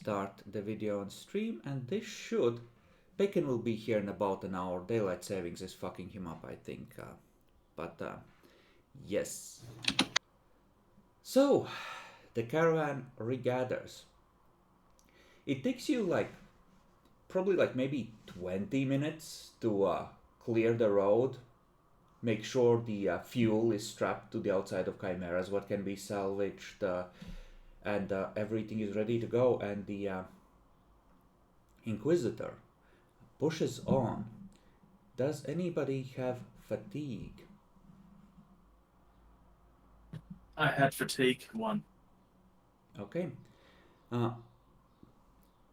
start the video on stream, and this should... Bacon will be here in about an hour. Daylight savings is fucking him up, I think. Yes. So, the caravan regathers. It takes you probably maybe 20 minutes to clear the road, make sure the fuel is strapped to the outside of chimeras, what can be salvaged, and everything is ready to go, and the Inquisitor pushes on. Does anybody have fatigue? I had fatigue 1. Okay.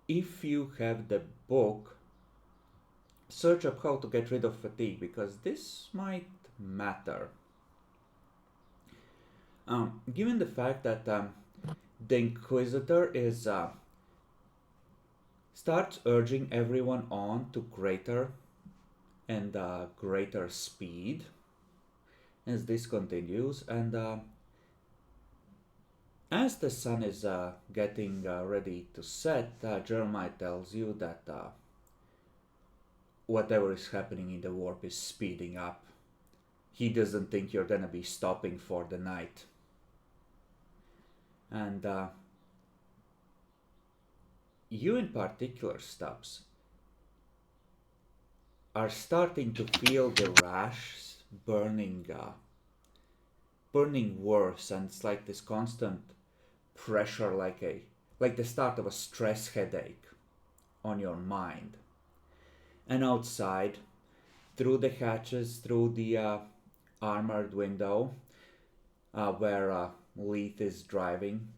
If you have the book, search up how to get rid of fatigue, because this might matter. Given the fact that the Inquisitor is starts urging everyone on to greater and greater speed as this continues, and as the sun is getting ready to set, Jeremiah tells you that whatever is happening in the warp is speeding up. He doesn't think you're gonna be stopping for the night. And you in particular, Stubbs, are starting to feel the rash burning worse, and it's like this constant pressure, like the start of a stress headache on your mind. And outside, through the hatches, through the armored window where Leith is driving,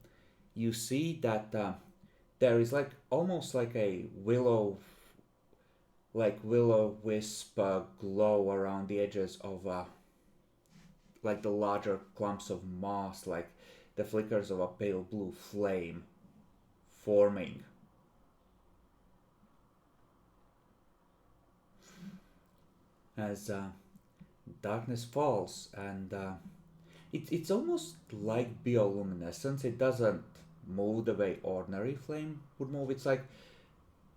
you see that there is almost like a will-o'-wisp glow around the edges of the larger clumps of moss, like the flickers of a pale blue flame forming. As darkness falls, and it's almost like bioluminescence. It doesn't move the way ordinary flame would move. It's like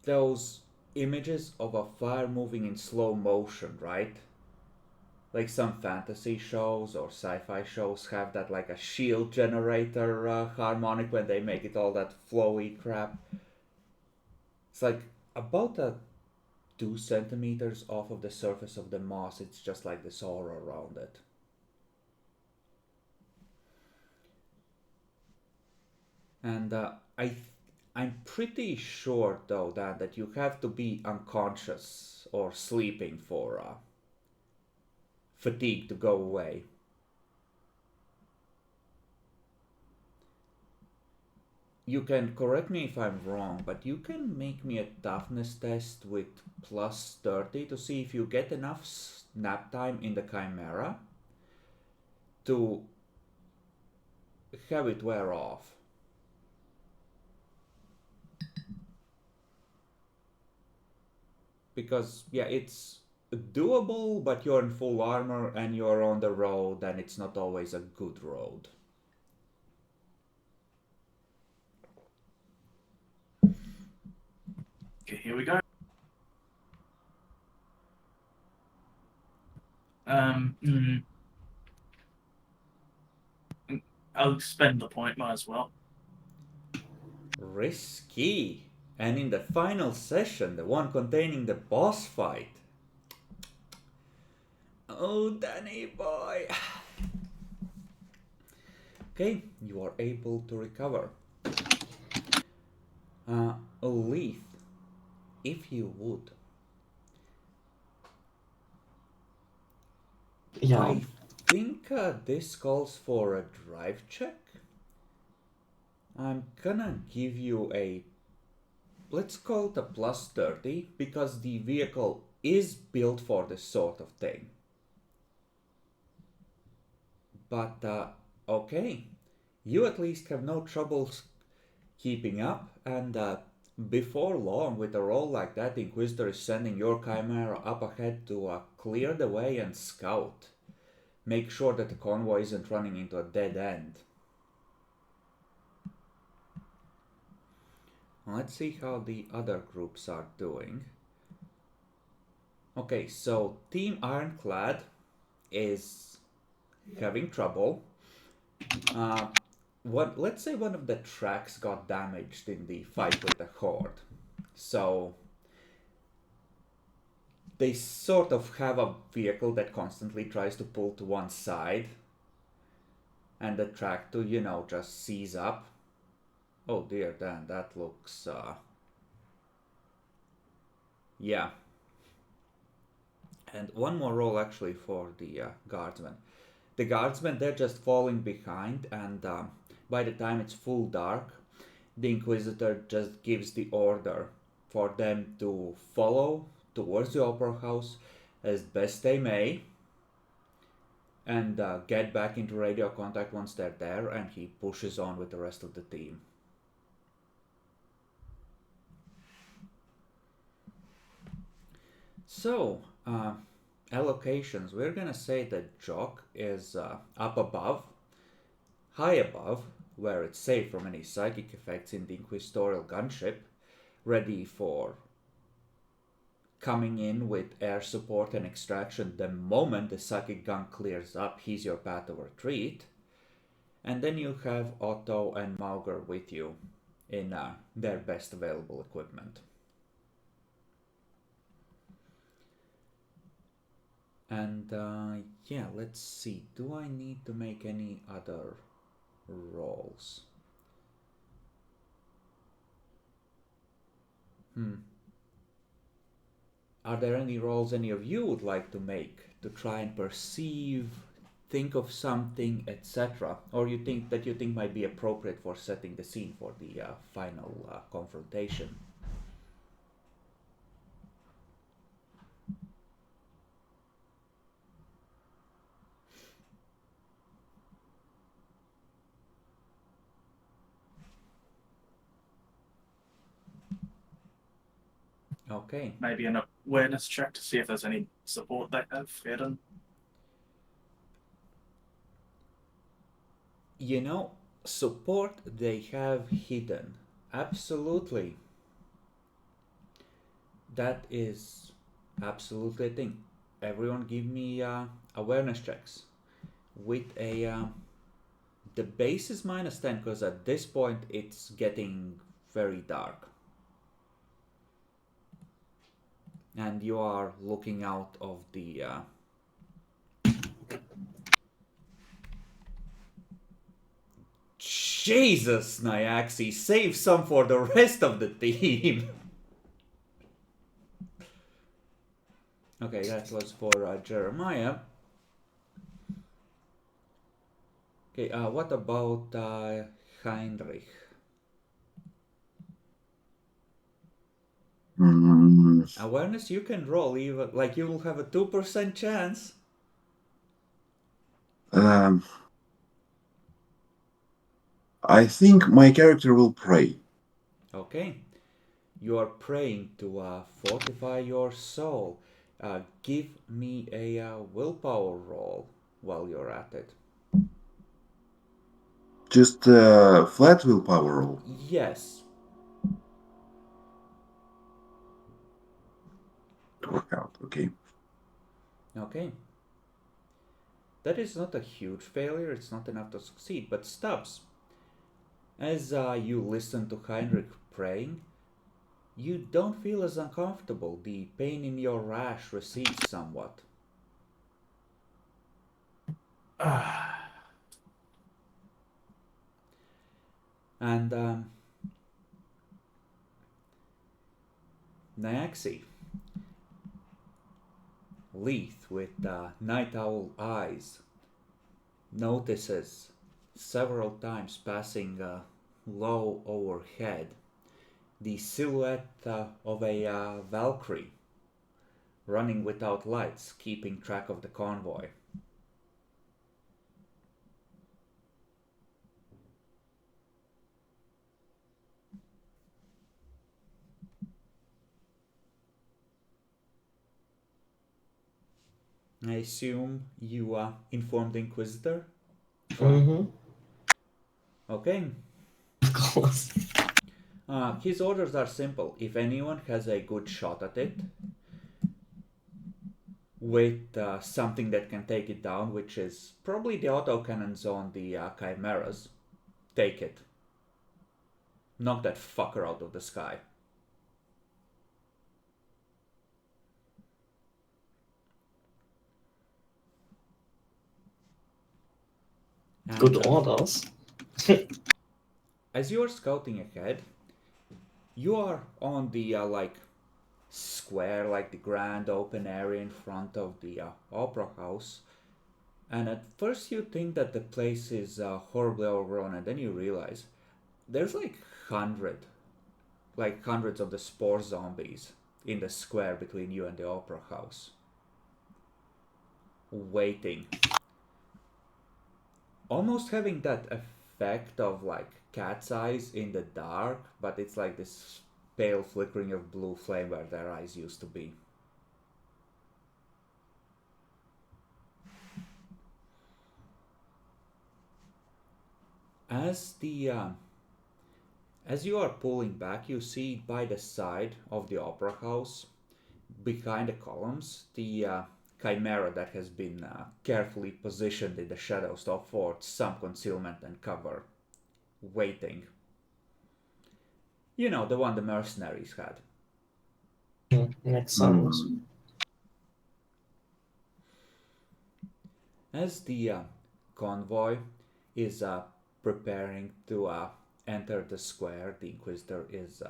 those images of a fire moving in slow motion, right? Like some fantasy shows or sci-fi shows have that, like a shield generator harmonic when they make it all that flowy crap. It's like about 2 centimeters off of the surface of the moss. It's just like this aura around it. And I'm pretty sure though that you have to be unconscious or sleeping for fatigue to go away. You can correct me if I'm wrong, but you can make me a toughness test with plus 30 to see if you get enough nap time in the Chimera to have it wear off. Because, yeah, it's doable, but you're in full armor and you're on the road, and it's not always a good road. Okay, here we go. I'll spend the point, might as well. Risky. And in the final session, the one containing the boss fight. Oh, Danny boy. Okay, you are able to recover. Leith, if you would. Yeah. I think this calls for a drive check. I'm gonna give you a, let's call it a plus 30, because the vehicle is built for this sort of thing. But, okay. You at least have no troubles keeping up, and before long, with a roll like that, the Inquisitor is sending your Chimera up ahead to clear the way and scout. Make sure that the convoy isn't running into a dead end. Let's see how the other groups are doing. Okay, so Team Ironclad is having trouble. Let's say one of the tracks got damaged in the fight with the Horde. So they sort of have a vehicle that constantly tries to pull to one side, and the track to, just seize up. Oh dear, Dan, that looks, yeah. And one more roll actually for the guardsmen. The guardsmen, they're just falling behind, and by the time it's full dark, the Inquisitor just gives the order for them to follow towards the Opera House as best they may, and get back into radio contact once they're there, and he pushes on with the rest of the team. So, allocations. We're gonna say that Jock is up above, high above, where it's safe from any psychic effects in the Inquisitorial gunship, ready for coming in with air support and extraction the moment the psychic gun clears up. He's your path of retreat. And then you have Otto and Mauger with you in their best available equipment. And yeah, let's see. Do I need to make any other rolls? Are there any rolls any of you would like to make to try and perceive, think of something, etc., or you think might be appropriate for setting the scene for the final confrontation? Okay. Maybe an awareness check to see if there's any support they have hidden. Support they have hidden. Absolutely. That is absolutely a thing. Everyone give me awareness checks with a the base is -10 because at this point it's getting very dark. And you are looking out of the Jesus, Nyaxi, save some for the rest of the team. Okay, that was for Jeremiah. Okay, what about Heinrich? Awareness, you can roll even, like you will have a 2% chance. I think my character will pray. Okay. You are praying to fortify your soul. Give me a willpower roll while you're at it. Just flat willpower roll? Yes. To work out, okay. Okay. That is not a huge failure, it's not enough to succeed, but Stubbs, as you listen to Heinrich praying, you don't feel as uncomfortable. The pain in your rash recedes somewhat. And Nyaxi, Leith with night owl eyes, notices several times passing low overhead the silhouette of a Valkyrie running without lights, keeping track of the convoy. I assume you informed the Inquisitor? Mm-hmm. Okay. Of course. His orders are simple. If anyone has a good shot at it, with something that can take it down, which is probably the autocannons on the chimeras, take it. Knock that fucker out of the sky. And, Good orders. as you are scouting ahead, you are on the square, like the grand open area in front of the opera house. And at first you think that the place is horribly overrun, and then you realize there's hundreds of the spore zombies in the square between you and the opera house, waiting, almost having that effect of cat's eyes in the dark, but it's like this pale flickering of blue flame where their eyes used to be. As you are pulling back, you see by the side of the opera house, behind the columns, the chimera that has been carefully positioned in the shadows to afford some concealment and cover, waiting. You know, the one the mercenaries had. Makes sense. As the convoy is preparing to enter the square, the Inquisitor is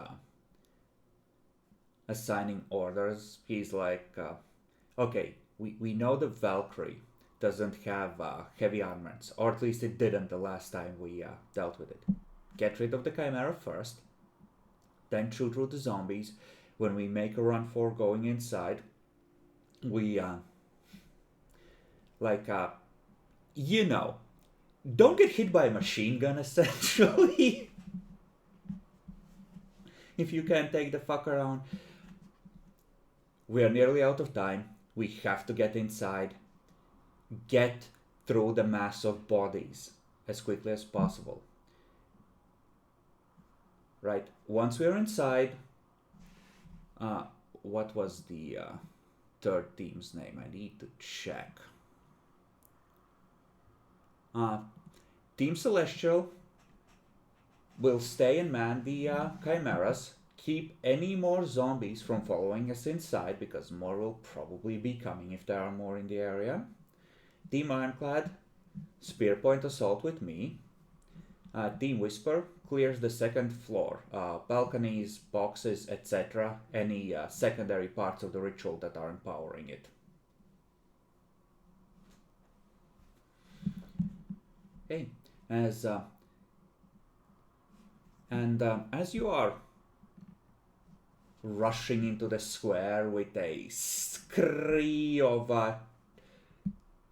assigning orders. He's like, okay, we know the Valkyrie doesn't have heavy armaments, or at least it didn't the last time we dealt with it. Get rid of the Chimera first, then shoot through the zombies. When we make a run for going inside, we don't get hit by a machine gun, essentially. If you can't take the fuck around. We are nearly out of time. We have to get inside. Get through the mass of bodies as quickly as possible. Right, once we are inside, what was the third team's name? I need to check. Team Celestial will stay and man the chimeras. Keep any more zombies from following us inside, because more will probably be coming if there are more in the area. Team Ironclad, Spearpoint assault with me. Team Whisper clears the second floor, balconies, boxes, etc. Any secondary parts of the ritual that are empowering it. Okay, as you are rushing into the square with a scree of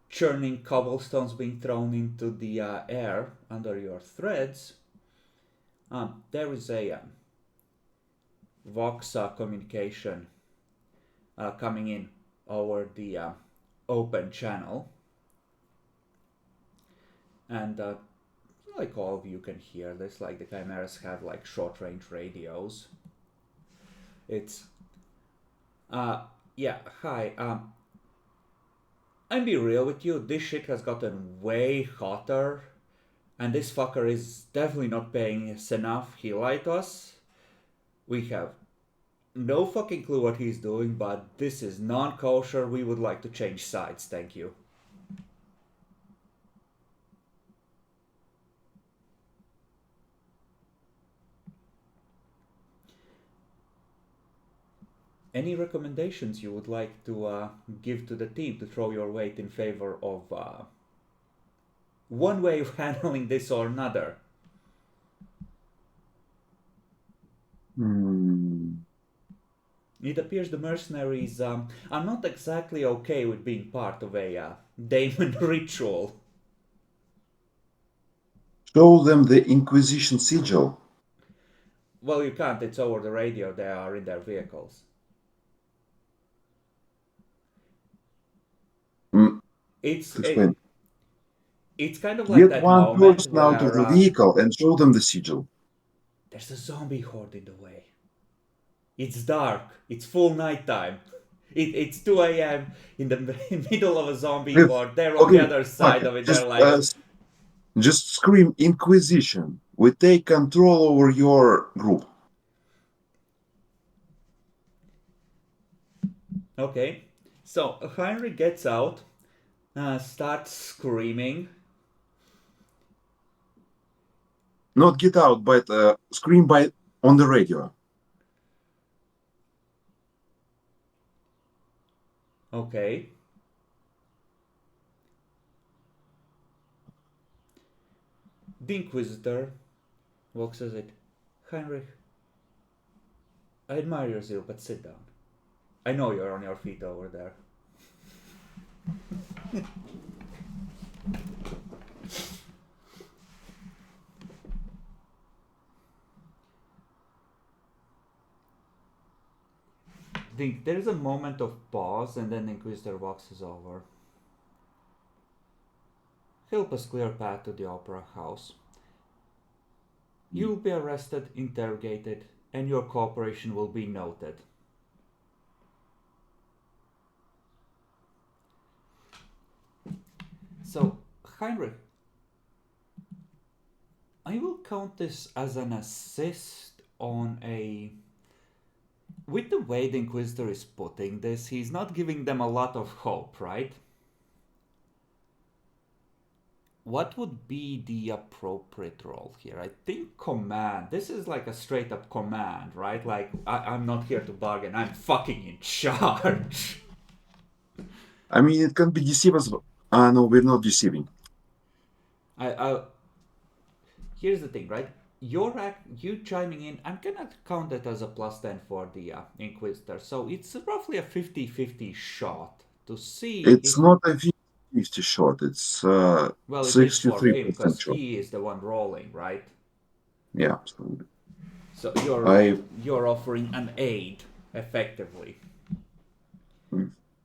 churning cobblestones being thrown into the air under your threads, there is a Vox communication coming in over the open channel, and all of you can hear this. The chimeras have short range radios. It's yeah, hi, I'll be real with you, this shit has gotten way hotter, and this fucker is definitely not paying us enough. He lied to us. We have no fucking clue what he's doing, but this is non-kosher. We would like to change sides, thank you. Any recommendations you would like to give to the team to throw your weight in favor of one way of handling this or another? It appears the mercenaries are not exactly okay with being part of a daemon ritual. Show them the Inquisition sigil. Well, you can't, it's over the radio, they are in their vehicles. It's kind of like Get that one moment person where out of the vehicle and show them the sigil. There's a zombie horde in the way. It's dark. It's full nighttime. It's 2 a.m. in the middle of a zombie Yes. horde. They're on the other side of it. Just, They're like, just scream Inquisition. We take control over your group. okay. So Heinrich gets out, starts screaming. Not get out, but scream by on the radio. Okay. The Inquisitor walks as it. Heinrich, I admire your zeal, but sit down. I know you're on your feet over there. There is a moment of pause, and then the Inquisitor walks us over. Help us clear path to the Opera House. You will be arrested, interrogated, and your cooperation will be noted. So, Heinrich, I will count this as an assist on a... With the way the Inquisitor is putting this, he's not giving them a lot of hope, right? What would be the appropriate role here? I think command. This is like a straight up command, right? Like, I'm not here to bargain, I'm fucking in charge. I mean, it can be deceivers. No, we're not deceiving. Here's the thing, right? You chiming in, I'm gonna count it as a +10 for the Inquisitor. So it's roughly a 50-50 shot to see It's if... not a 50 shot. It's Well, it is for him, 63% because shot. he is the one rolling, right? Yeah, absolutely. So you're offering an aid, effectively.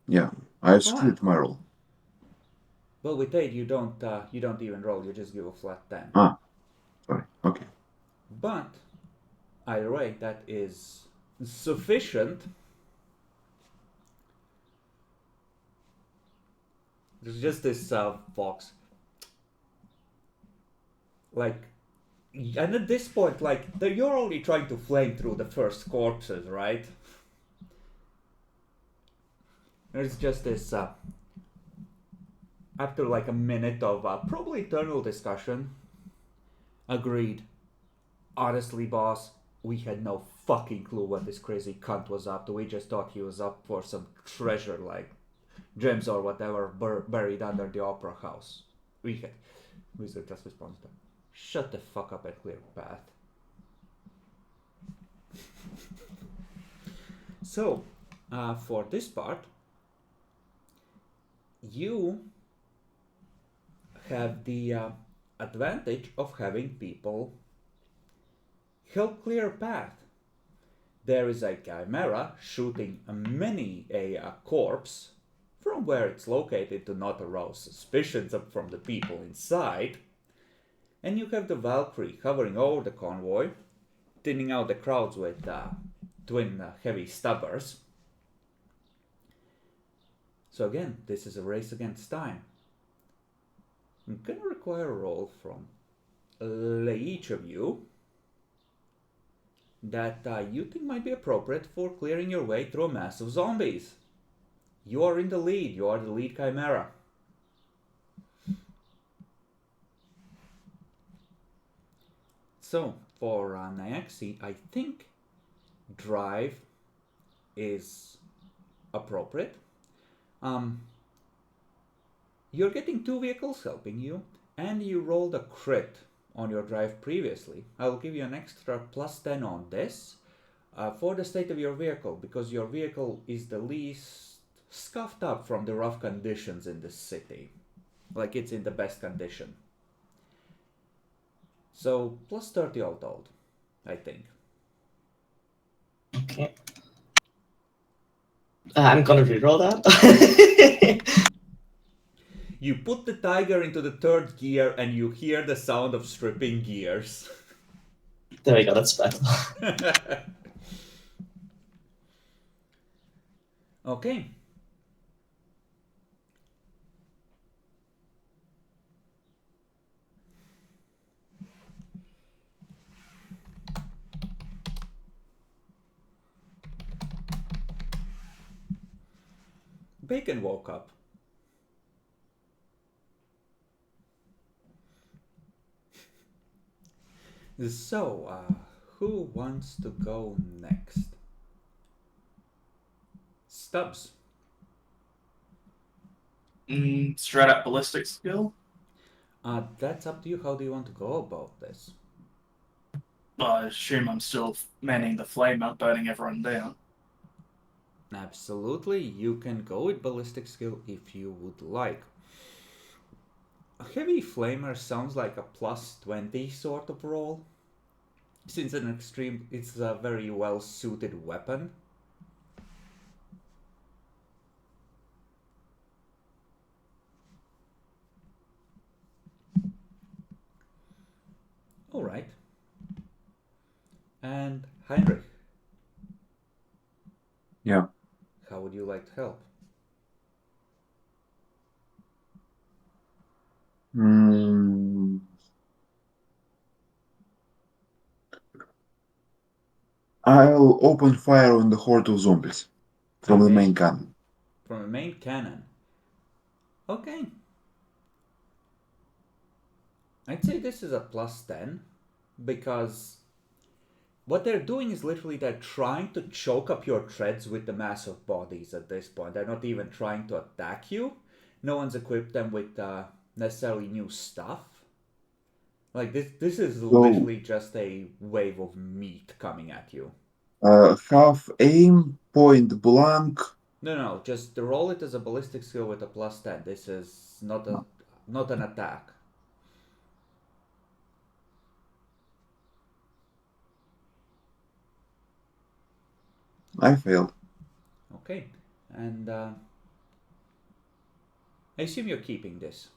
Yeah, I've split my roll. Well, with aid, you don't even roll. You just give a flat 10. Ah, sorry. Okay. But either way, that is sufficient. There's just this box. Like, and at this point, like, you're only trying to flame through the first corpses, right? There's just this, after like a minute of probably eternal discussion, agreed. Honestly, boss, we had no fucking clue what this crazy cunt was up to. We just thought he was up for some treasure, like gems or whatever, buried under the Opera House. Wizard just responds to, shut the fuck up and clear path. So, for this part, you have the advantage of having people help clear path. There is a chimera shooting a corpse from where it's located to not arouse suspicions from the people inside. And you have the Valkyrie hovering over the convoy, thinning out the crowds with twin heavy stubbers. So again, this is a race against time. I'm gonna require a roll from each of you that you think might be appropriate for clearing your way through a mass of zombies. You are in the lead. You are the lead chimera. So, for Nyaxi, I think drive is appropriate. You're getting 2 vehicles helping you, and you rolled a crit on your drive previously. I'll give you an extra +10 on this for the state of your vehicle, because your vehicle is the least scuffed up from the rough conditions in the city. Like, it's in the best condition. So, +30 all told, I think. Okay. I'm gonna reroll that. You put the tiger into the 3rd gear and you hear the sound of stripping gears. There we go, that's better. Okay. Bacon woke up. So, who wants to go next? Stubbs. Straight up ballistic skill. That's up to you. How do you want to go about this? I assume I'm still manning the flame up, burning everyone down. Absolutely, you can go with ballistic skill if you would like. A heavy flamer sounds like a plus 20 sort of roll. Since it's a very well suited weapon. Alright. And Heinrich. Yeah. How would you like to help? I'll open fire on the horde of zombies from the Okay. main cannon. From the main cannon. Okay. I'd say this is a plus 10 because what they're doing is literally they're trying to choke up your treads with the mass of bodies at this point. They're not even trying to attack you. No one's equipped them with necessarily new stuff. Like this is literally just a wave of meat coming at you. Half aim, point blank. No, just roll it as a ballistic skill with a plus 10. This is not an attack. I failed. Okay, and I assume you're keeping this.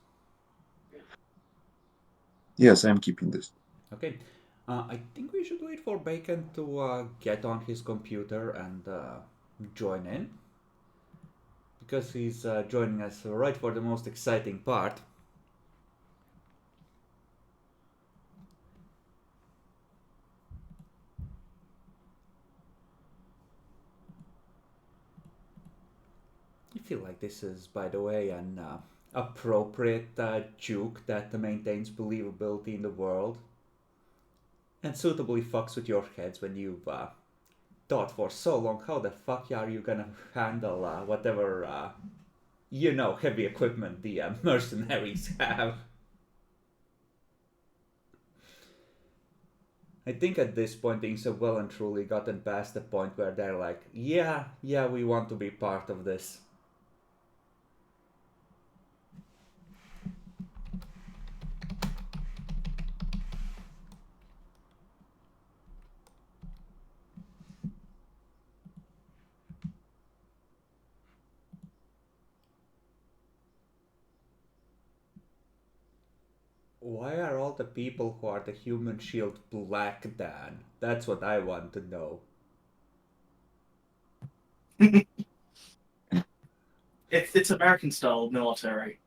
Yes, I'm keeping this. Okay, I think we should wait for Bacon to get on his computer and join in. Because he's joining us right for the most exciting part. I feel like this is, by the way, an appropriate juke that maintains believability in the world. And suitably fucks with your heads when you've thought for so long how the fuck are you gonna handle whatever, heavy equipment the mercenaries have. I think at this point things have well and truly gotten past the point where they're like, yeah, we want to be part of this. Why are all the people who are the human shield black, Dan? That's what I want to know. It's American style military.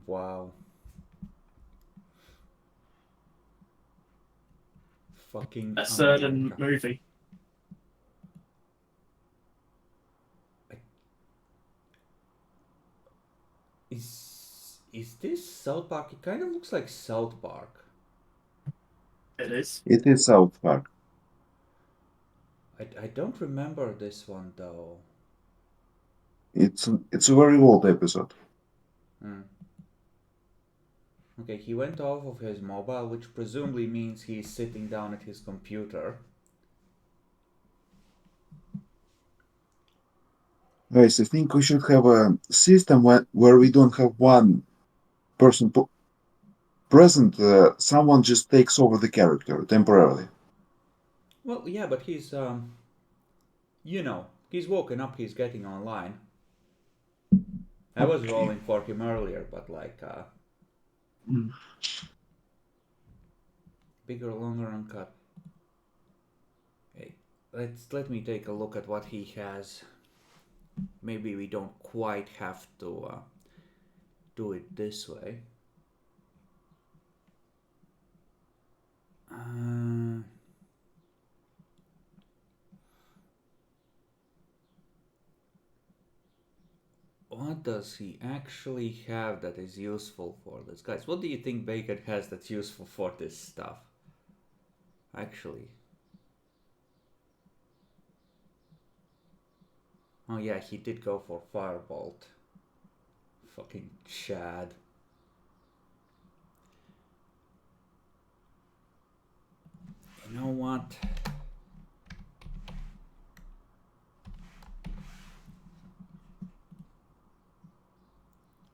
Wow. Fucking A certain America. movie. Is this South Park? It kind of looks like South Park. It is. It is South Park. I don't remember this one though. It's a very old episode. Okay, he went off of his mobile, which presumably means he's sitting down at his computer. Guys, I think we should have a system where we don't have one person present. Someone just takes over the character temporarily. Well, yeah, but he's he's woken up, he's getting online. I was rolling for him earlier, but Bigger, longer uncut. Hey, let me take a look at what he has. Maybe we don't quite have to do it this way. What does he actually have that is useful for this? Guys, what do you think Bacon has that's useful for this stuff? Actually. Oh yeah, he did go for Firebolt. Fucking Chad. You know what?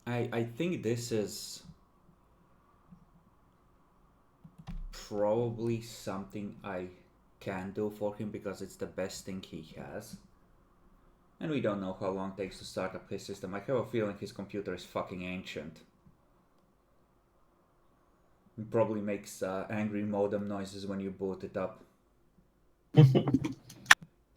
I think this is probably something I can do for him because it's the best thing he has. And we don't know how long it takes to start up his system. I have a feeling his computer is fucking ancient. It probably makes angry modem noises when you boot it up.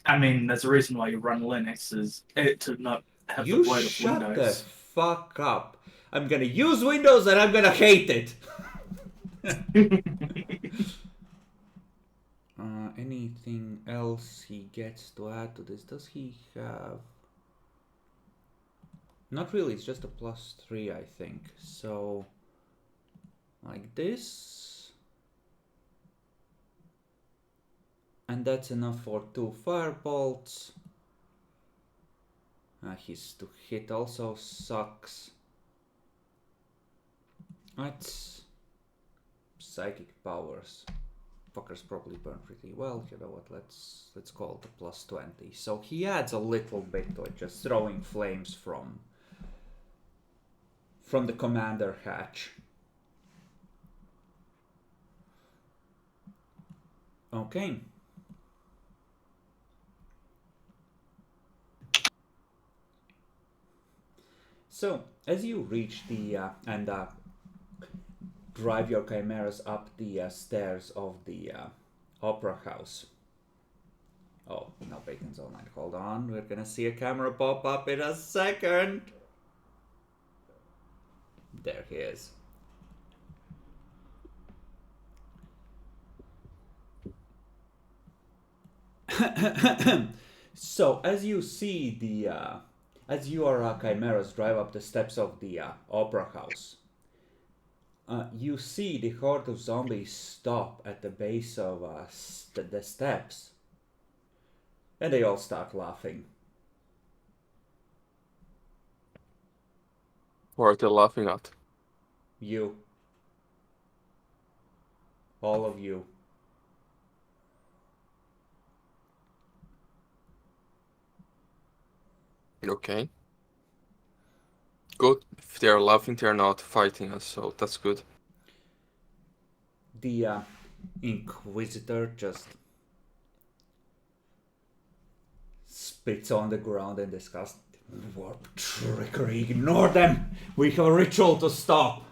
I mean, there's a reason why you run Linux, is it to not have You the weight of shut the Windows. fuck up. I'm gonna use Windows and I'm gonna hate it. Anything else he gets to add to this? Does he have... Not really, it's just a +3, I think. So, like this. And that's enough for 2 firebolts. His to hit also sucks. That's psychic powers. Fuckers probably burn pretty well. You know what? Let's call it a +20. So he adds a little bit to it, just throwing flames from the commander hatch. Okay. So as you reach the and drive your chimeras up the stairs of the opera house. Oh, no, Bacon's online. Hold on, we're gonna see a camera pop up in a second. There he is. So as you see the as your chimeras drive up the steps of the opera house, you see the horde of zombies stop at the base of the steps, and they all start laughing. What are they laughing at? You. All of you. Okay. Good. If they're laughing, they're not fighting us, so that's good. The Inquisitor just spits on the ground in disgust. What trickery! Ignore them! We have a ritual to stop!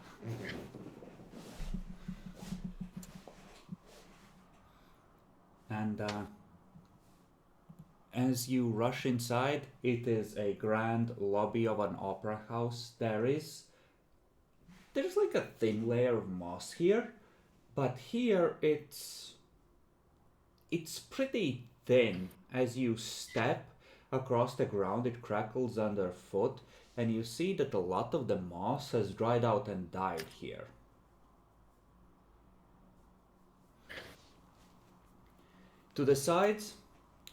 And as you rush inside, it is a grand lobby of an opera house. There's like a thin layer of moss here, but here it's pretty thin. As you step across the ground, it crackles underfoot, and you see that a lot of the moss has dried out and died here. To the sides,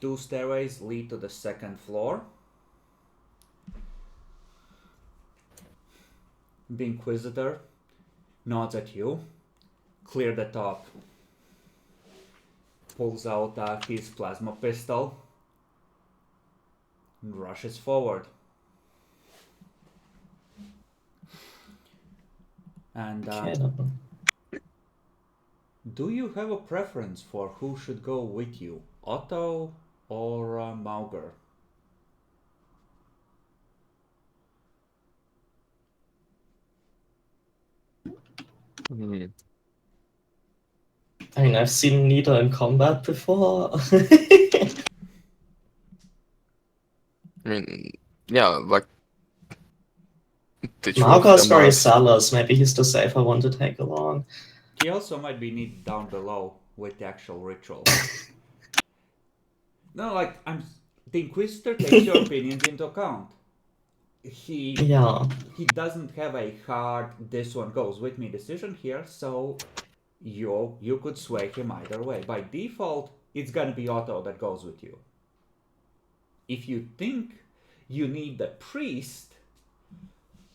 2 stairways lead to the 2nd floor. The Inquisitor nods at you, clear the top, pulls out his plasma pistol, and rushes forward. And Cannon. do you have a preference for who should go with you, Otto or Mauger? Hmm. I mean, I've seen Nita in combat before. I mean, yeah, like the two of Marco's them are. very zealous. Maybe he's the safer one to take along. He also might be needed down below with the actual ritual. No, like the Inquisitor takes your opinions into account. He doesn't have a hard this one goes with me decision here, so you could sway him either way. By default, it's gonna be Otto that goes with you. If you think you need the priest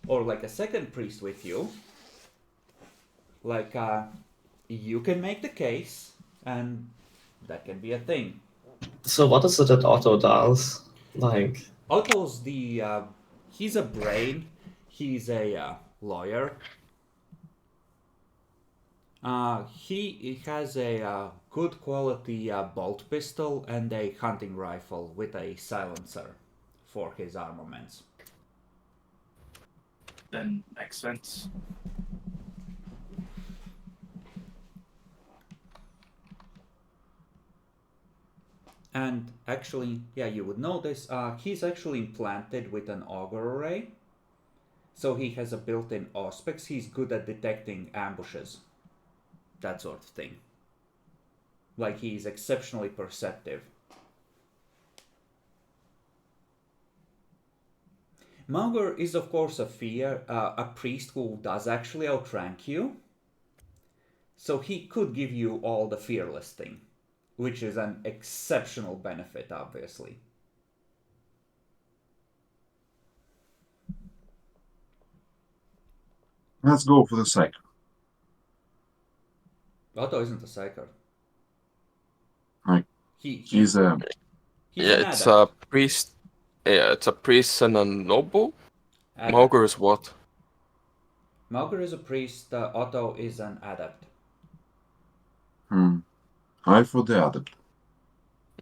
or like a second priest with you, like you can make the case, and that can be a thing. So what is it that Otto does? Like, Otto's he's a brain. He's a lawyer. He has a good quality bolt pistol and a hunting rifle with a silencer for his armaments. Then makes sense. And actually, yeah, you would notice he's actually implanted with an auger array. So he has a built-in auspex. He's good at detecting ambushes. That sort of thing. Like, he's exceptionally perceptive. Mauger is, of course, a priest who does actually outrank you. So he could give you all the fearless thing, which is an exceptional benefit, obviously. Let's go for the psyker. Otto isn't a psyker. Right. He's Yeah, an it's adept. a priest. Yeah, it's a priest and a noble. Adept. Mauger is what? Mauger is a priest. Otto is an adept. I for the adept.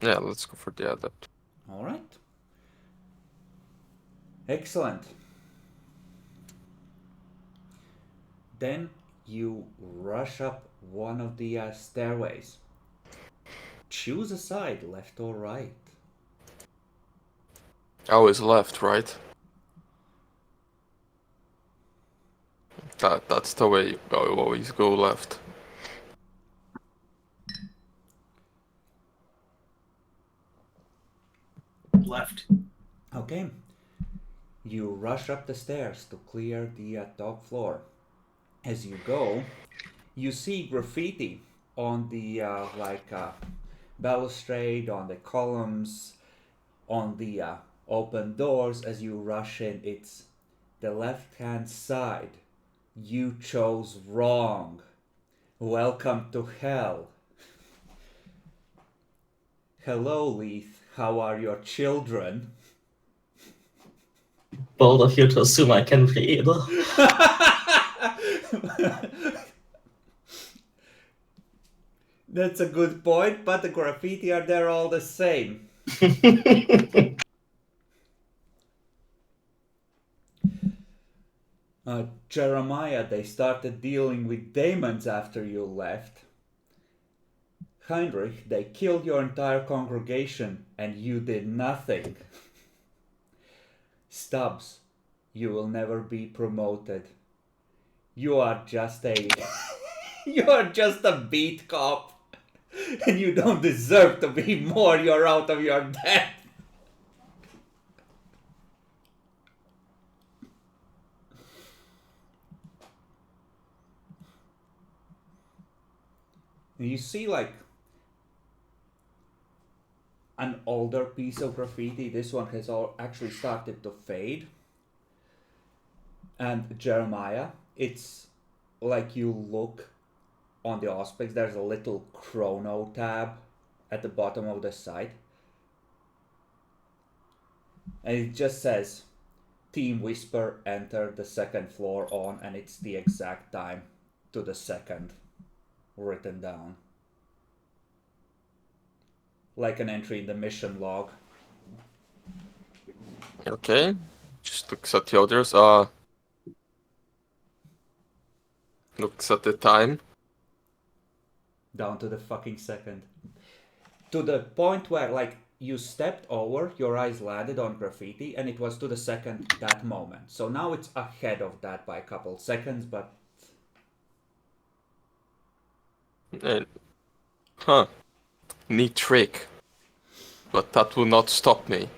Yeah, let's go for the adept. All right. Excellent. Then you rush up one of the stairways. Choose a side, left or right. Always left, right? That's the way you go. Always go left. Left. Okay. You rush up the stairs to clear the top floor. As you go, you see graffiti on the balustrade, on the columns, on the open doors. As you rush in, it's the left-hand side. You chose wrong. Welcome to hell. Hello, Leith. How are your children? bold of you to assume I can read. That's a good point, but the graffiti are there all the same. Jeremiah, they started dealing with demons after you left. Heinrich, they killed your entire congregation and you did nothing. Stubbs, you will never be promoted. You are just a... you are just a beat cop. And you don't deserve to be more. You're out of your depth. You see, like, an older piece of graffiti. This one has actually started to fade. And Jeremiah, it's like you look on the auspex, there's a little chrono tab at the bottom of the site. And it just says, Team Whisper entered the second floor on, and it's the exact time to the second written down. Like an entry in the mission log. Okay. Just looks at the others. Looks at the time. Down to the fucking second. To the point where, like, you stepped over, your eyes landed on graffiti, and it was to the second that moment. So now it's ahead of that by a couple seconds, but... Neat trick. But that will not stop me.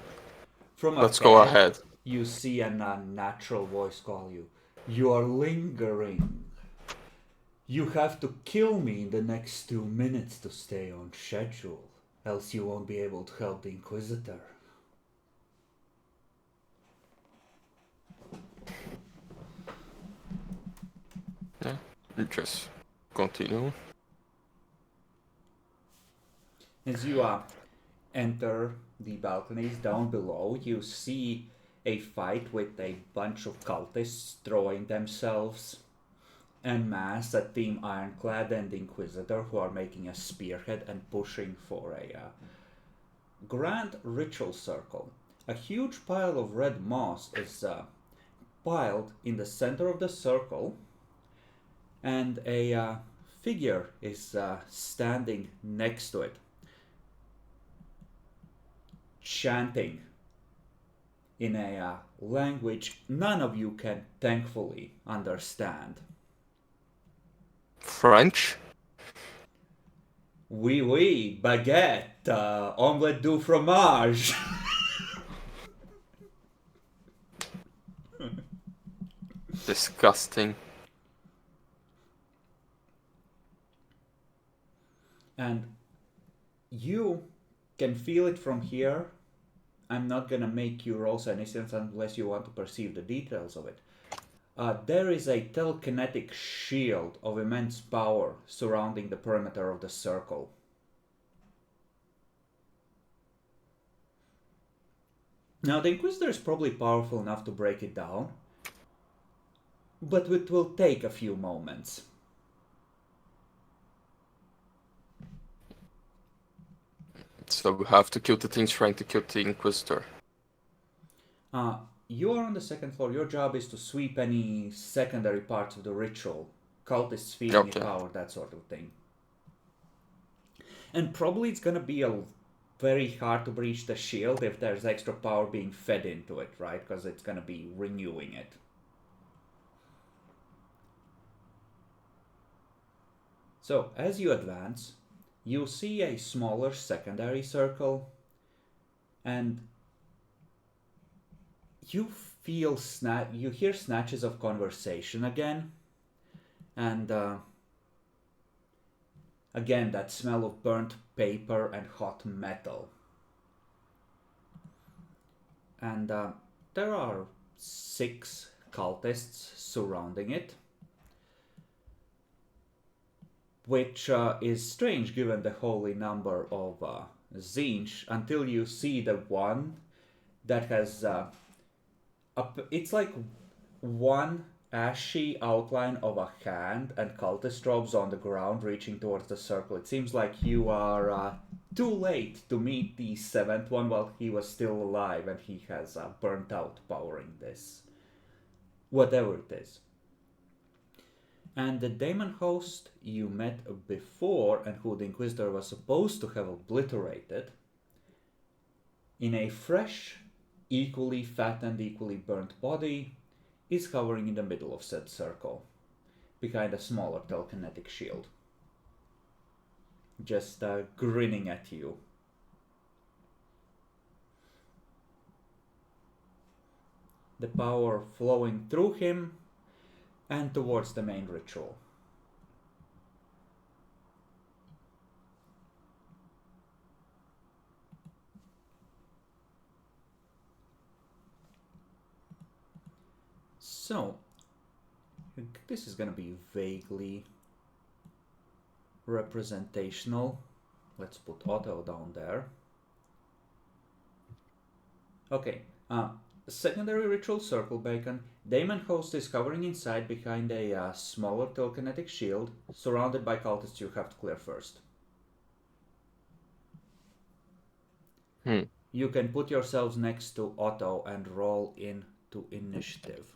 From Let's go ahead. You see an unnatural voice call you. You are lingering. You have to kill me in the next 2 minutes to stay on schedule, else you won't be able to help the Inquisitor. Yeah, just continue. As you enter the balconies down below, you see a fight with a bunch of cultists throwing themselves en masse at Team Ironclad and Inquisitor, who are making a spearhead and pushing for a grand ritual circle. A huge pile of red moss is piled in the center of the circle, and a figure is standing next to it, chanting in a language none of you can thankfully understand. French? Oui, oui, baguette, omelette du fromage. Disgusting. And you can feel it from here. I'm not gonna make you roll senescence unless you want to perceive the details of it. There is a telekinetic shield of immense power surrounding the perimeter of the circle. Now, the Inquisitor is probably powerful enough to break it down, but it will take a few moments. So we have to kill the things trying to kill the Inquisitor. You are on the second floor. Your job is to sweep any secondary parts of the ritual. Cultists feeding it power, that sort of thing. And probably it's gonna be very hard to breach the shield if there's extra power being fed into it, right? Because it's gonna be renewing it. So, as you advance, you see a smaller secondary circle, and you hear snatches of conversation again, and again that smell of burnt paper and hot metal. And there are 6 cultists surrounding it, which is strange given the holy number of Zinch, until you see the one that has it's like one ashy outline of a hand and cultist robes on the ground reaching towards the circle. It seems like you are too late to meet the 7th one while he was still alive, and he has burnt out powering this, whatever it is. And the Daemon host you met before, and who the Inquisitor was supposed to have obliterated, in a fresh, equally fat and equally burnt body, is hovering in the middle of said circle, behind a smaller telekinetic shield, just grinning at you. The power flowing through him and towards the main ritual. So, this is going to be vaguely representational. Let's put Otto down there. Okay, secondary ritual circle beacon. Daemon host is hovering inside behind a smaller telekinetic shield, surrounded by cultists you have to clear first. You can put yourselves next to Otto and roll into initiative.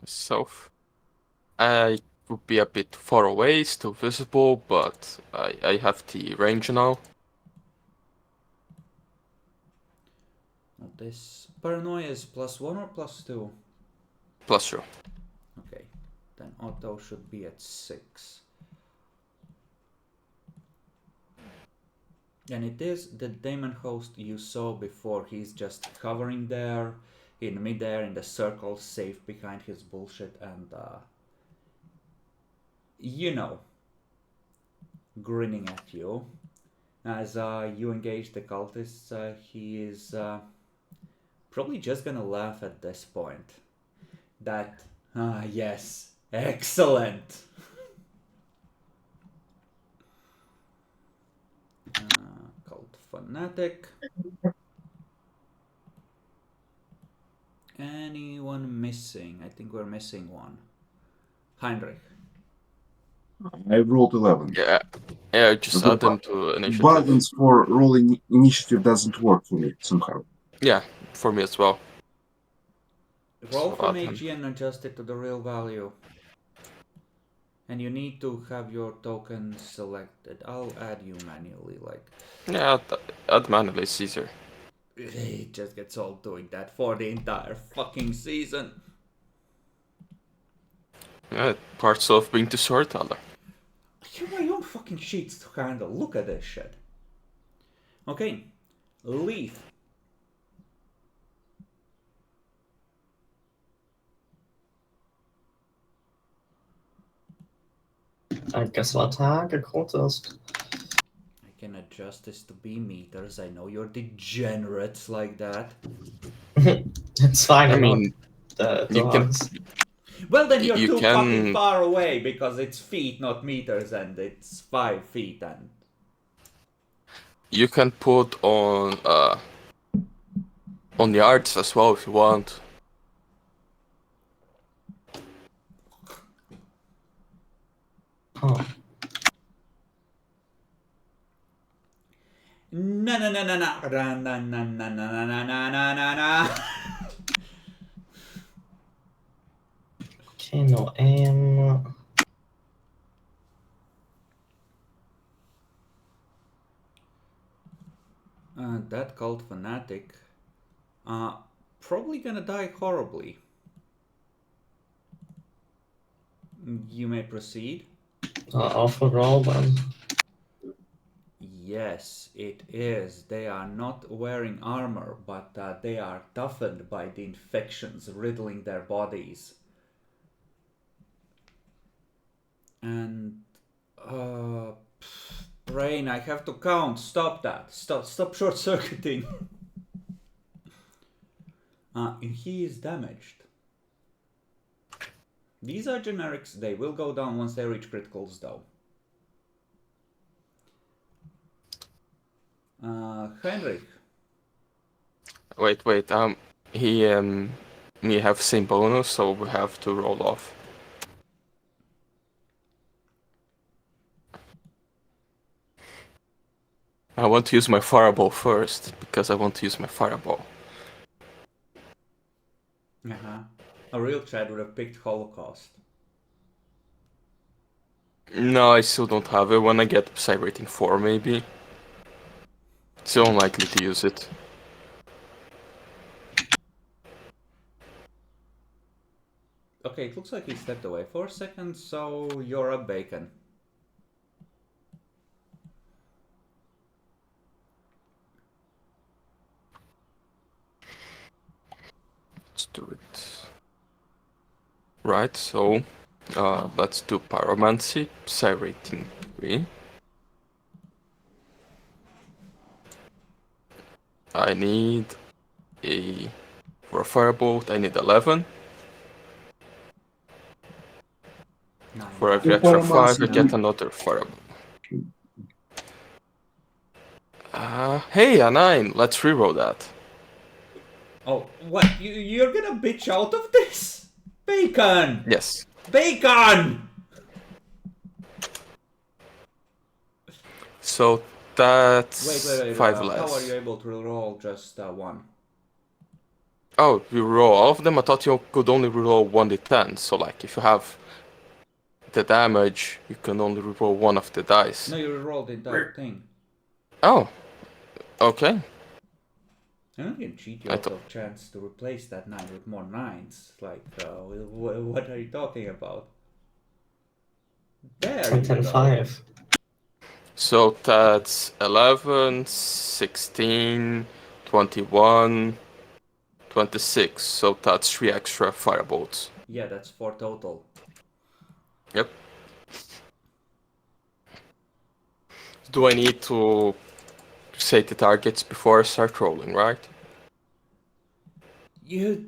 south. I would be a bit far away, still visible, but I have the range now. This paranoia is +1 or +2? +2. Okay, then Otto should be at 6. And it is the demon host you saw before. He's just hovering there in midair in the circle, safe behind his bullshit, and you know, grinning at you. As you engage the cultists, he is probably just gonna laugh at this point. That, yes, excellent! Cult fanatic. Anyone missing? I think we're missing one. Heinrich. I rolled 11. Yeah, just The add them to initiative. buttons for rolling initiative doesn't work for me somehow. Yeah, for me as well. Roll So from add them. AG and adjust it to the real value. And you need to have your token selected. I'll add you manually, like... Yeah, add manually is easier. It just gets old doing that for the entire fucking season. Yeah, parts of being the storyteller. I have my own fucking sheets to handle. Look at this shit. Okay. Leaf. I guess I'll attack a cultist. I can adjust this to be meters. I know you're degenerates like that. It's fine. I I'm mean, not the you can- dogs. Well, then you're You too can- fucking far away because it's feet, not meters, and it's 5 feet. And You can put on yards as well if you want. Oh, na na na na na na na na na na na na na na na. okay, no aim. That cult fanatic, probably gonna die horribly. You may proceed. Awful roll then. Yes, it is. They are not wearing armor, but they are toughened by the infections riddling their bodies. And brain, I have to count. Stop that. Stop short circuiting. And he is damaged. These are generics. They will go down once they reach criticals, though. Heinrich. Wait. He me have same bonus, so we have to roll off. I want to use my fireball first because I want to use my fireball. A real Chad would have picked Holocaust. No, I still don't have it. When I get Psy rating 4, maybe. Still unlikely to use it. Okay, it looks like he stepped away for a second, so you're up, Bacon. Let's do it. Right, so let's do Pyromancy, Psy rating 3. I need for a firebolt, I need 11. For every extra 5, I get another firebolt. Hey, a 9. Let's reroll that. Oh, what? You're gonna bitch out of this? Bacon! Yes. Bacon! So that's Wait. 5 How are less. you able to roll just 1? Oh, you roll all of them? I thought you could only roll 1d10. So, like, if you have the damage, you can only roll one of the dice. No, you roll the entire thing. Oh, okay. And you can cheat you I out thought. of chance to replace that 9 with more 9s. Like, what are you talking about? There 10, you 10, go. 5. So that's 11, 16, 21, 26. So that's 3 extra firebolts. Yeah, that's 4 total. Yep. Do I need to say the targets before I start rolling, right? You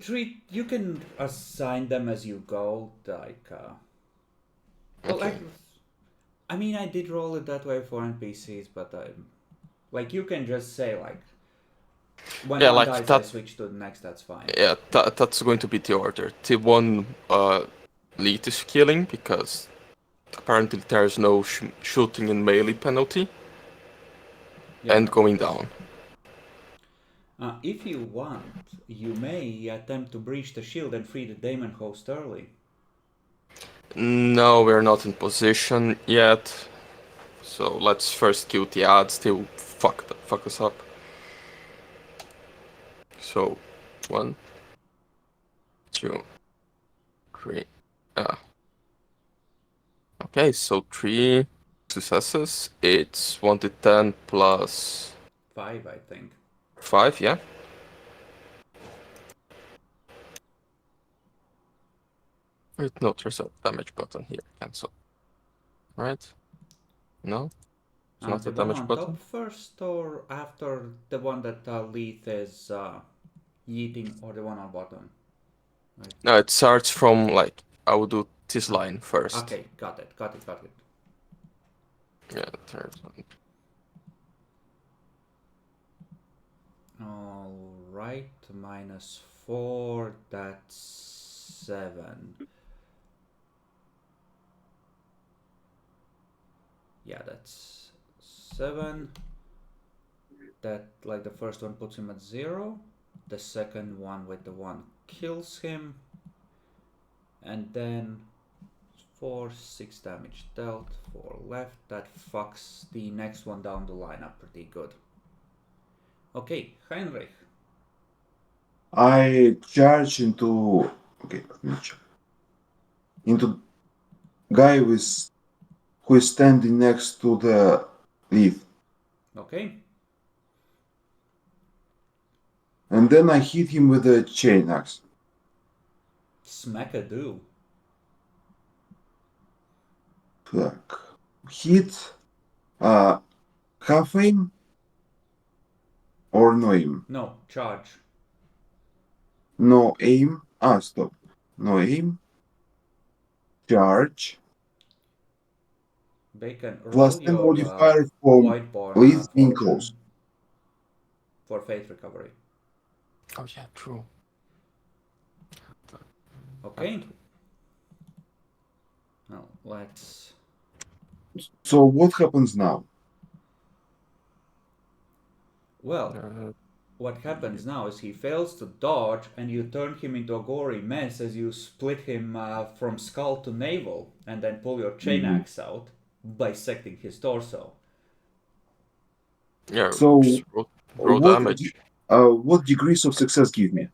can assign them as you go, like, well, Okay. I mean, I did roll it that way for NPCs, but like, you can just say, like, when Yeah, one like dies, I that. switch to the next, that's fine. Yeah, that's going to be the order. T1 lead is killing because apparently there's no shooting in melee penalty, Yeah, and no. going down. If you want, you may attempt to breach the shield and free the Daemon host early. No, we're not in position yet. So let's first kill the odds. They will fuck us up. So, 1, 2, 3. Okay, so 3 successes. It's 1 to 10 plus 5, I think. 5, yeah? Wait, no, there's a damage button here. Cancel. Right? No? It's not The a one damage on button? top first, or after the one that Leith is yeeting, or the one on bottom? No, it starts from, like, I will do this line first. Okay, got it. Yeah, third one. Alright, -4, that's 7. Yeah, that's 7. That, like, the first one puts him at 0. The second one with the 1 kills him. And then 4, 6 damage dealt, 4 left. That fucks the next one down the line up pretty good. Okay, Heinrich. I charge into. Okay, let me check. Into guy who is standing next to the leaf, Okay. and then I hit him with a chain axe. Smack-a-doo. Fuck. Hit. Half aim or no aim? No, charge. No aim. Stop. No aim. Charge. Bacon, Plus roll 10 your modifier for Voidborn leads being potion close. for faith recovery. Oh, yeah, true. Okay. Now, let's... So what happens now? Well, Uh, what happens now is he fails to dodge, and you turn him into a gory mess as you split him from skull to navel, and then pull your chain axe out, bisecting his torso. yeah, So just roll what damage. what degrees of success give me?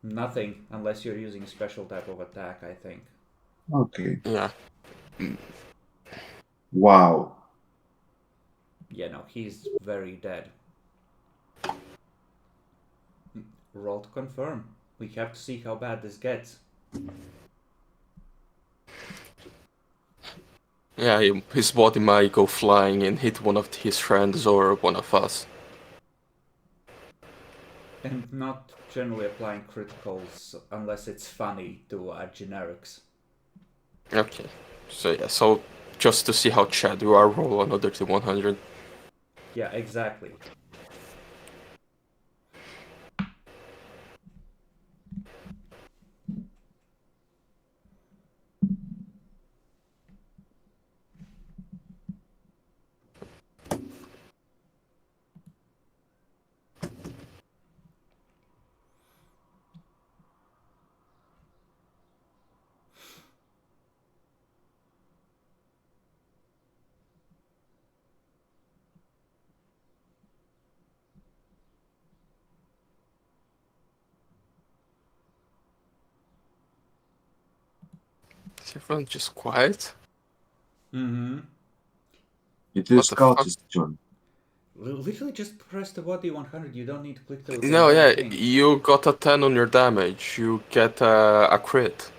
Nothing, unless you're using a special type of attack, I think. Okay. Yeah. Wow. Yeah, no, he's very dead. Roll to confirm. We have to see how bad this gets. Yeah, his body might go flying and hit one of his friends or one of us. And not generally applying criticals unless it's funny to generics. Okay. So yeah, so just to see how Chad you are, roll another T100. Yeah, exactly. Is everyone just quiet? Mm-hmm. It What is the fuck? cultist turn. Literally just press the body 100. You don't need to click the No, damn yeah, thing. you got a 10 on your damage. You get a crit.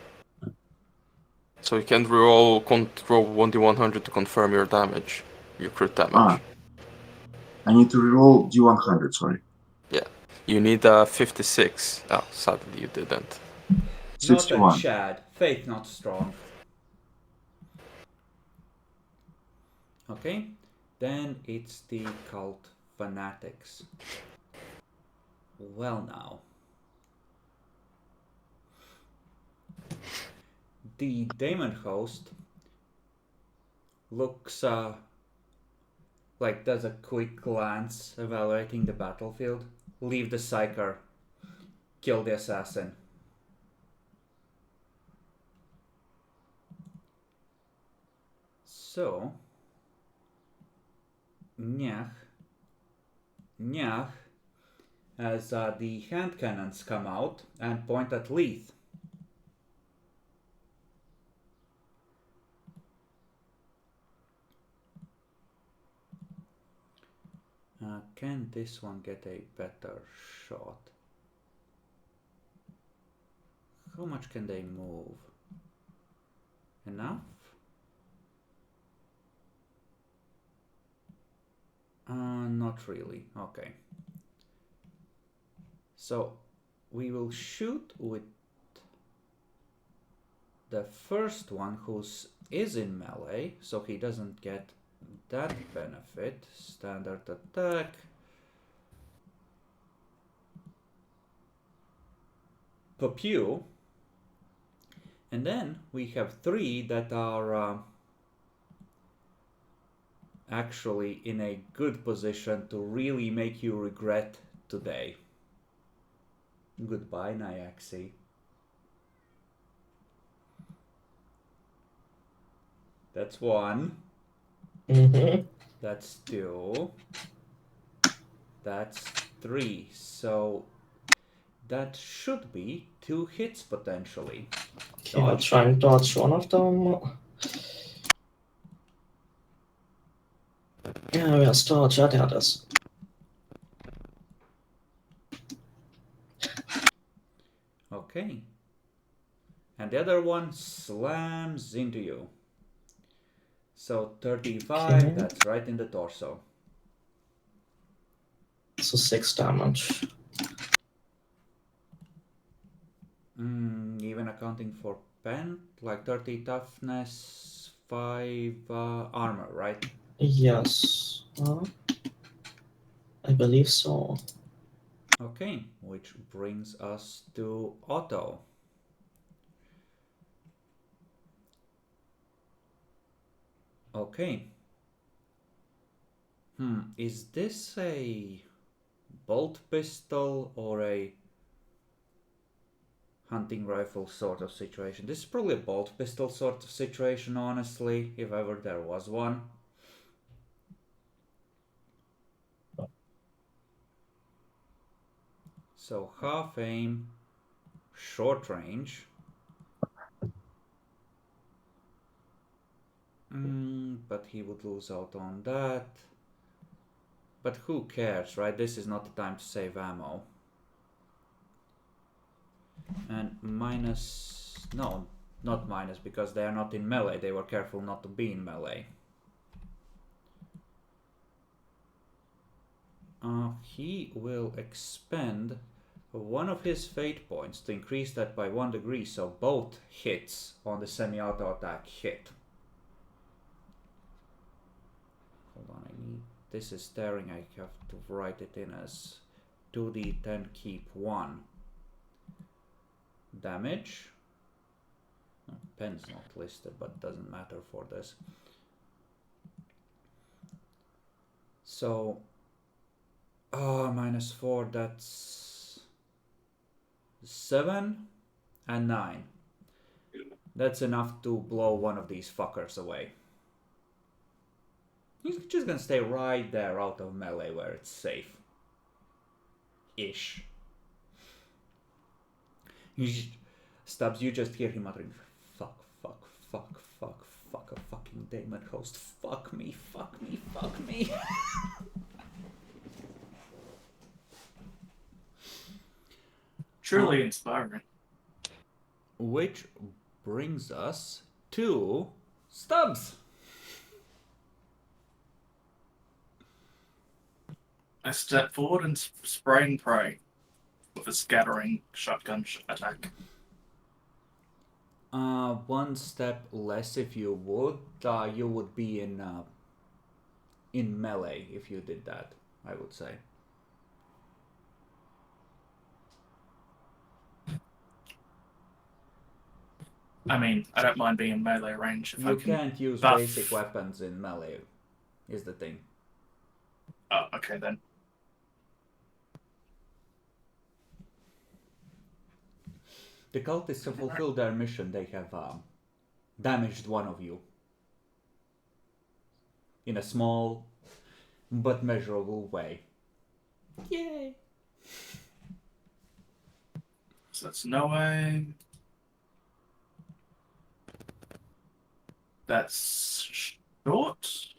So you can roll 1d100 to confirm your damage. Your crit damage. Ah, I need to reroll D100, sorry. Yeah. You need a 56. Oh, sadly you didn't. Not a 61. Chad. Faith not strong. Okay. Then it's the cult fanatics. Well now. The Daemon host looks like does a quick glance evaluating the battlefield. Leave the psyker. Kill the assassin. So Nyach as the hand cannons come out and point at Leith. Can this one get a better shot? How much can they move? Enough? Not really. Okay. So we will shoot with the first one who is in melee, so he doesn't get that benefit. Standard attack. Pew. And then we have 3 that are actually in a good position to really make you regret today. Goodbye, Nyaxi. That's 1. Mm-hmm. That's 2. That's 3. So that should be 2 hits potentially. Okay, I'll try and dodge one of them. Yeah, we'll start the others. Okay. And the other one slams into you. So 35, Okay. that's right in the torso. So 6 damage. Even accounting for pen, like 30 toughness, 5 armor, right? Yes. I believe so. Okay, which brings us to Otto. Okay. Is this a bolt pistol or a hunting rifle sort of situation? This is probably a bolt pistol sort of situation, honestly, if ever there was one. So half aim, short range. But he would lose out on that. But who cares, right? This is not the time to save ammo. And minus... No, not minus, because they are not in melee. They were careful not to be in melee. He will expend one of his fate points to increase that by 1 degree, so both hits on the semi-auto attack hit. Hold on, I need... This is staring, I have to write it in as 2d10 keep 1. Damage. Pen's not listed, but doesn't matter for this. So, minus 4, that's 7 and 9. That's enough to blow one of these fuckers away. He's just gonna stay right there out of melee where it's safe. Ish. Stubbs, you just hear him muttering, fuck, fuck, fuck, a fucking Daemon host. Fuck me. Truly inspiring. Which brings us to Stubbs. I step forward and spray and pray with a scattering shotgun attack. One step less if you would. You would be in melee if you did that, I would say. I mean, I don't mind being in melee range if I You can can't use buff. basic weapons in melee, is the thing. Oh, okay then. The cultists have fulfilled their mission. They have damaged one of you in a small but measurable way. Yay! So that's no way. That's short.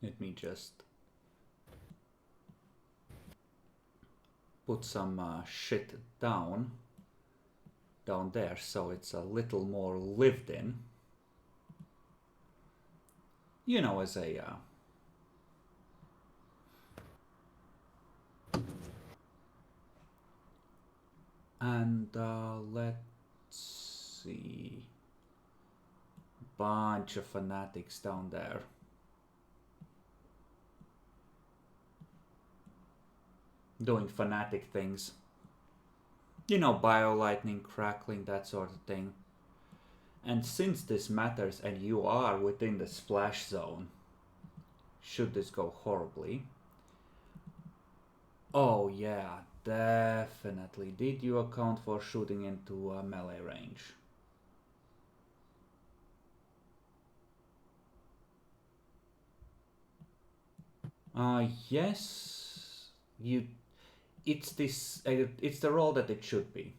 Let me just put some shit down there so it's a little more lived in. You know, as a and let's see, bunch of fanatics down there. Doing fanatic things. You know, bio-lightning, crackling, that sort of thing. And since this matters and you are within the splash zone, should this go horribly... Oh yeah, definitely. Did you account for shooting into melee range? Yes. It's the roll that it should be.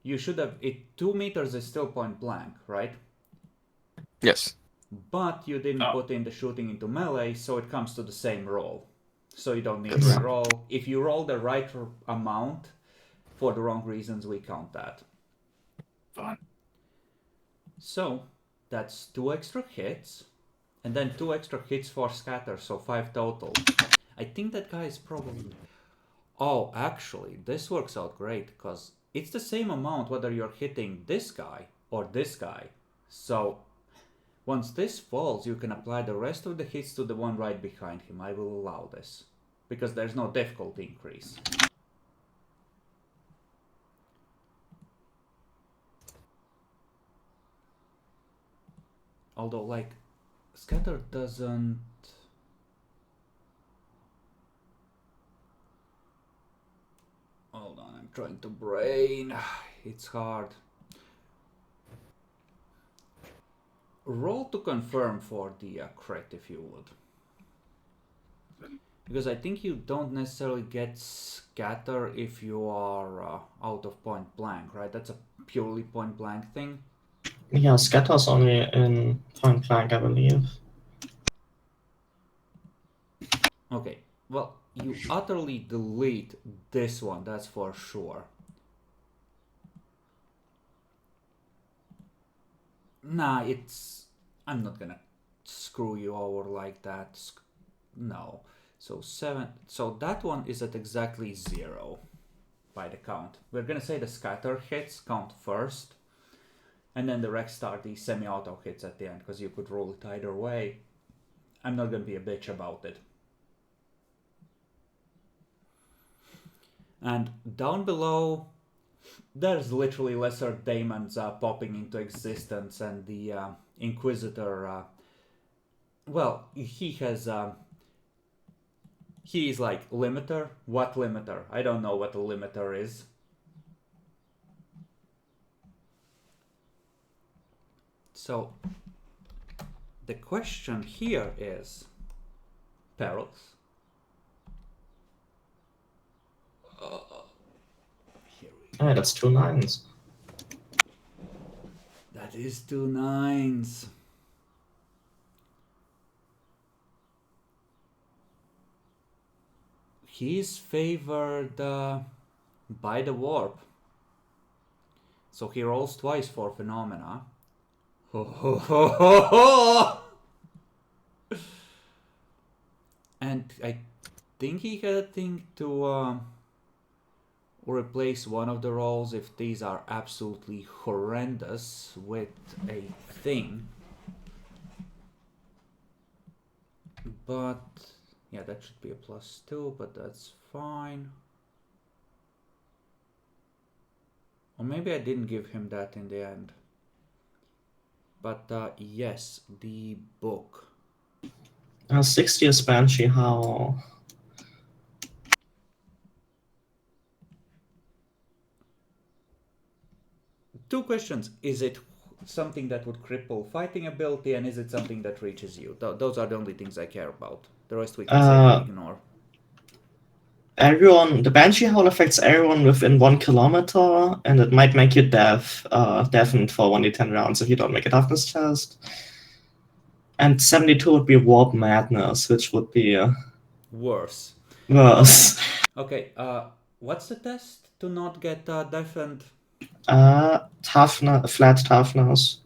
You should have it. 2 meters is still point blank, right? Yes. But you didn't put in the shooting into melee, so it comes to the same roll. So you don't need to Yes. roll. If you roll the right amount for the wrong reasons, we count that. Fine. So that's 2 extra hits, and then 2 extra hits for scatter, so 5 total. I think that guy is probably... Oh, actually, this works out great, because it's the same amount whether you're hitting this guy or this guy. So, once this falls, you can apply the rest of the hits to the one right behind him. I will allow this, because there's no difficulty increase. Although, like, scatter doesn't... Hold on, I'm trying to brain. It's hard. Roll to confirm for the crit if you would. Because I think you don't necessarily get scatter if you are out of point blank, right? That's a purely point blank thing. Yeah, scatter's only in point blank, I believe. Okay, well, you utterly delete this one, that's for sure. Nah, I'm not gonna screw you over like that. No. So 7. So that one is at exactly 0 by the count. We're gonna say the scatter hits count first, and then the rest are the semi-auto hits at the end, because you could roll it either way. I'm not gonna be a bitch about it. And down below, there's literally lesser daemons popping into existence, and the Inquisitor, well, he has He is like, limiter? What limiter? I don't know what a limiter is. So, the question here is, perils? Here we go. Yeah, that's 2 9s. That is 2 9s. He's favored by the warp. So he rolls twice for phenomena. Ho ho ho ho ho! And I think he had a thing to replace one of the rolls if these are absolutely horrendous with a thing. But yeah, that should be a +2, but that's fine. Or maybe I didn't give him that in the end. But yes, the book. 60 is Banshee Howl. Two questions. Is it something that would cripple fighting ability, and is it something that reaches you? Those are the only things I care about. The rest we can safely ignore. The Banshee Howl affects everyone within 1 kilometer, and it might make you deafened for 1d10 rounds if you don't make a toughness test. And 72 would be Warp Madness, which would be Worse. worse. Okay, what's the test to not get deafened? Flat toughness.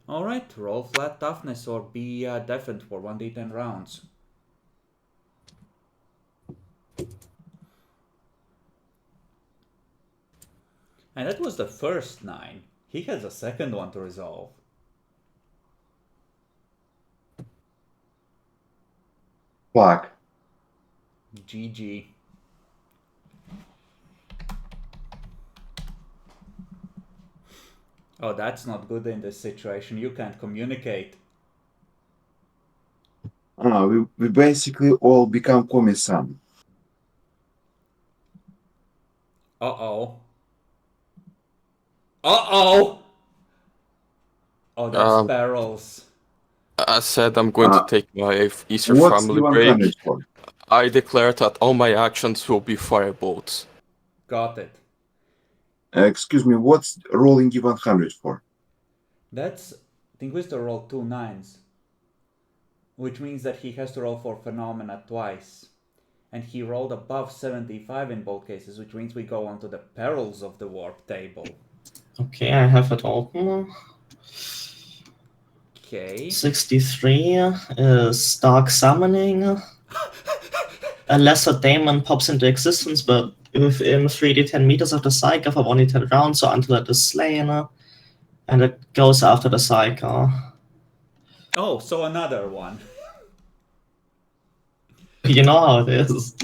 Alright, roll flat toughness or be deafened for 1d10 rounds. And that was the first 9. He has a second one to resolve. Fuck. GG. Oh, that's not good in this situation. You can't communicate. We basically all become Komi-san. Uh-oh. Uh-oh! Oh, that's perils. I said I'm going to take my Easter What's family the break. 100 for? I declare that all my actions will be firebolts. Got it. Excuse me, what's rolling E100 for? That's... Inquisitor rolled 2 9s. Which means that he has to roll for phenomena twice. And he rolled above 75 in both cases, which means we go on to the perils of the warp table. Okay, I have it open. Okay. 63 is Dark Summoning. A lesser daemon pops into existence, but within 3d10 meters of the cycle for 1d10 rounds, so until it is slain. And it goes after the cycle. Oh, so another one. You know how it is.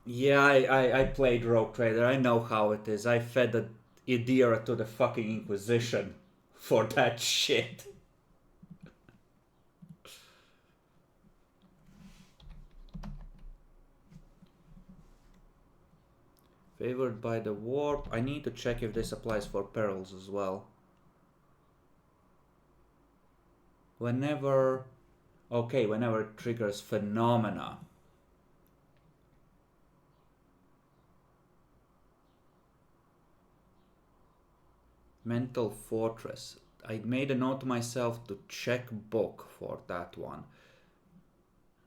Yeah, I played Rogue Trader. I know how it is. I fed the Idira to the fucking Inquisition for that shit. Favored by the warp. I need to check if this applies for perils as well. Whenever it triggers phenomena. Mental Fortress. I made a note to myself to check book for that one.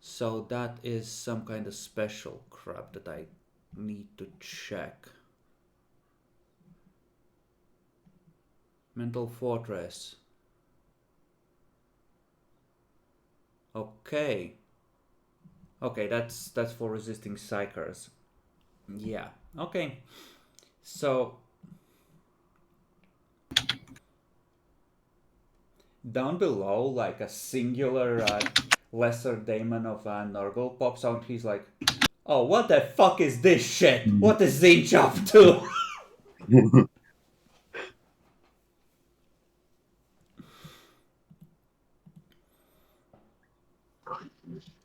So that is some kind of special crap that I need to check. Mental Fortress. Okay. Okay, that's for resisting psychers. Yeah. Okay. So down below, like a singular lesser daemon of Nurgle pops out. He's like, "Oh, what the fuck is this shit? What is Zinch up to?"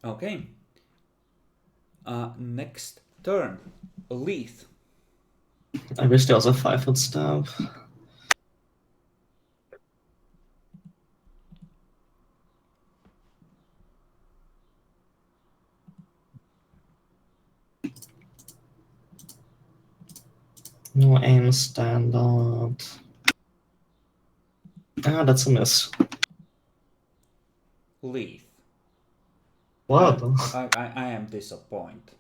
Okay. Next turn. Leith. I wish there was a 5-foot stab. No aim standard. Ah, that's a miss. Leith. What? I am disappointed.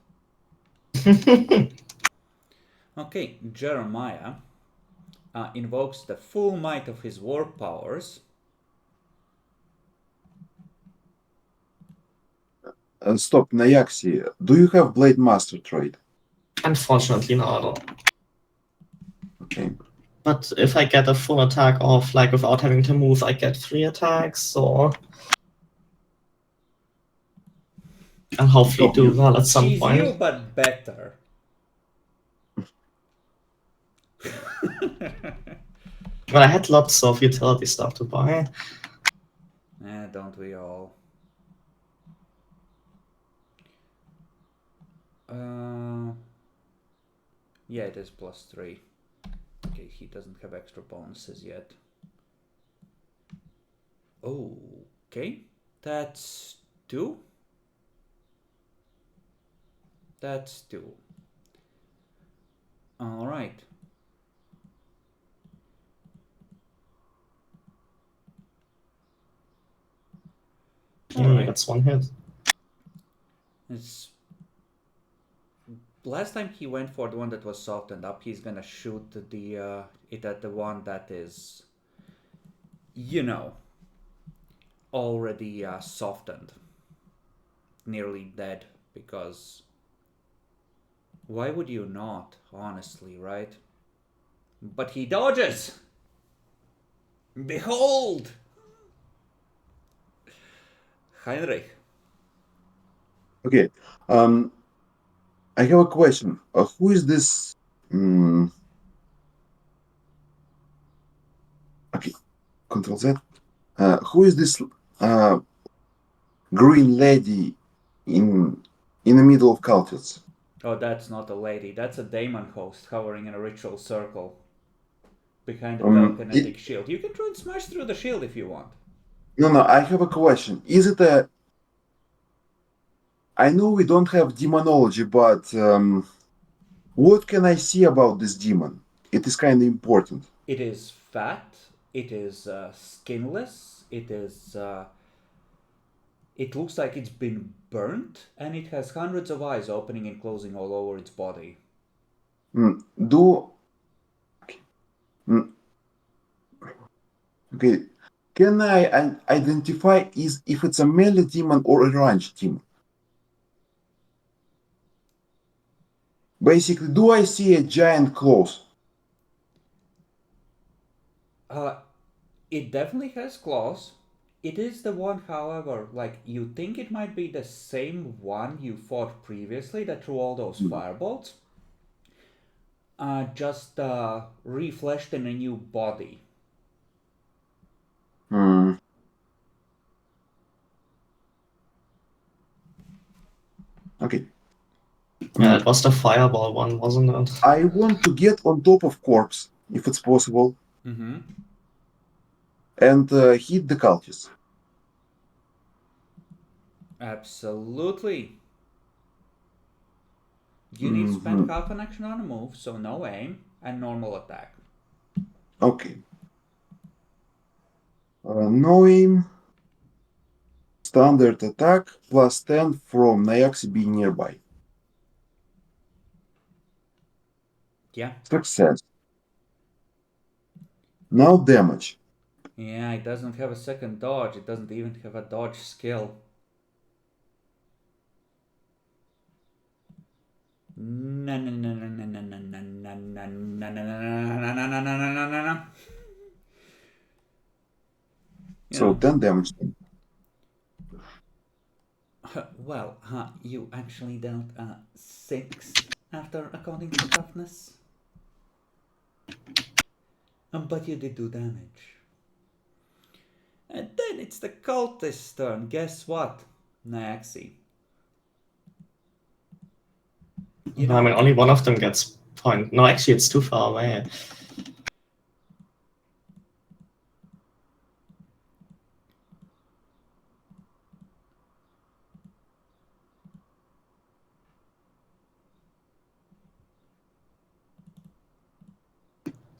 Okay, Jeremiah invokes the full might of his war powers. Stop, Nayaxi. Do you have Blade Master trait? Unfortunately not. Okay. But if I get a full attack off, like without having to move, I get 3 attacks, so I'll hopefully do well at some She's point. you, but better. Well, I had lots of utility stuff to buy. Don't we all? Yeah, it is +3. Okay, he doesn't have extra bonuses yet. Okay, that's 2. That's 2. All right. Yeah, that's 1 hit. It's last time he went for the one that was softened up. He's gonna shoot it at the one that is, already softened, nearly dead. Because why would you not? Honestly, right? But he dodges. Behold, Heinrich. Okay. I have a question. Who is this? Okay. Control Z. Who is this green lady in the middle of cultists? Oh, that's not a lady. That's a daemon host hovering in a ritual circle behind a telekinetic shield. You can try and smash through the shield if you want. No. I have a question. Is it a? I know we don't have demonology, but what can I see about this demon? It is kind of important. It is fat. It is skinless. It is. It looks like it's been burnt, and it has hundreds of eyes opening and closing all over its body. Okay. Can I identify if it's a melee demon or a ranged demon? Basically, do I see a giant claws? It definitely has claws. It is the one, however, like you think it might be the same one you fought previously that threw all those firebolts. Just refleshed in a new body. Okay. Yeah, it was the fireball one, wasn't it? I want to get on top of corpse, if it's possible, Mm-hmm. and hit the cultist. Absolutely. You need to spend half an action on a move, so no aim, and normal attack. Okay. No aim. Standard attack +10 from Nayaxi being nearby. Yeah. Success. Now damage. Yeah, it doesn't have a second dodge. It doesn't even have a dodge skill. No. So 10 damage. Well, you actually dealt 6 after accounting for toughness. But you did do damage. And then it's the cultist's turn. Guess what? Naxi. I mean, only one of them gets point. No, actually, it's too far away.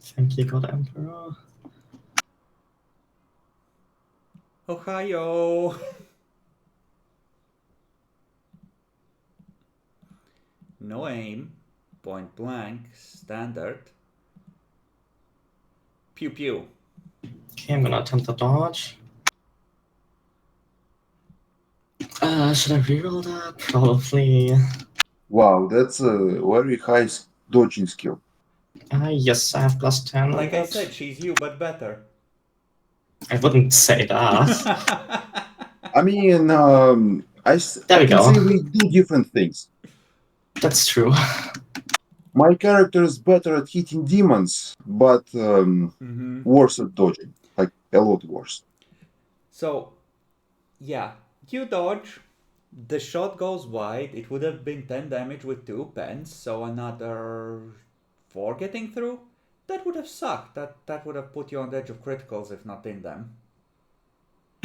Thank you, God Emperor. Ohio! No aim. Point blank. Standard. Pew pew. Okay, I'm gonna attempt the dodge. Should I reroll that? Probably. Wow, that's a very high dodging skill. Yes, I have +10. Like on I that. said, she's you, but better. I wouldn't say that. I mean, There I we can go. say we do different things. That's true. My character is better at hitting demons, but worse at dodging. Like, a lot worse. So, yeah, you dodge. The shot goes wide. It would have been 10 damage with 2 pens, so another 4 getting through. That would have sucked. That would have put you on the edge of criticals if not in them.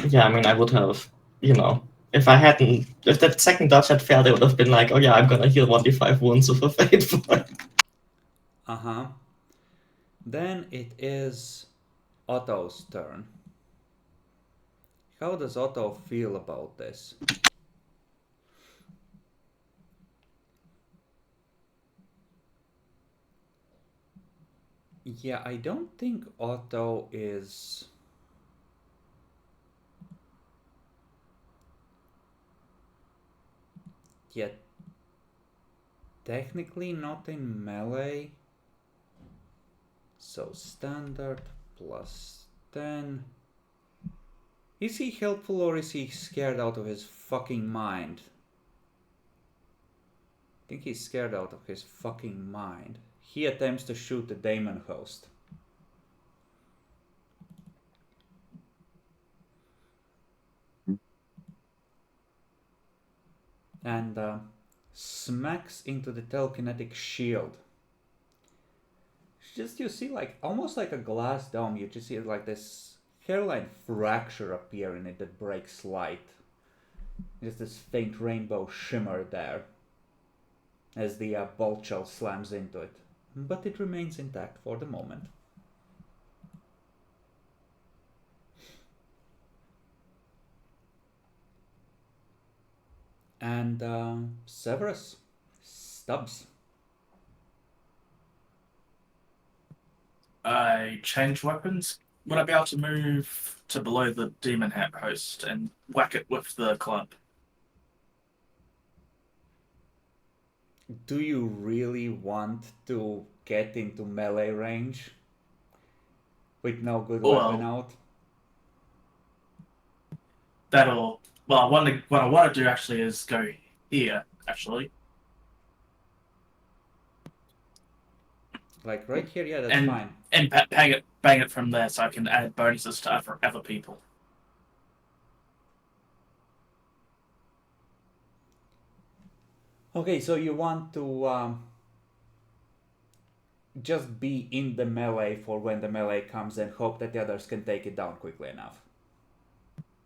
Yeah, I mean, I would have, if that second dodge had failed, I would have been like, oh yeah, I'm gonna heal 1d5 wounds with a fate point. Uh-huh. Then it is Otto's turn. How does Otto feel about this? Yeah, I don't think Otto is... yet technically not in melee. So standard plus 10. Is he helpful or is he scared out of his fucking mind? I think he's scared out of his fucking mind. He attempts to shoot the Daemon host. And smacks into the telekinetic shield. Just you see like almost like a glass dome. You just see like this hairline fracture appear in it that breaks light. Just this faint rainbow shimmer there as the bolt shell slams into it. But it remains intact for the moment. And Severus. Stubbs. I change weapons. Would I be able to move to below the demon hat host and whack it with the club? Do you really want to get into melee range with no good weapon out? That'll. Well, what I want to do actually is go here. Actually, Like right here, yeah, that's fine. and bang it from there, so I can add bonuses to other people. Okay, so you want to just be in the melee for when the melee comes and hope that the others can take it down quickly enough.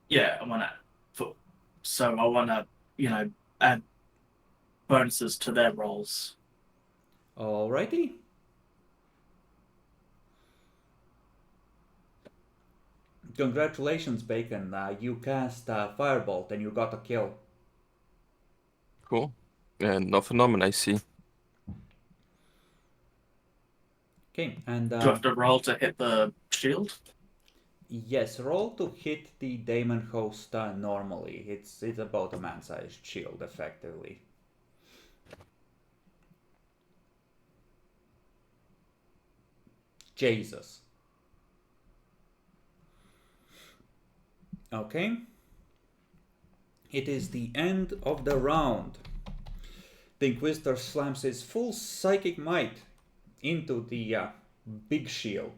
Yeah, I want to, add bonuses to their rolls. Alrighty. Congratulations, Bacon. You cast Firebolt and you got a kill. Cool. And no phenomenon I see. Okay, and Do I have to roll to hit the shield? yes, roll to hit the Daemon host normally. It's about a man-sized shield, effectively. Jesus. Okay. It is the end of the round. The Inquisitor slams his full psychic might into the big shield.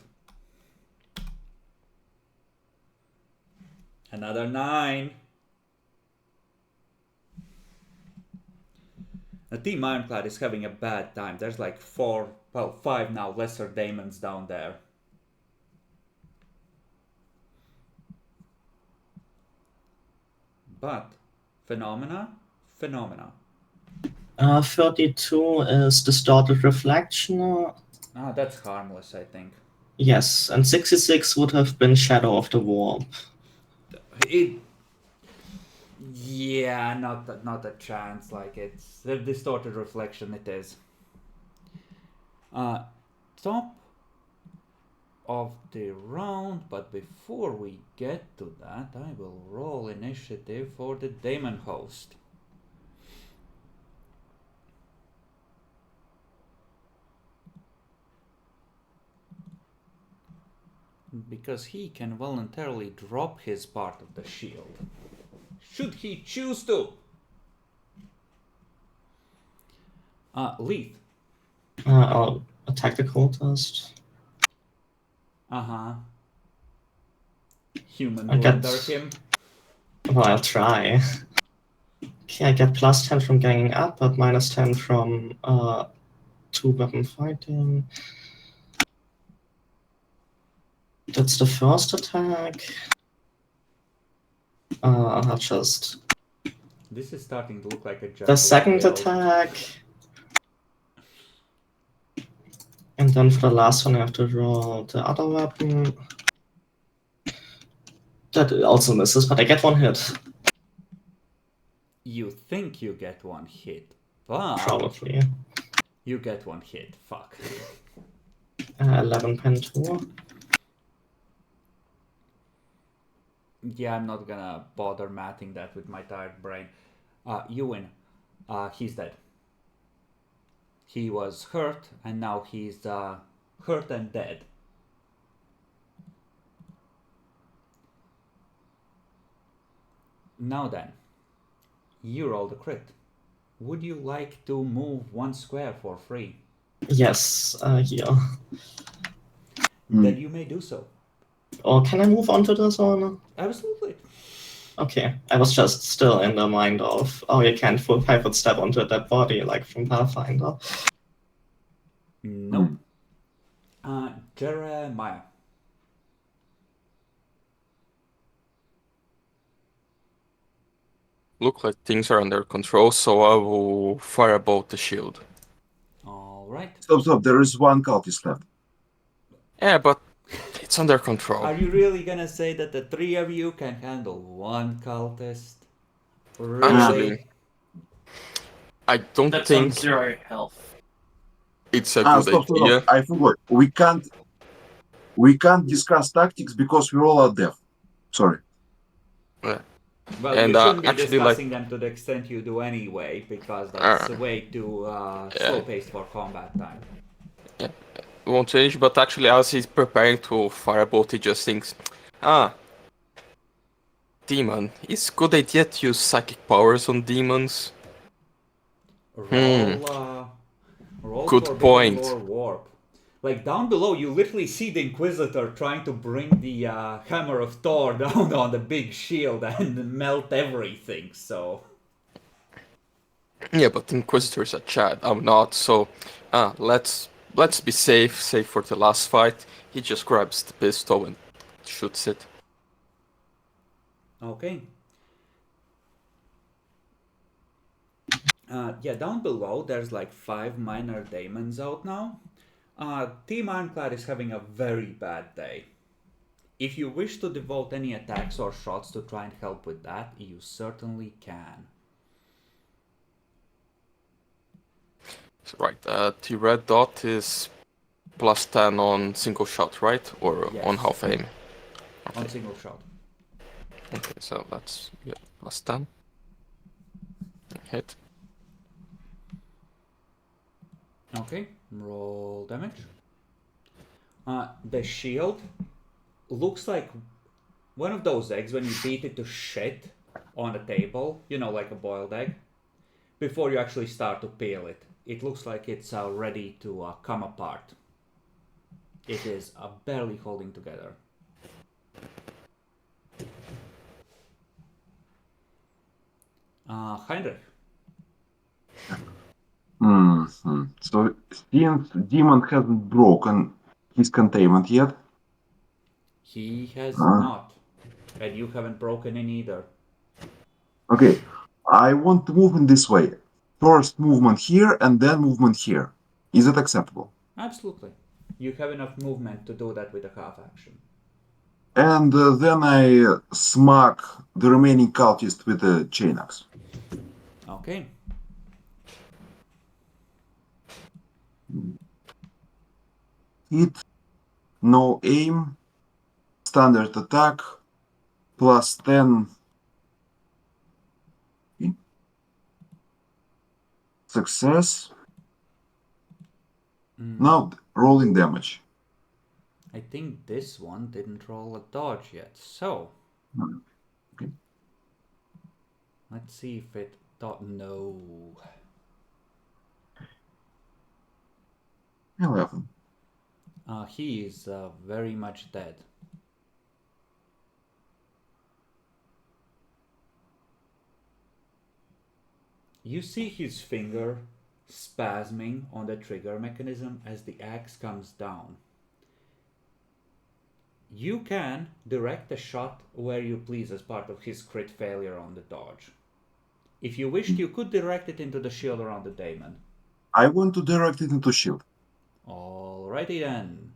Another 9. Team Ironclad is having a bad time. There's like 5 now lesser daemons down there. But phenomena. 32 is distorted reflection. That's harmless, I think. Yes, and 66 would have been Shadow of the Warp. Yeah, not a chance. Like, it's a distorted reflection. It is. Top of the round, but before we get to that, I will roll initiative for the Daemon Host. Because he can voluntarily drop his part of the shield. Should he choose to? Leith. I'll attack the cultist. Human I get- blunder him. Well, I'll try. Okay, I get plus 10 from ganging up, but minus 10 from 2-weapon fighting. That's the first attack. I'll just... This is starting to look like a The second build. attack. And then for the last one, I have to roll the other weapon. That also misses, but I get one hit. You think you get one hit, but Probably. you get one hit. Fuck. 11 pen 2. Yeah, I'm not gonna bother matting that with my tired brain. You win. He's dead. He was hurt, and now he's hurt and dead. Now then, you roll the crit. Would you like to move 1 square for free? Yes, here. Then you may do so. Or can I move on to this one? Absolutely. Okay, I was just still in the mind of, oh, you can't 5-foot step onto a dead body like from Pathfinder. Nope. Jeremiah. Look like things are under control, so I will firebolt the shield. Alright. Stop. There is one cultist left. Yeah, but it's under control. Are you really gonna say that the 3 of you can handle 1 cultist? Really? Actually, I don't That's on think 0 health. it's a good Stop. idea. I forgot. We can't discuss tactics because we all are deaf. Sorry. Well, And, you shouldn't be actually, like- discussing them to the extent you do anyway, because that's way too slow-paced for combat time. Won't change, but actually, as he's preparing to firebolt, he just thinks, demon. It's a good idea to use psychic powers on demons. Roll Good Forbidden point. Lore Warp. Like, down below, you literally see the Inquisitor trying to bring the Hammer of Thor down on the big shield and melt everything, so... Yeah, but Inquisitor's a Chad. I'm not, so let's be safe for the last fight. He just grabs the pistol and shoots it. Okay. Yeah, down below, there's like 5 minor daemons out now. Team Ironclad is having a very bad day. If you wish to devote any attacks or shots to try and help with that, you certainly can. Right, the red dot is plus 10 on single shot, right? Or Yes. on half aim? On single shot. Okay, so that's plus 10. Hit. Okay, roll damage. The shield looks like one of those eggs when you beat it to shit on a table, you know, like a boiled egg, before you actually start to peel it. It looks like it's ready to come apart. It is barely holding together. Heinrich. So since Demon hasn't broken his containment yet, He has uh, not. And you haven't broken in either. okay, I want to move in this way. First movement here and then movement here. Is it acceptable? Absolutely. You have enough movement to do that with a half action. And then I smack the remaining cultist with a chain axe. Okay. Hit, no aim, standard attack, plus 10. Success. Now rolling damage. I think this one didn't roll a dodge yet. So, Okay. let's see if it thought no. 11. He is very much dead. You see his finger spasming on the trigger mechanism as the axe comes down. You can direct the shot where you please as part of his crit failure on the dodge. If you wished, you could direct it into the shield around the daemon. I want to direct it into shield. Alrighty then.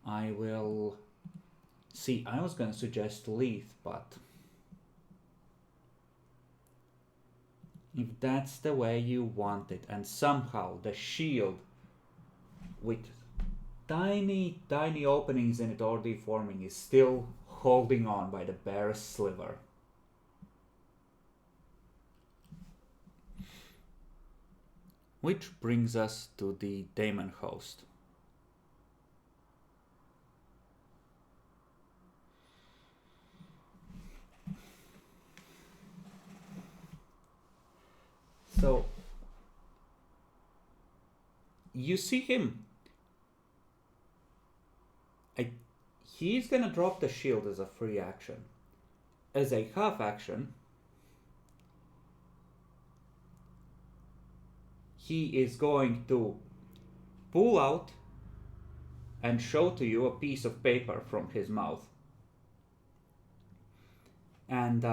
I will... See, I was going to suggest Leith, but... if that's the way you want it, and somehow the shield, with tiny, tiny openings in it already forming, is still holding on by the barest sliver. Which brings us to the daemon host. So, you see him. He's gonna drop the shield as a free action. As a half action, he is going to pull out and show to you a piece of paper from his mouth. And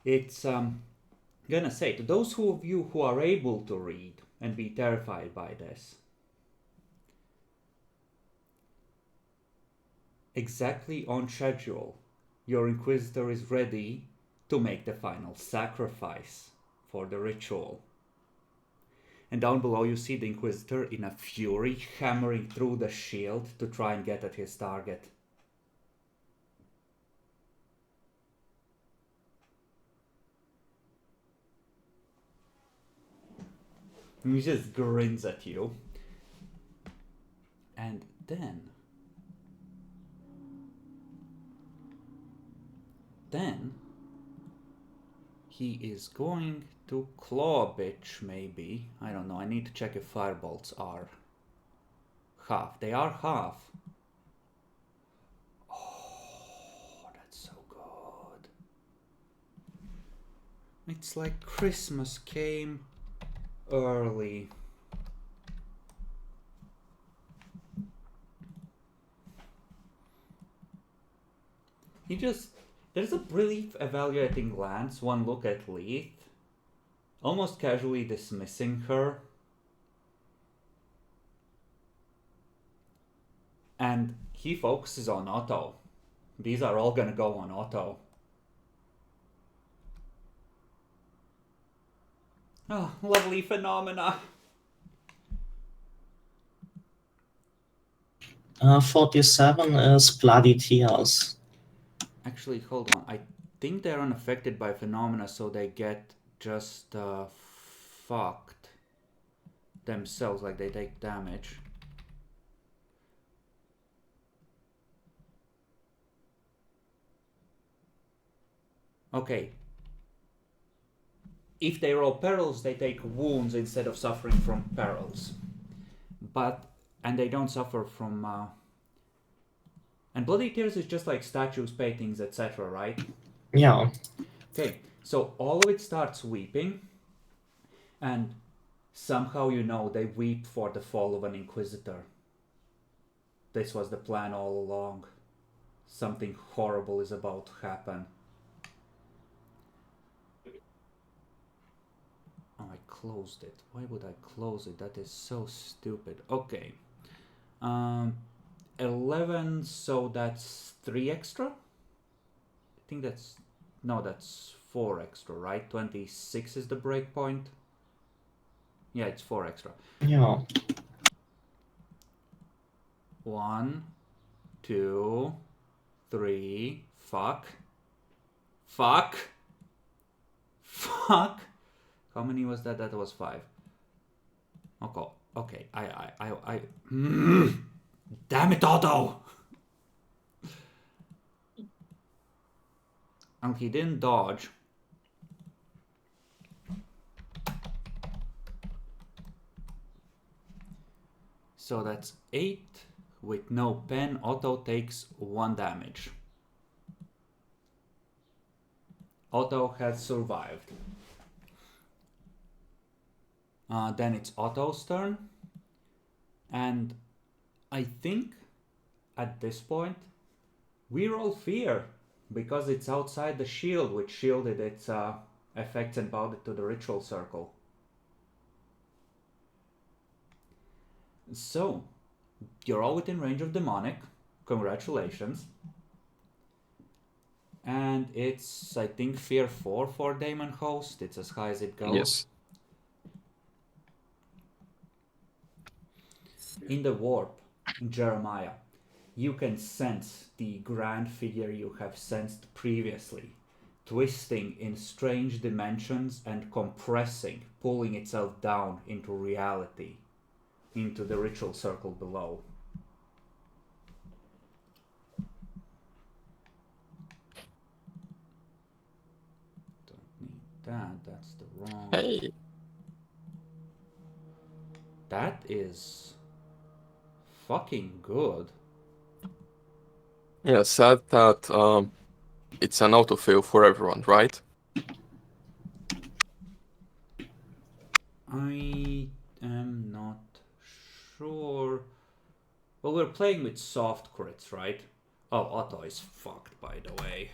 it's gonna say to those of you who are able to read and be terrified by this, exactly on schedule, your Inquisitor is ready to make the final sacrifice for the ritual. And down below you see the Inquisitor in a fury hammering through the shield to try and get at his target. And he just grins at you. And then he is going to claw bitch, maybe. I don't know, I need to check if firebolts are half. They are half. Oh, that's so good. It's like Christmas came early. There's a brief evaluating glance, one look at Leith, almost casually dismissing her. And he focuses on auto. These are all gonna go on auto. Oh, lovely phenomena. 47 is Bloody Tears. Actually, hold on. I think they're unaffected by phenomena, so they get just fucked themselves, like they take damage. Okay. If they roll perils, they take wounds instead of suffering from perils. And they don't suffer from... And Bloody Tears is just like statues, paintings, etc., right? Yeah. Okay, so all of it starts weeping, And somehow you know they weep for the fall of an inquisitor. This was the plan all along. Something horrible is about to happen. Oh, I closed it. Why would I close it? That is so stupid. Okay. 11, so that's 3 extra? I think that's... No, that's 4 extra, right? 26 is the breakpoint. Yeah, it's 4 extra. Yeah. 1, 2, 3. Fuck. Fuck. Fuck. How many was that? That was 5. Okay. Okay. I. Damn it, Otto! And he didn't dodge. So that's 8 with no pen. Otto takes 1 damage. Otto has survived. Then it's Otto's turn. And I think at this point we roll fear because it's outside the shield, which shielded its effects and bound it to the ritual circle. So, you're all within range of demonic. Congratulations. And it's, I think, fear 4 for Daemon Host. It's as high as it goes. Yes. In the warp, Jeremiah, you can sense the grand figure you have sensed previously, twisting in strange dimensions and compressing, pulling itself down into reality, into the ritual circle below. Don't need that, that's the wrong... Hey. That is fucking good. Yeah, sad that it's an autofill for everyone, right? I am not sure. Well, we're playing with soft crits, right? Oh, Otto is fucked, by the way.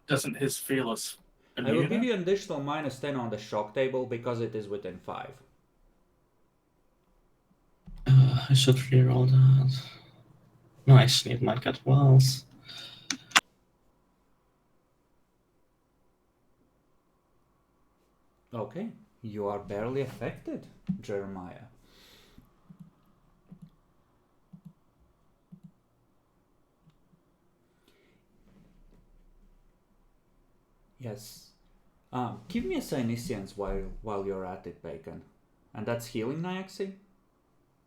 Doesn't his fearless I will give immune? you an additional -10 on the shock table because it is within 5. I should reroll that. No, actually, it might get wells. Okay, you are barely affected, Jeremiah. Yes. Give me a Cynicians while you're at it, Bacon. And that's healing, Nyaxi?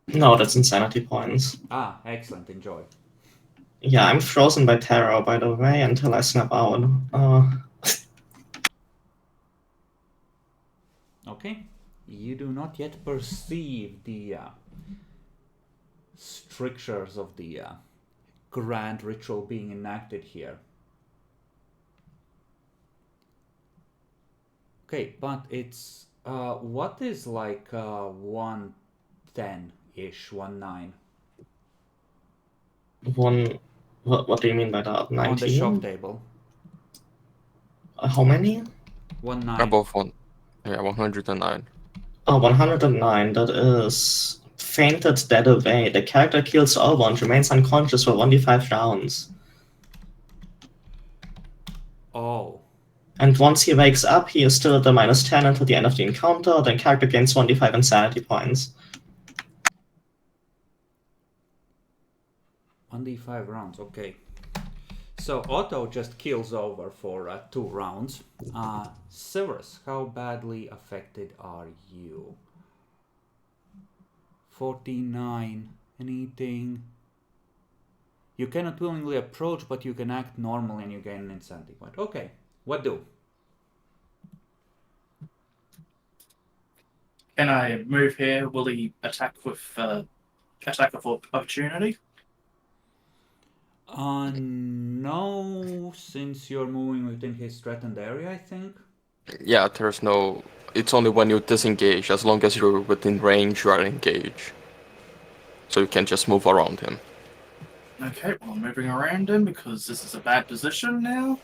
No, that's insanity points. Ah, excellent, enjoy. Yeah, I'm frozen by terror, by the way, until I snap out. Okay, you do not yet perceive the strictures of the grand ritual being enacted here. Okay, but it's what is like 110-ish, 19 What do you mean by that? 19? on the shock table. How many? 19. Above 1. Yeah, 109. Oh, 109. That is fainted dead away. The character kills over and remains unconscious for 1d5 rounds. Oh. And once he wakes up, he is still at the -10 until the end of the encounter. The character gains 1d5 insanity points. 1d5 rounds, okay. So Otto just kills over for 2 rounds. Severus, how badly affected are you? 49. Anything? You cannot willingly approach, but you can act normally and you gain an insanity point. Okay, what do? Can I move here? Will he attack with opportunity? No, since you're moving within his threatened area, I think. Yeah, there's no. It's only when you disengage. As long as you're within range, you are engaged. So you can just move around him. Okay, well, I'm moving around him because this is a bad position now.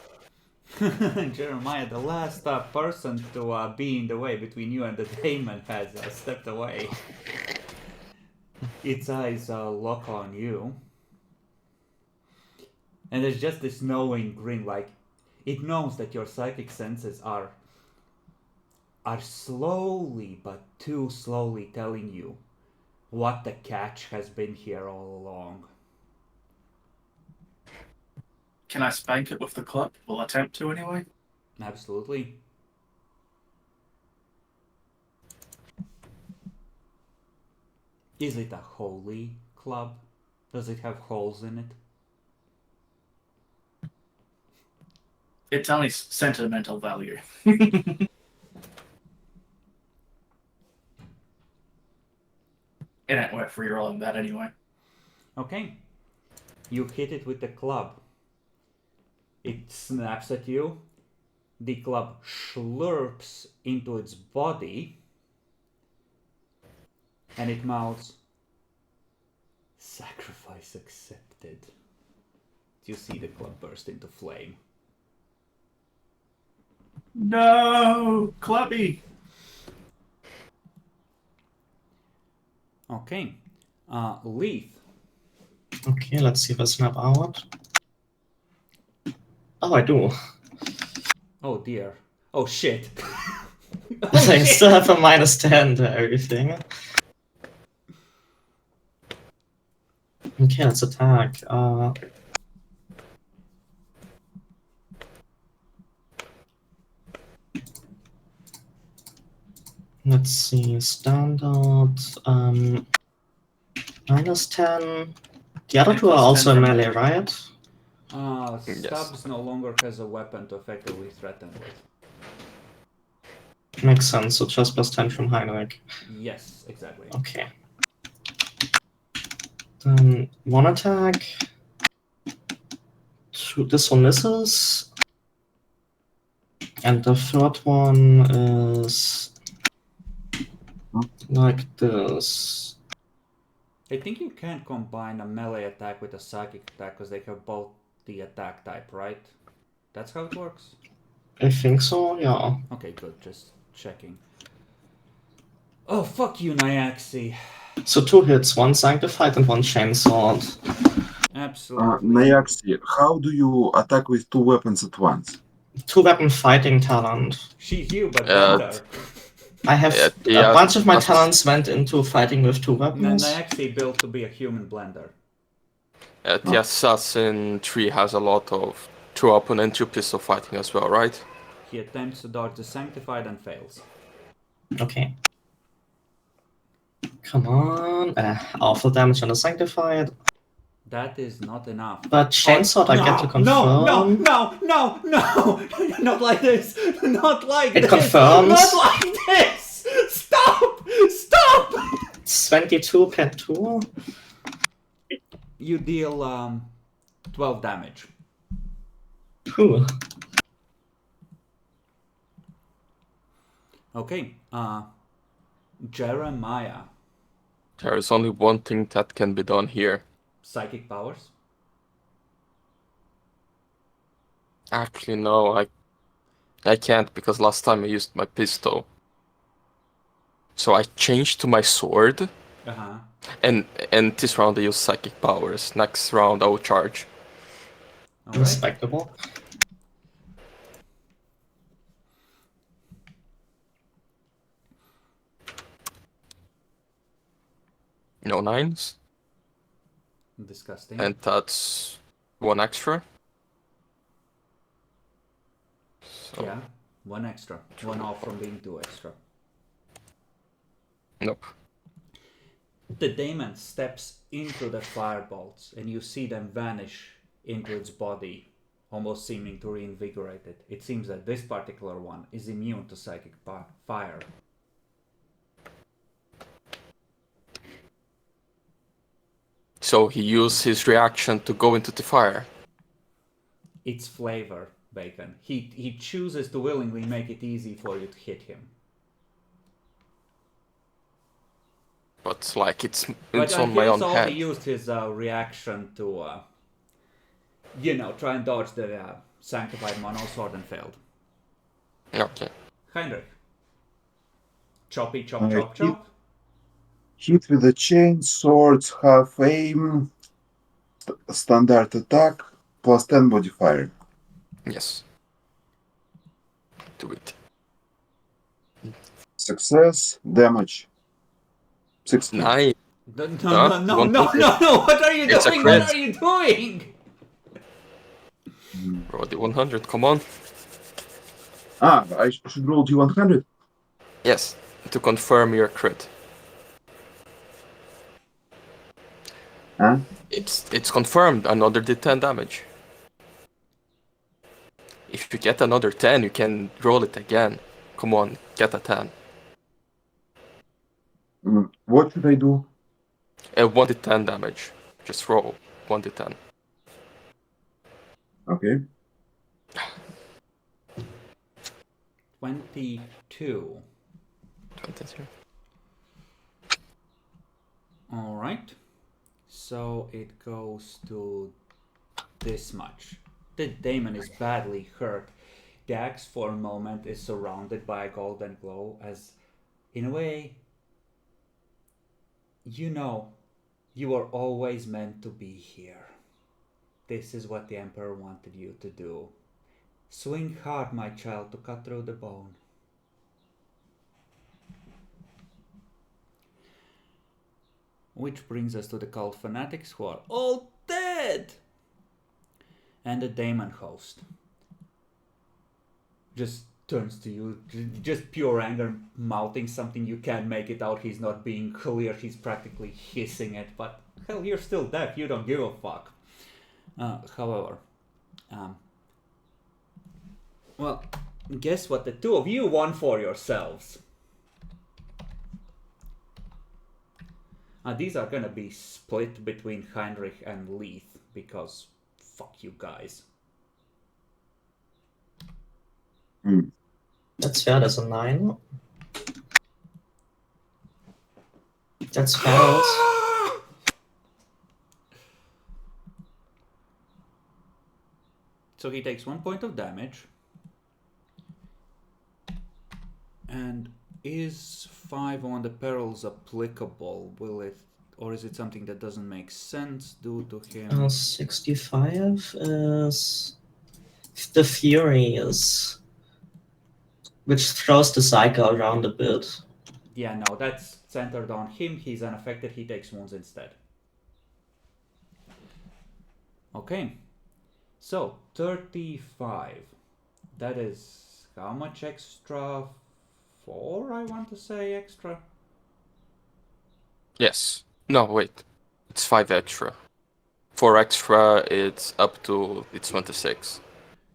Jeremiah, the last person to be in the way between you and the daemon has stepped away. Its eyes lock on you. And there's just this knowing grin, like it knows that your psychic senses are slowly, but too slowly telling you what the catch has been here all along. Can I spank it with the club? We'll attempt to anyway. Absolutely. Is it a holy club? Does it have holes in it? It's only sentimental value. It ain't worth rerolling that anyway. Okay. You hit it with the club. It snaps at you. The club slurps into its body. And it mouths, "Sacrifice accepted." You see the club burst into flame. No! Clubby! Okay. Leith. Okay, let's see if I snap out. Oh, I do. Oh dear. Oh shit. I still have a -10 to everything. Okay, let's attack. Let's see, standard, -10. The other two are also in melee, right? Stubbs no longer has a weapon to effectively threaten with. Makes sense, so just +10 from Heinrich. Yes, exactly. Okay. Then one attack. This one misses. And the third one is like this. I think you can't combine a melee attack with a psychic attack because they have both the attack type, right? That's how it works? I think so, yeah. Okay, good. Just checking. Oh, fuck you, Nyaxi. So 2 hits, 1 sanctified and 1 chainsword. Absolutely. Nyaxi, how do you attack with 2 weapons at once? 2-weapon fighting talent. She's you, but better. I have Yeah, a bunch of my that's- talents went into fighting with 2 weapons. Nyaxi built to be a human blender. The assassin tree has a lot of 2 opponent, 2 pistol fighting as well, right? He attempts to dodge the sanctified and fails. Okay. Come on. Awful damage on the sanctified. That is not enough. But chainsword I get to confirm. No! Not like this! Not like It this! confirms. Not like this! Stop! Stop! 22 per 2. You deal 12 damage. Cool. Okay, Jeremiah. There is only one thing that can be done here. Psychic powers? Actually, no, I can't because last time I used my pistol. So I changed to my sword, Uh-huh. and this round I use psychic powers. Next round I will charge. Alright. Respectable. No 9s, Disgusting. and that's 1 extra. So, Yeah, 1 extra. 1 off from being 2 extra. nope. The daemon steps into the firebolts, and you see them vanish into its body, almost seeming to reinvigorate it. It seems that this particular one is immune to psychic fire. So he used his reaction to go into the fire. It's flavor, Bacon. He chooses to willingly make it easy for you to hit him. But like it's But on my own also head. he used his reaction to, try and dodge the Sanctified Mono Sword and failed. Okay. Heinrich. Choppy, chop, Alright, chop, chop. Hit with the chain, swords, half aim, standard attack, plus 10 modifier. Yes. Do it. Success, damage. 16. Nice. No, Huh? no! What are you It's a doing? crit. What are you doing? Roll the 100. Come on. I should roll D100. Yes. To confirm your crit. Huh? It's confirmed. Another did 10 damage. If you get another 10, you can roll it again. Come on, get a 10. What should I do? 1d10 damage. Just roll 1d10. Okay. 22. 22. Alright. So it goes to this much. The Daemon is badly hurt. The axe for a moment is surrounded by a golden glow as, in a way, you are always meant to be here. This is what the Emperor wanted you to do. Swing hard, my child, to cut through the bone. Which brings us to the cult fanatics who are all dead! And the Daemon host just turns to you, just pure anger, mouthing something. You can't make it out. He's not being clear. He's practically hissing it. But hell, you're still deaf. You don't give a fuck. However, well, guess what the two of you won for yourselves? These are gonna be split between Heinrich and Leith because fuck you guys. That's fair, that's a 9. That's fails. So he takes 1 point of damage. And is 5 on the perils applicable? Will it, or is it something that doesn't make sense due to him? 65 is the Furious, which throws the cycle around a bit. Yeah, no, that's centered on him. He's unaffected. He takes wounds instead. Okay. So, 35. That is how much extra? 4, I want to say, extra. Yes. No, wait. It's 5 extra. 4 extra, it's up to... It's 26.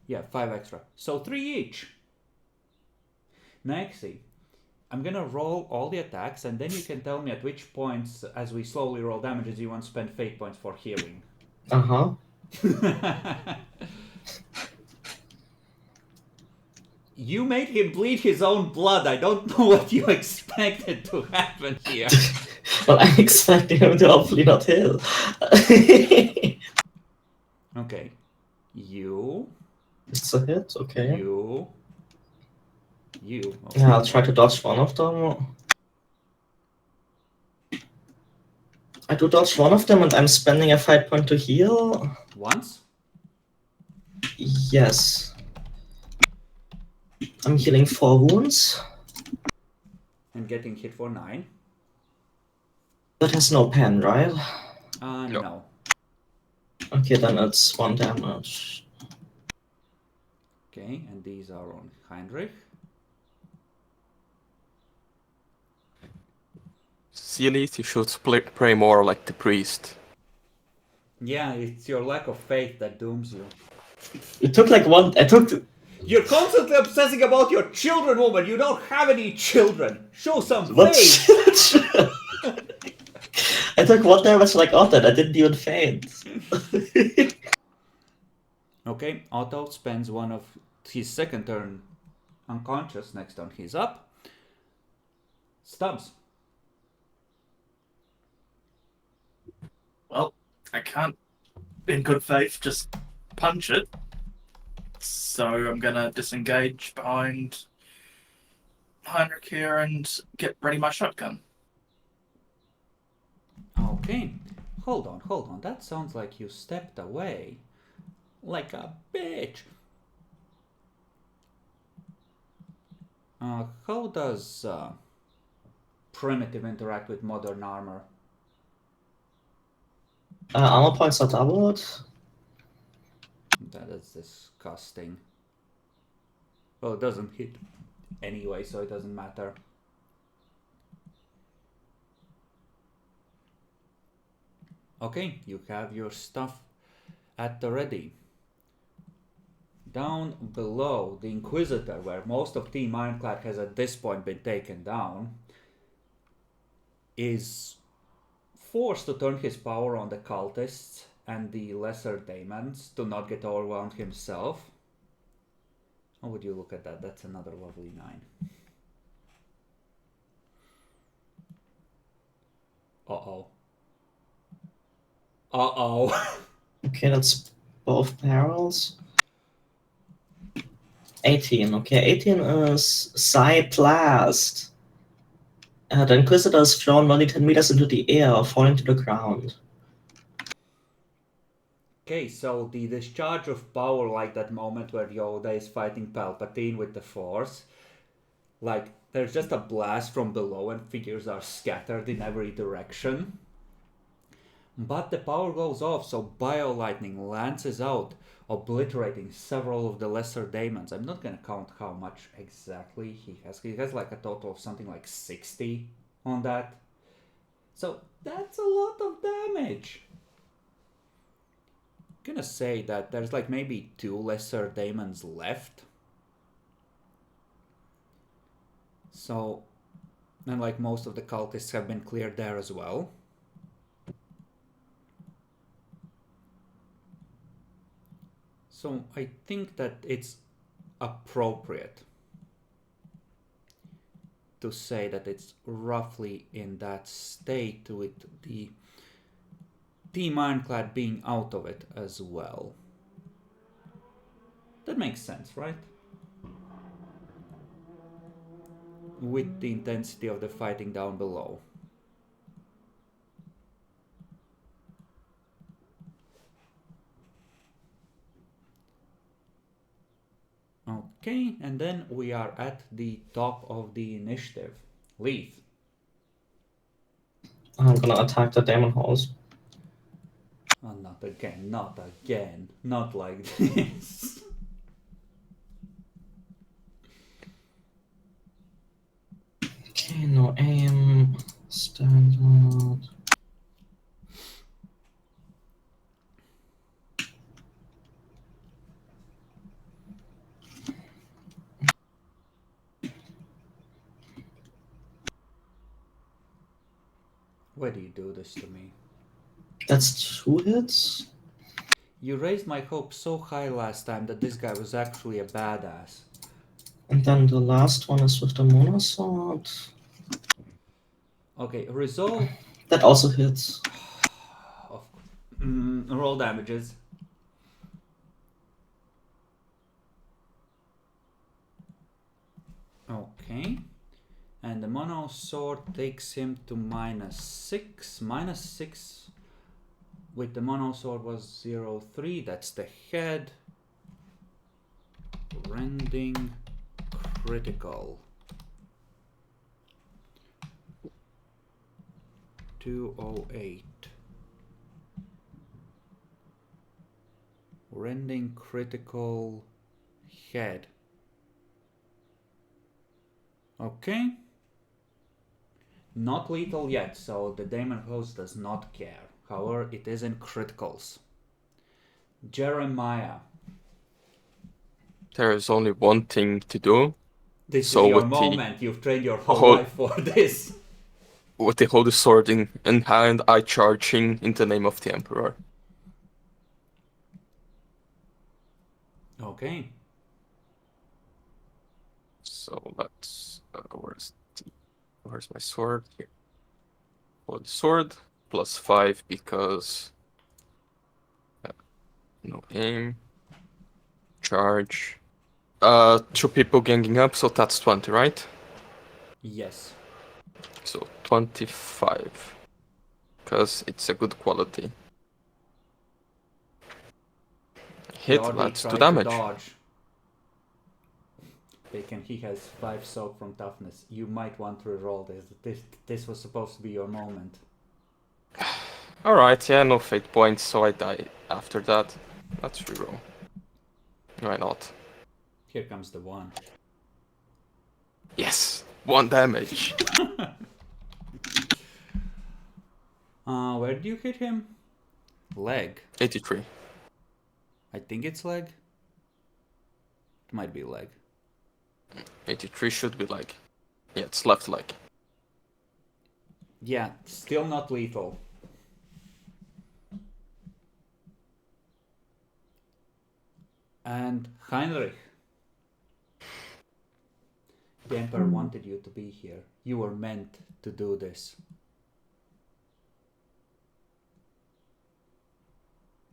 Yeah, 5 extra. So 3 each. Nexi, I'm gonna roll all the attacks and then you can tell me at which points, as we slowly roll damages, you want to spend fate points for healing. Uh-huh. You made him bleed his own blood. I don't know what you expected to happen here. Well, I'm expecting him to hopefully not heal. Okay. You. It's a hit, okay. You. Okay. Yeah, I'll try to dodge one of them. I do dodge one of them and I'm spending a fight point to heal. Once? Yes. I'm healing 4 wounds. And getting hit for 9. That has no pen, right? No. Okay, then it's 1 damage. Okay, and these are on Heinrich. Zenith, you should pray more like the priest. Yeah, it's your lack of faith that dooms you. It took like one. You're constantly obsessing about your children, woman. You don't have any children. Show some What? faith. I took one damage like Otto, I didn't even faint. Okay, Otto spends one of his second turn unconscious. Next turn he's up. Stubbs. Well, I can't, in good faith, just punch it. So I'm gonna disengage behind Heinrich here and get ready my shotgun. Okay, hold on. That sounds like you stepped away. Like a bitch. How does primitive interact with modern armor? Armor points are doubled. That is disgusting. Well, it doesn't hit anyway, so it doesn't matter. Okay, you have your stuff at the ready. Down below, the Inquisitor, where most of Team Ironclad has at this point been taken down, is forced to turn his power on the cultists and the lesser daemons to not get overwhelmed himself. How would you look at that? That's another lovely 9. Uh-oh. Uh-oh. Okay, that's both barrels. 18. Okay, 18 is Psy-Blast. The Inquisitor is thrown 1d10 meters into the air, falling to the ground. Okay, so the discharge of power, like that moment where Yoda is fighting Palpatine with the Force, like there's just a blast from below and figures are scattered in every direction. But the power goes off, so Bio-Lightning lances out, obliterating several of the lesser daemons. I'm not gonna count how much exactly he has. He has like a total of something like 60 on that. So that's a lot of damage. I'm gonna say that there's like maybe 2 lesser daemons left. So, and like most of the cultists have been cleared there as well. So I think that it's appropriate to say that it's roughly in that state with the Team Ironclad being out of it as well. That makes sense, right? With the intensity of the fighting down below. Okay, and then we are at the top of the initiative. Leith. I'm gonna attack the Demon Halls. Oh, not again, not like this. Okay, no aim. Standard. Why do you do this to me? That's 2 hits? You raised my hopes so high last time that this guy was actually a badass. And then the last one is with the Monosword. Okay, resolve. That also hits. Roll damages. Okay. And the mono sword takes him to -6. -6 with the mono sword was 0-3. That's the head. Rending critical. 208. Rending critical head. Okay. Not lethal yet, so the Daemon Host does not care. However, it is in criticals. Jeremiah. There is only one thing to do. This So is your with moment. You've trained your whole whole- life for this. with the Holy Sword in hand, I charging in the name of the Emperor. Okay. So let's where's my sword? Here. Holy Sword +5 because no aim. Charge. 2 people ganging up, so that's 20, right? Yes. So 25. Because it's a good quality. He Hit, already let's do tried to damage. dodge. Bacon, he has 5 soak from toughness. You might want to reroll this. This was supposed to be your moment. Alright, yeah, no fate points, so I die after that. Let's reroll. Why not? Here comes the 1. Yes! 1 damage! Where do you hit him? Leg. 83. I think it's leg. It might be leg. 83 should be leg. Yeah, it's left leg. Yeah, still not lethal. And Heinrich. The Emperor wanted you to be here. You were meant to do this.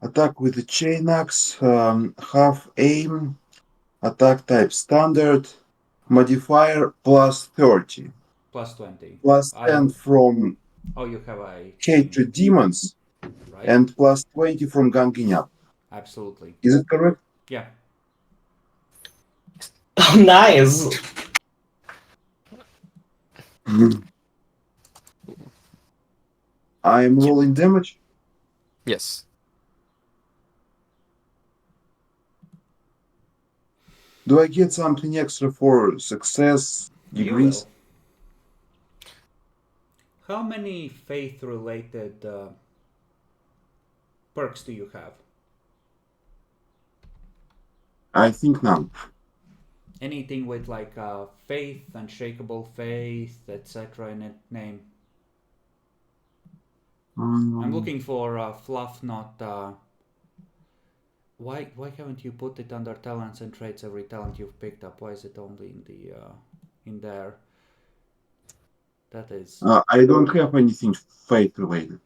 Attack with the chain axe, half aim, attack type standard, modifier +30, +20. +10 from Oh, you have a hatred demons, right? and +20 from ganging up. Absolutely. Is it correct? Yeah. Oh, nice. I'm rolling damage. Yes. Do I get something extra for success degrees? You will. How many faith-related perks do you have? I think none. Anything with like faith, unshakable faith, etc. in its name? I'm looking for fluff, not. Why haven't you put it under talents and traits? Every talent you've picked up. Why is it only in the in there? That is I don't have anything faith related.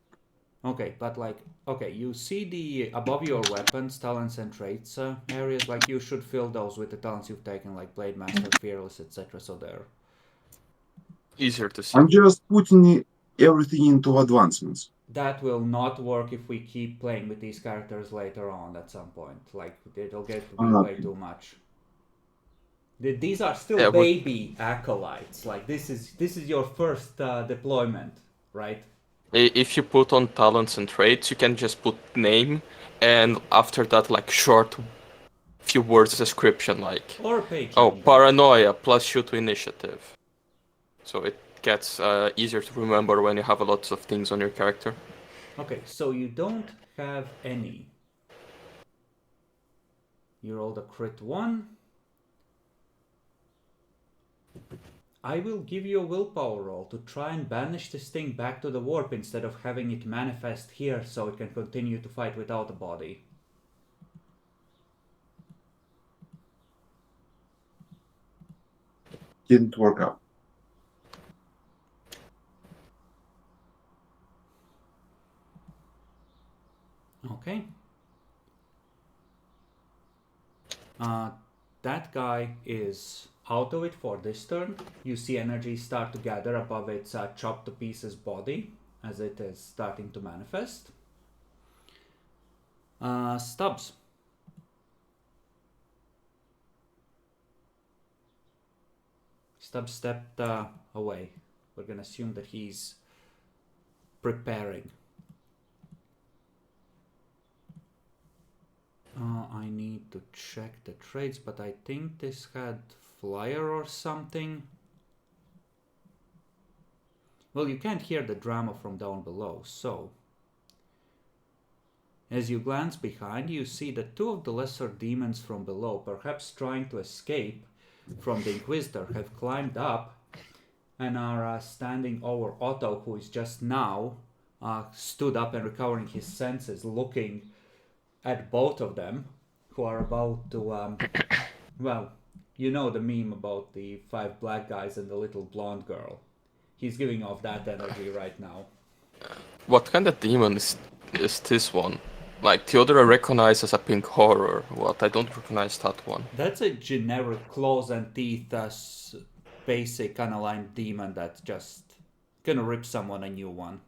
okay, but like okay, you see the above your weapons, talents and traits areas. Like you should fill those with the talents you've taken, like Blade Master, Fearless, etc. So they're Easier to see. I'm just putting everything into advancements. that will not work if we keep playing with these characters later on at some point. Like it'll get to be way Okay. too much. These are still Yeah, baby acolytes. Like this is your first deployment, right? If you put on talents and traits, you can just put name, and after that, like short few words description, like Or page. oh, Even. paranoia +2 to initiative. So it gets easier to remember when you have a lot of things on your character. Okay, so you don't have any. You rolled a crit 1. I will give you a willpower roll to try and banish this thing back to the warp instead of having it manifest here so it can continue to fight without a body. Didn't work out. Okay. That guy is out of it for this turn. You see energy start to gather above its chopped to pieces body as it is starting to manifest. Stubbs. Stubbs stepped away. We're gonna assume that he's preparing. I need to check the traits, but I think this had flyer or something. Well, you can't hear the drama from down below, so... As you glance behind, you see that 2 of the lesser demons from below, perhaps trying to escape from the Inquisitor, have climbed up and are standing over Otto, who is just now stood up and recovering his senses, looking at both of them, who are about to, well, you know the meme about the 5 black guys and the little blonde girl. He's giving off that energy right now. What kind of demon is this one? Like, the other I recognize as a pink horror. What? I don't recognize that one. That's a generic claws and teeth, basic unaligned demon that's just gonna rip someone a new one.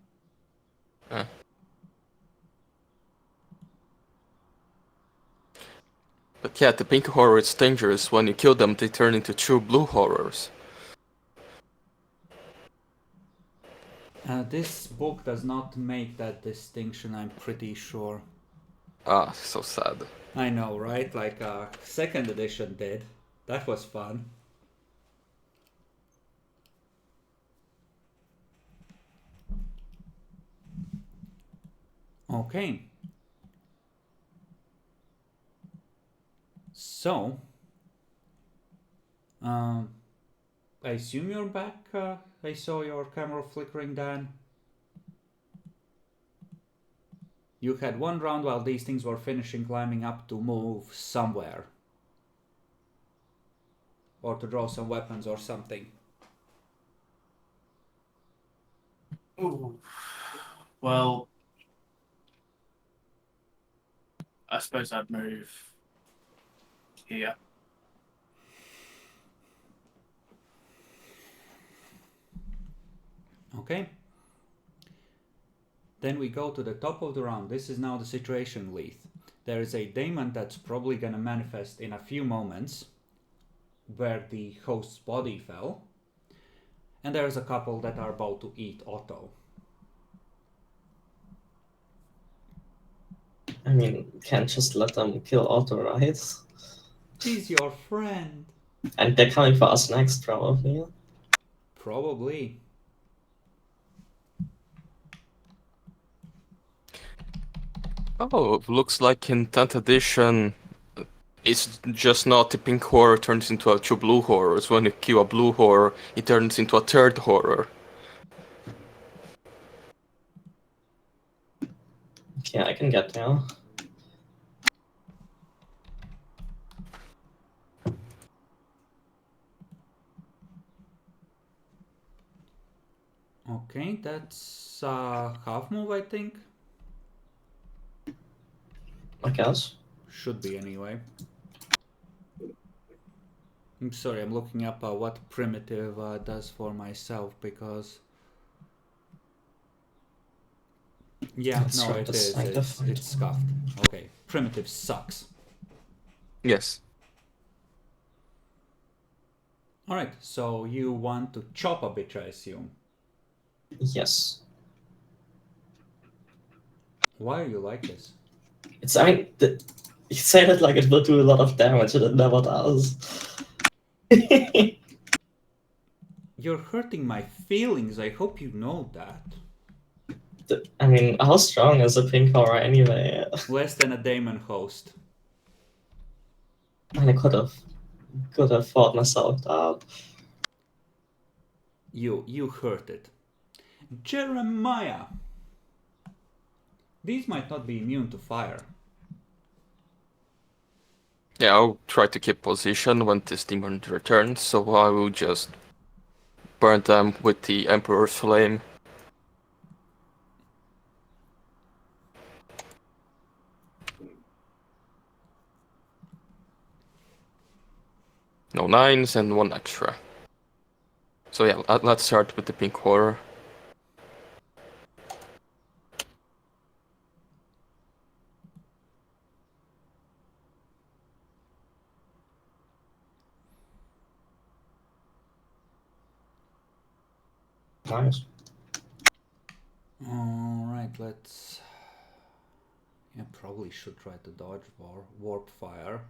But yeah, the pink horror is dangerous. When you kill them, they turn into true blue horrors. This book does not make that distinction, I'm pretty sure. Ah, so sad. I know, right? Like, 2nd edition did. That was fun. Okay. So, I assume you're back. I saw your camera flickering, Dan. You had one round while these things were finishing climbing up to move somewhere. Or to draw some weapons or something. Ooh. Well, I suppose I'd move here. Okay. Then we go to the top of the round. This is now the situation, Leith. There is a daemon that's probably gonna manifest in a few moments, where the host's body fell. And there's a couple that are about to eat Otto. I mean, can't just let them kill Otto, right? He's your friend. And they're coming for us next, probably. Probably. Oh, looks like in 10th edition, it's just not the pink horror turns into a true blue horror. It's when you kill a blue horror, it turns into a third horror. Okay, I can get there. Okay, that's half move, I think. I guess. Should be anyway. I'm sorry, I'm looking up what primitive does for myself because... Yeah, Let's no, try it to is. sanctify It's scuffed. Okay, primitive sucks. Yes. Alright, so you want to chop a bitch, I assume. Yes. Why are you like this? It's, I mean, you say that like it will do a lot of damage, and it never does. You're hurting my feelings, I hope you know that. I mean, how strong is a pink horror anyway? Less than a daemon host. And I could have fought myself out. You hurt it. Jeremiah! These might not be immune to fire. Yeah, I'll try to keep position when this demon returns, so I will just burn them with the Emperor's Flame. No 9s and 1 extra. So yeah, let's start with the pink horror. Nice. Alright, let's... Yeah, probably should try to dodge warp fire.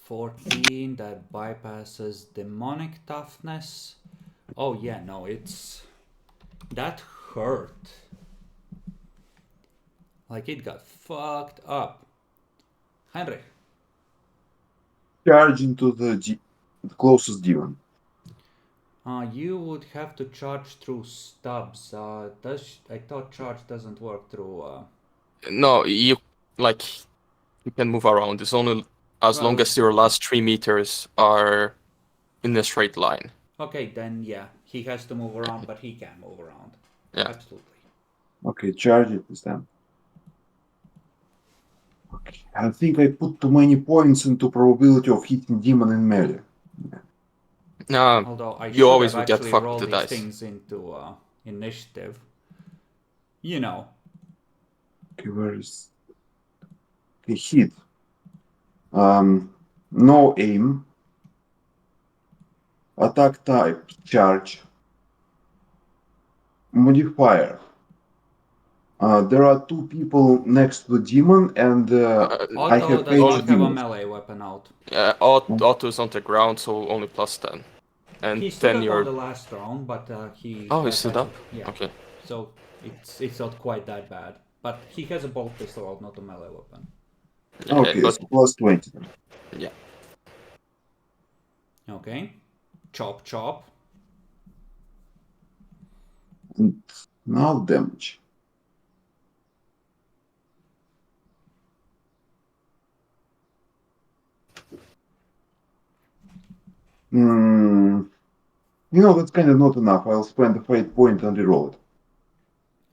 14, that bypasses demonic toughness. Oh yeah, no, it's... That hurt. Like it got fucked up. Heinrich. Charge into the the closest demon. You would have to charge through stubs. I thought charge doesn't work through. No, you can move around. It's only as long Well- as your last 3 meters are in a straight line. Okay, then yeah, he has to move around, but he can move around. Yeah. Absolutely. Okay, charge it this time. Okay, I think I put too many points into probability of hitting demon in melee. Although I You should always have would get actually fucked rolled with the these dice. things into initiative. You know. Okay, where is... Okay, hit. No aim. Attack type, charge. Modifier. There are 2 people next to the demon, and I Otto have does not painted have a demons. melee weapon out. Otto is on the ground, so only +10. And He stood then up you're. on the last round, but he. Oh, he has stood actually- up? Yeah. Okay. So it's not quite that bad. But he has a bolt pistol out, not a melee weapon. Yeah, Okay, but so plus 20. yeah. Okay. Chop chop. And now damage. That's kind of not enough. I'll spend a fate point and reroll it.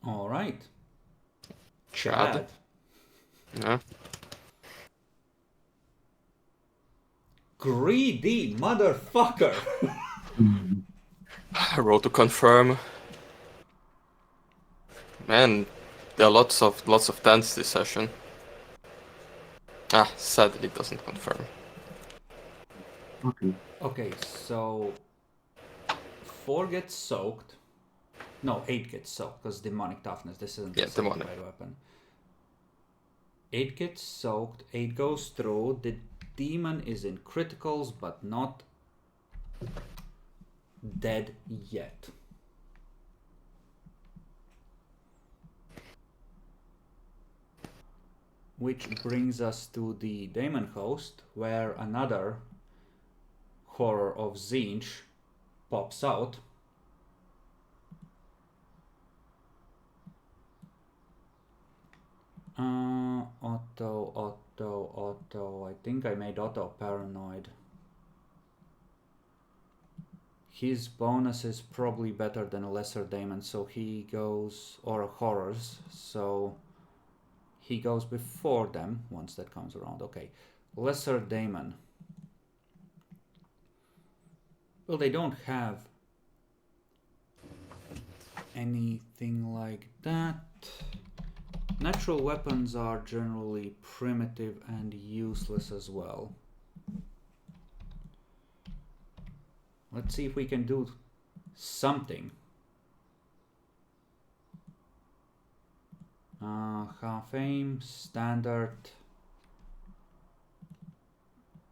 Alright. Chad. Chad. Yeah. Greedy motherfucker. Roll to confirm. Man, there are lots of 10s this session. Sadly it doesn't confirm. Okay. Okay, so 4 gets soaked. No, 8 gets soaked because demonic toughness. This isn't a demonic. secondary weapon. 8 gets soaked. 8 goes through. The demon is in criticals, but not dead yet. Which brings us to the Daemon Host, where another horror of Zinch pops out. Otto. I think I made Otto paranoid. His bonus is probably better than a lesser daemon, so he goes, or horrors, so he goes before them once that comes around. Okay, lesser daemon. Well, they don't have anything like that. Natural weapons are generally primitive and useless as well. Let's see if we can do something. Half aim, standard.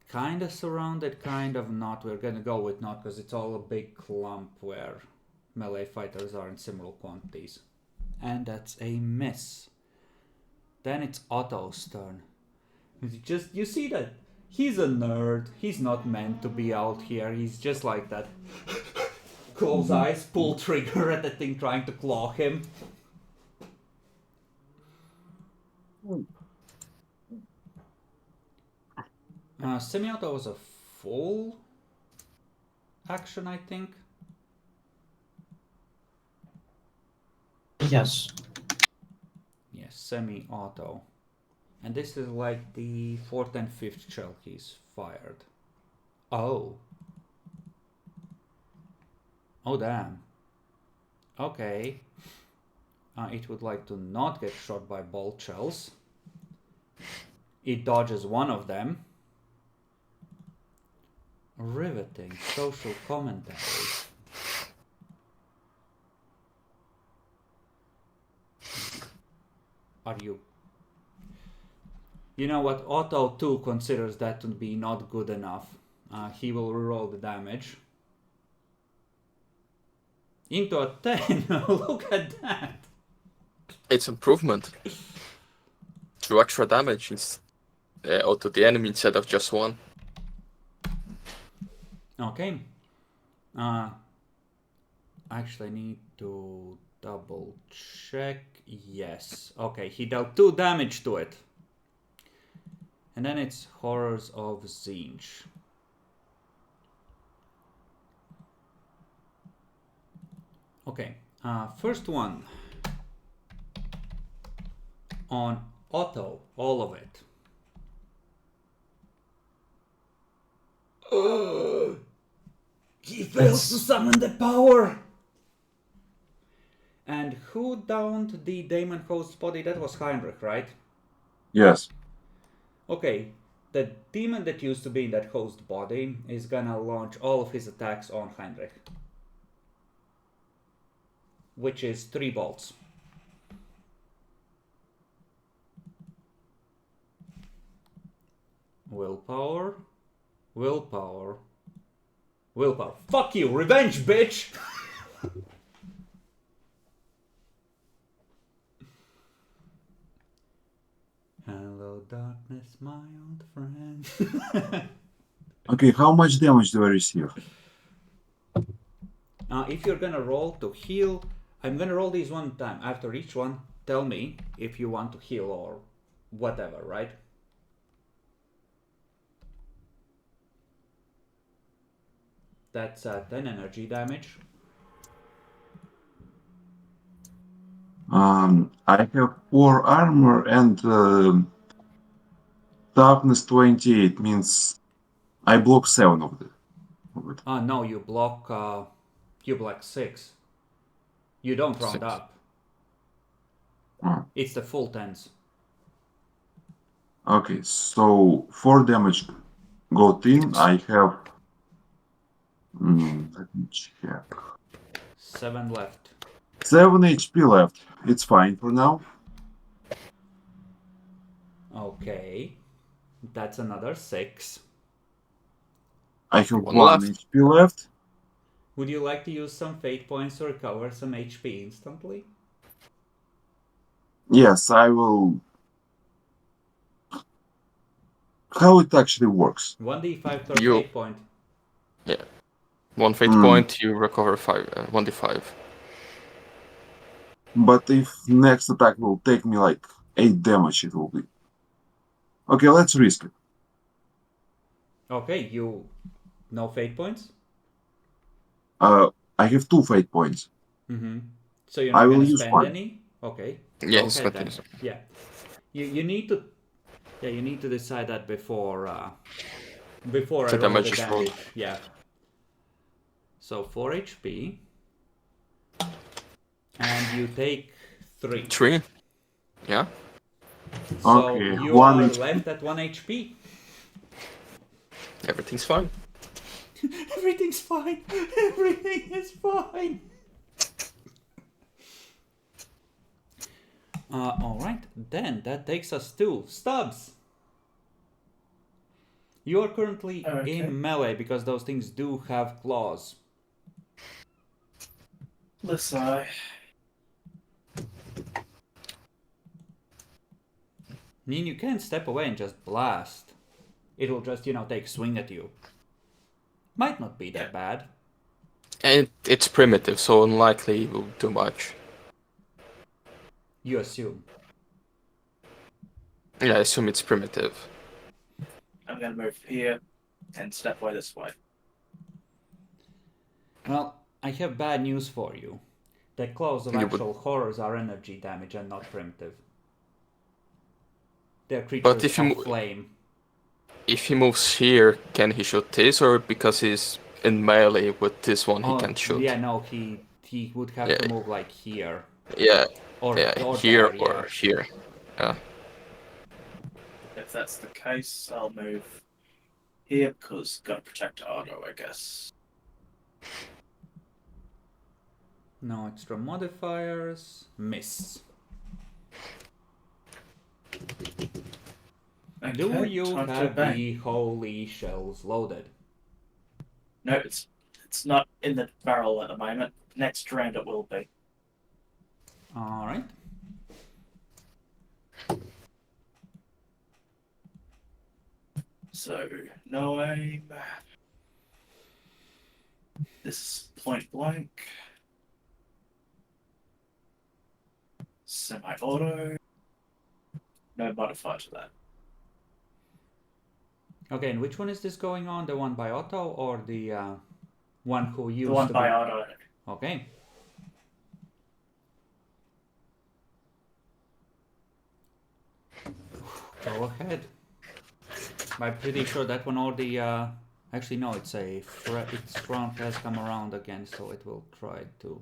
Kind of surrounded, kind of not. We're gonna go with not because it's all a big clump where melee fighters are in similar quantities. And that's a miss. Then it's Otto's turn. You see that he's a nerd. He's not meant to be out here. He's just like that. Close eyes, pull trigger at the thing trying to claw him. Semi-auto was a full action, I think. Yes. Yes, semi-auto. And this is like the 4th and 5th shell he's fired. Oh. Oh, damn. Okay. It would like to not get shot by bolt shells. It dodges one of them. Riveting social commentary. Are you... You know what? Otto 2 considers that to be not good enough. He will reroll the damage. Into a 10. Look at that. It's improvement. 2 extra damage to the enemy instead of just 1. Okay. Actually, I need to double check. Yes. Okay, he dealt 2 damage to it. And then it's Horrors of Zinj. Okay, first one. On auto, all of it. He fails to summon the power! And who downed the Daemon Host's body? That was Heinrich, right? Yes. Okay, the demon that used to be in that host body is gonna launch all of his attacks on Heinrich. Which is 3 bolts. Willpower. Willpower. Willpower. Fuck you! Revenge, bitch! Hello, darkness, my old friend. Okay, how much damage do I receive? If you're gonna roll to heal, I'm gonna roll these one time. After each one, tell me if you want to heal or whatever, right? That's 10 energy damage. I have 4 armor and toughness 28 means I block 7 of it. No, you block 6. You don't round 6. up. Oh, It's the full 10s. okay, so 4 damage got in. I have. Let me check. 7 left. 7 HP left. It's fine for now. Okay. That's another 6. I have 1 1 left. HP left. Would you like to use some fate points to recover some HP instantly? Yes, I will. How it actually works? 1d5 per You fate point. Yeah. 1 fate Hmm. point, you recover 1d5. But if next attack will take me like 8 damage, it will be. Okay, let's risk it. Okay, you... No fate points? I have 2 fate points. Mm-hmm. So you're I not will gonna use spend 1. any? Okay. Yeah, Go he's ahead got then. his. Yeah. You need to... Yeah, you need to decide that before... before I The roll the damage is rolled. damage. Yeah. So 4 HP. And you take 3. 3? Yeah? So Okay, you 1 are HP. left at 1 HP. Everything's fine. Everything's fine. Everything is fine. Alright, then that takes us to Stubbs. You are currently Okay. in melee because those things do have claws. Listen, I mean, you can step away and just blast. It'll just, take swing at you. Might not be that bad. And it's primitive, so unlikely it will do much. You assume. Yeah, I assume it's primitive. I'm going to move here and step away this way. Well, I have bad news for you. The claws of You would- actual horrors are energy damage and not primitive. They're But creatures if you of flame. If he moves here, can he shoot this, or because he's in melee with this one, he can't shoot? Yeah, no, he would have to move like here. Yeah, Or here there, or here. Yeah. If that's the case, I'll move here because gotta protect Ardo, I guess. No extra modifiers. Miss. Okay, Do you time to have bang. the holy shells loaded? No, it's not in the barrel at the moment. Next round it will be. Alright. So, no aim. This is point blank. Semi-auto. No modifier to that. Okay, and which one is this going on? The one by Otto or the one who used The one to by be... auto. Okay. Go ahead. I'm pretty sure that one or the... Actually, no, it's its front has come around again, so it will try to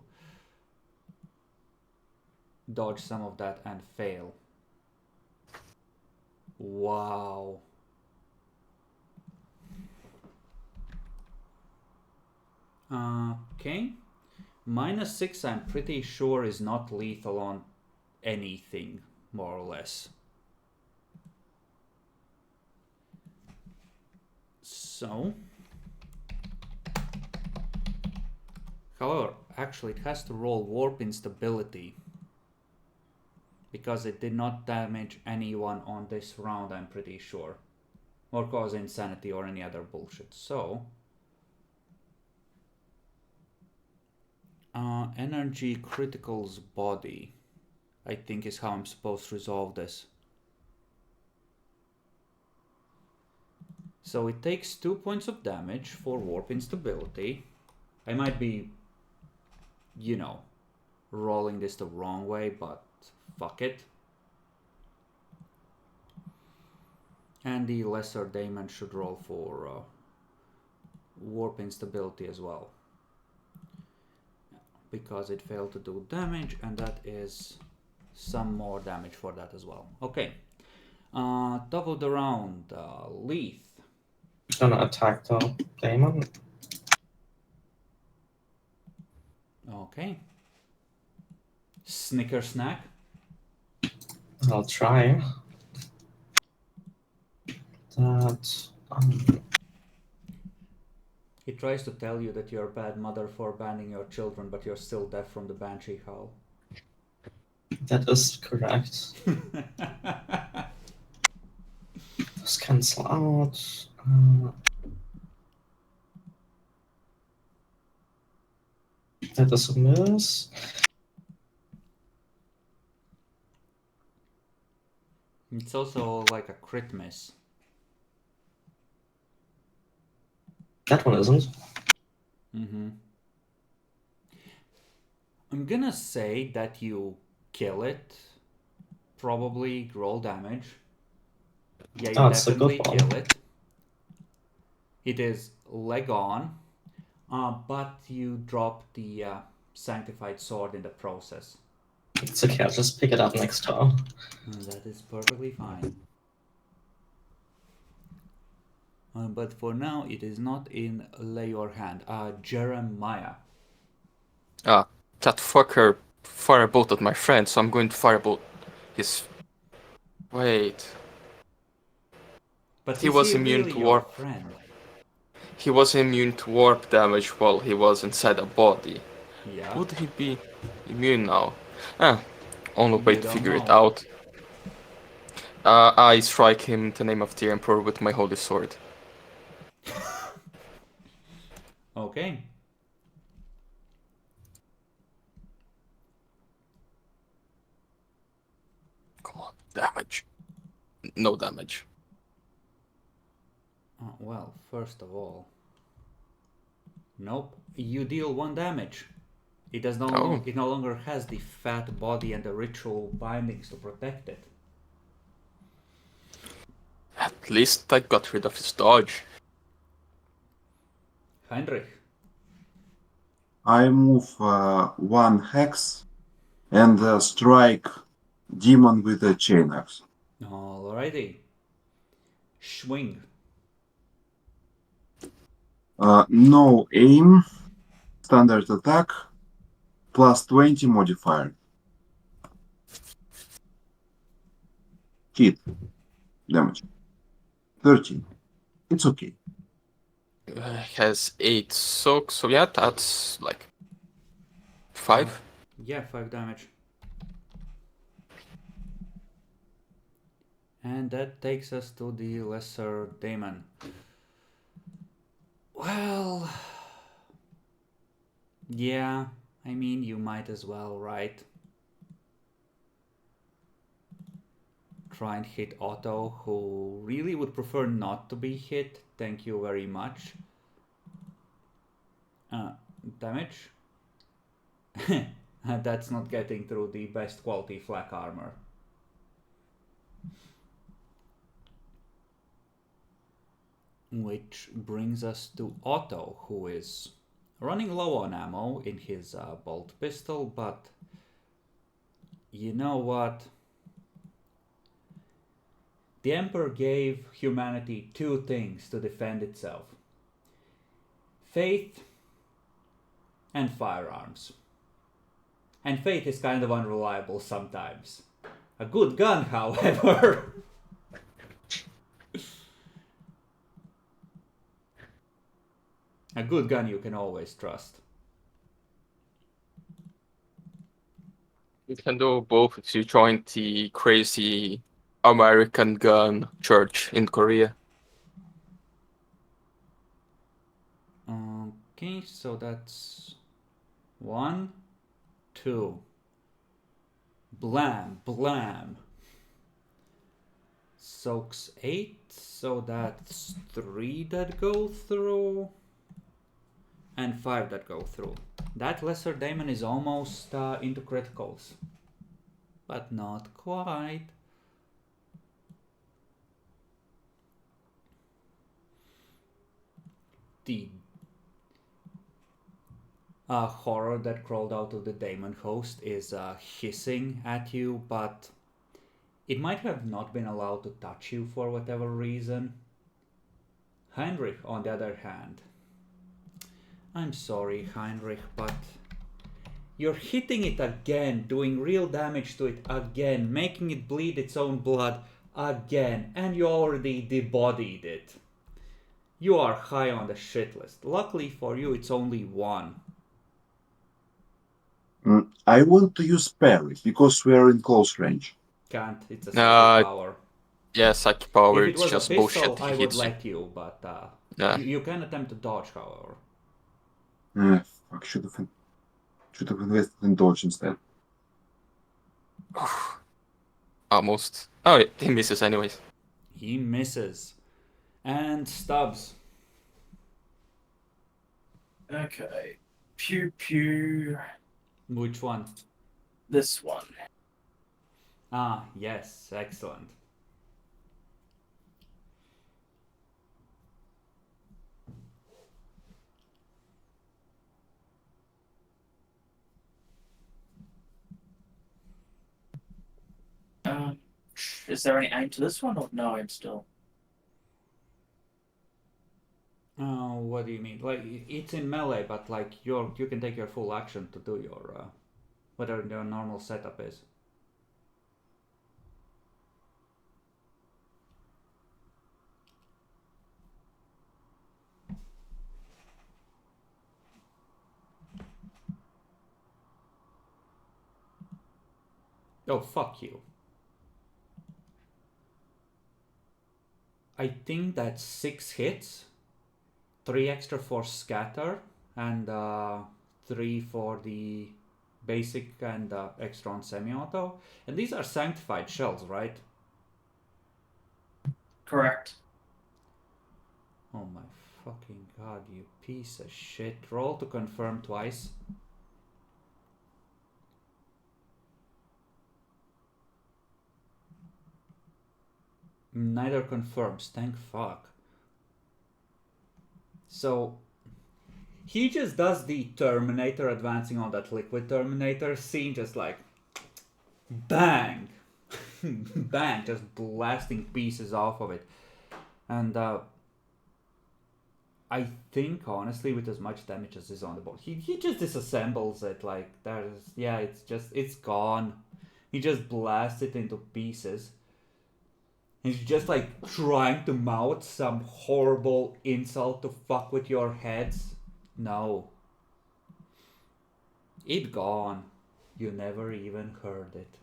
dodge some of that and fail. Wow. Okay. -6, I'm pretty sure, is not lethal on anything, more or less. So, however, actually it has to roll warp instability because it did not damage anyone on this round, I'm pretty sure, or cause insanity or any other bullshit. So, energy critical's body, I think, is how I'm supposed to resolve this. So it takes 2 points of damage for warp instability. I might be, you know, rolling this the wrong way, but fuck it. And the lesser daemon should roll for warp instability as well, because it failed to do damage, and that is some more damage for that as well. Okay, top of the round, Leith. Gonna attack the daemon. Okay. Snicker snack. I'll try. That. He tries to tell you that you're a bad mother for abandoning your children, but you're still deaf from the banshee howl. That is correct. Just cancel out. That is a miss. It's also like a crit miss. That one isn't. I'm gonna say that you kill it. Probably roll damage. Yeah, you That's a good definitely one. kill it. It is leg on, but you drop the sanctified sword in the process. It's okay, I'll just pick it up next turn. That is perfectly fine. But for now, it is not in lay your hand. Jeremiah. That fucker firebolt at my friend, so I'm going to firebolt his... Wait. But He is was he immune really to your warp. friend? He was immune to warp damage while he was inside a body. Yeah. Would he be immune now? Only way You to don't figure it know. out. I strike him in the name of the Emperor with my holy sword. Okay. Come on, damage. No damage. Well, first of all, nope. You deal 1 damage. It does no Oh. It no longer has the fat body and the ritual bindings to protect it. At least I got rid of his dodge. Heinrich. I move 1 hex and strike demon with a chain axe. Alrighty. Swing. No aim, standard attack, plus 20 modifier. Hit damage 13. It's okay. Has 8 soak, so yeah, that's like 5. Yeah, 5 damage. And that takes us to the lesser daemon. Well, Yeah, I mean, you might as well, right? Try and hit Otto, who really would prefer not to be hit. Thank you very much. Damage? That's not getting through the best quality flak armor. Which brings us to Otto, who is running low on ammo in his bolt pistol, but you know what? The Emperor gave humanity two things to defend itself: faith and firearms. And faith is kind of unreliable sometimes. A good gun, however. A good gun you can always trust. You can do both if you join the crazy American gun church in Korea. Okay, so that's 1, 2. Blam, blam. Soaks 8, so that's 3 that go through. And 5 that go through. That lesser daemon is almost into criticals. But not quite. The horror that crawled out of the daemon host is hissing at you, but it might have not been allowed to touch you for whatever reason. Heinrich, on the other hand, I'm sorry, Heinrich, but you're hitting it again, doing real damage to it again, making it bleed its own blood again, and you already debodied it. You are high on the shit list. Luckily for you, it's only 1. I want to use parry because we are in close range. Can't. It's a psychic power. Yeah, psychic power. If it It's was just a pistol, bullshit. I would let you, but Yeah. you can attempt to dodge, however. Fuck, should have invested in dodge instead. Almost. Oh, he misses anyways. He misses. And Stubbs. Okay. Pew pew. Which one? This one. Ah, yes. Excellent. Is there any aim to this one or no aim still? Oh, what do you mean? Like, it's in melee, but like you can take your full action to do your whatever your normal setup is. Oh, fuck you. I think that's 6 hits. 3 extra for scatter, and 3 for the basic and extra on semi-auto. And these are sanctified shells, right? Correct. Oh my fucking god, you piece of shit. Roll to confirm twice. Neither confirms, thank fuck. So he just does the Terminator advancing on that liquid Terminator scene, just like bang, bang, just blasting pieces off of it. And I think honestly, with as much damage as is on the board, he just disassembles it. Like it's gone. He just blasts it into pieces. He's just like trying to mouth some horrible insult to fuck with your heads. No. It gone. You never even heard it.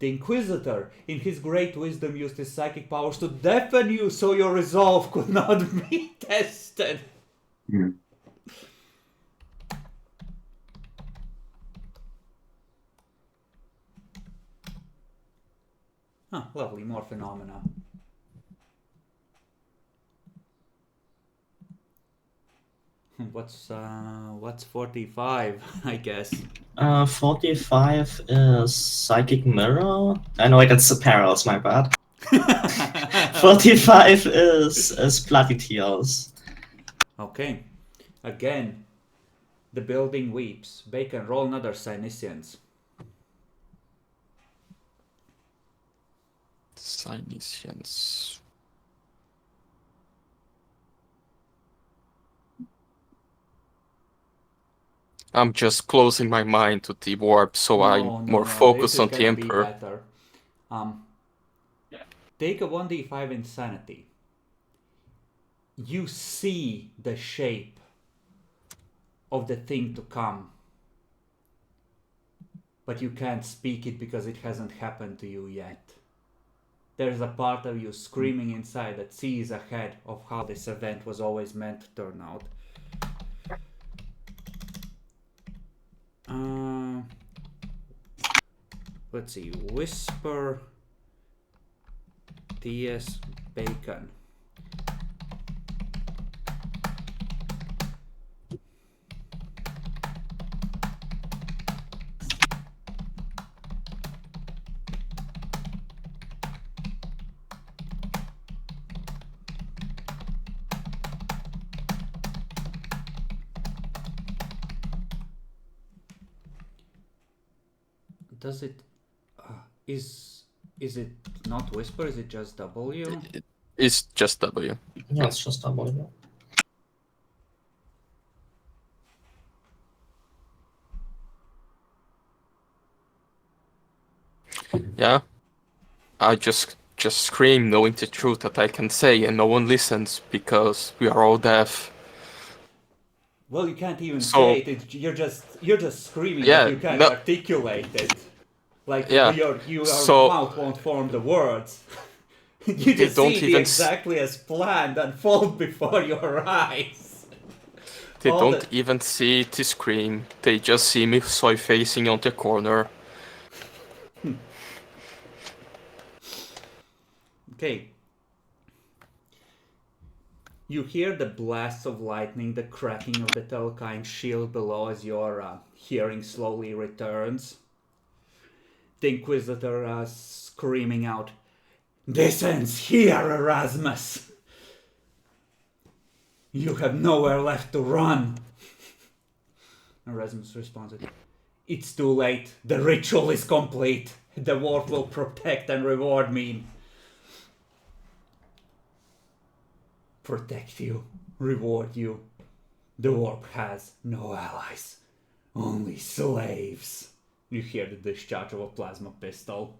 The Inquisitor, in his great wisdom, used his psychic powers to deafen you so your resolve could not be tested. Ah, lovely, more phenomena. What's 45? I guess. 45 is Psychic Mirror. I know that's the Perils, my bad. 45 is Bloody Tears. Okay. Again, the building weeps. Bacon, roll another Cynicians. Cynicians. I'm just closing my mind to the warp, so I'm more focused this is on the gonna be Emperor. better. Take a 1d5 insanity. You see the shape of the thing to come, but you can't speak it because it hasn't happened to you yet. There's a part of you screaming inside that sees ahead of how this event was always meant to turn out. Let's see. Whisper T.S. Bacon. Does it is it not whisper? Is it just W? It's just W. Yeah, it's just W. Yeah. I just scream, knowing the truth that I can say, and no one listens because we are all deaf. Well, you can't even So- say it. You're just screaming, Yeah, but you can't no- articulate it. Like Yeah, your so- mouth won't form the words. You just don't see even it exactly as planned unfold before your eyes. They all don't even see the scream. They just see me soy facing on the corner. Okay. You hear the blasts of lightning, the cracking of the Telkine shield below as your hearing slowly returns. The Inquisitor screaming out, "This ends here, Erasmus! You have nowhere left to run!" Erasmus responded, "It's too late. The ritual is complete. The warp will protect and reward me." Protect you, reward you. The warp has no allies, only slaves. You hear the discharge of a plasma pistol.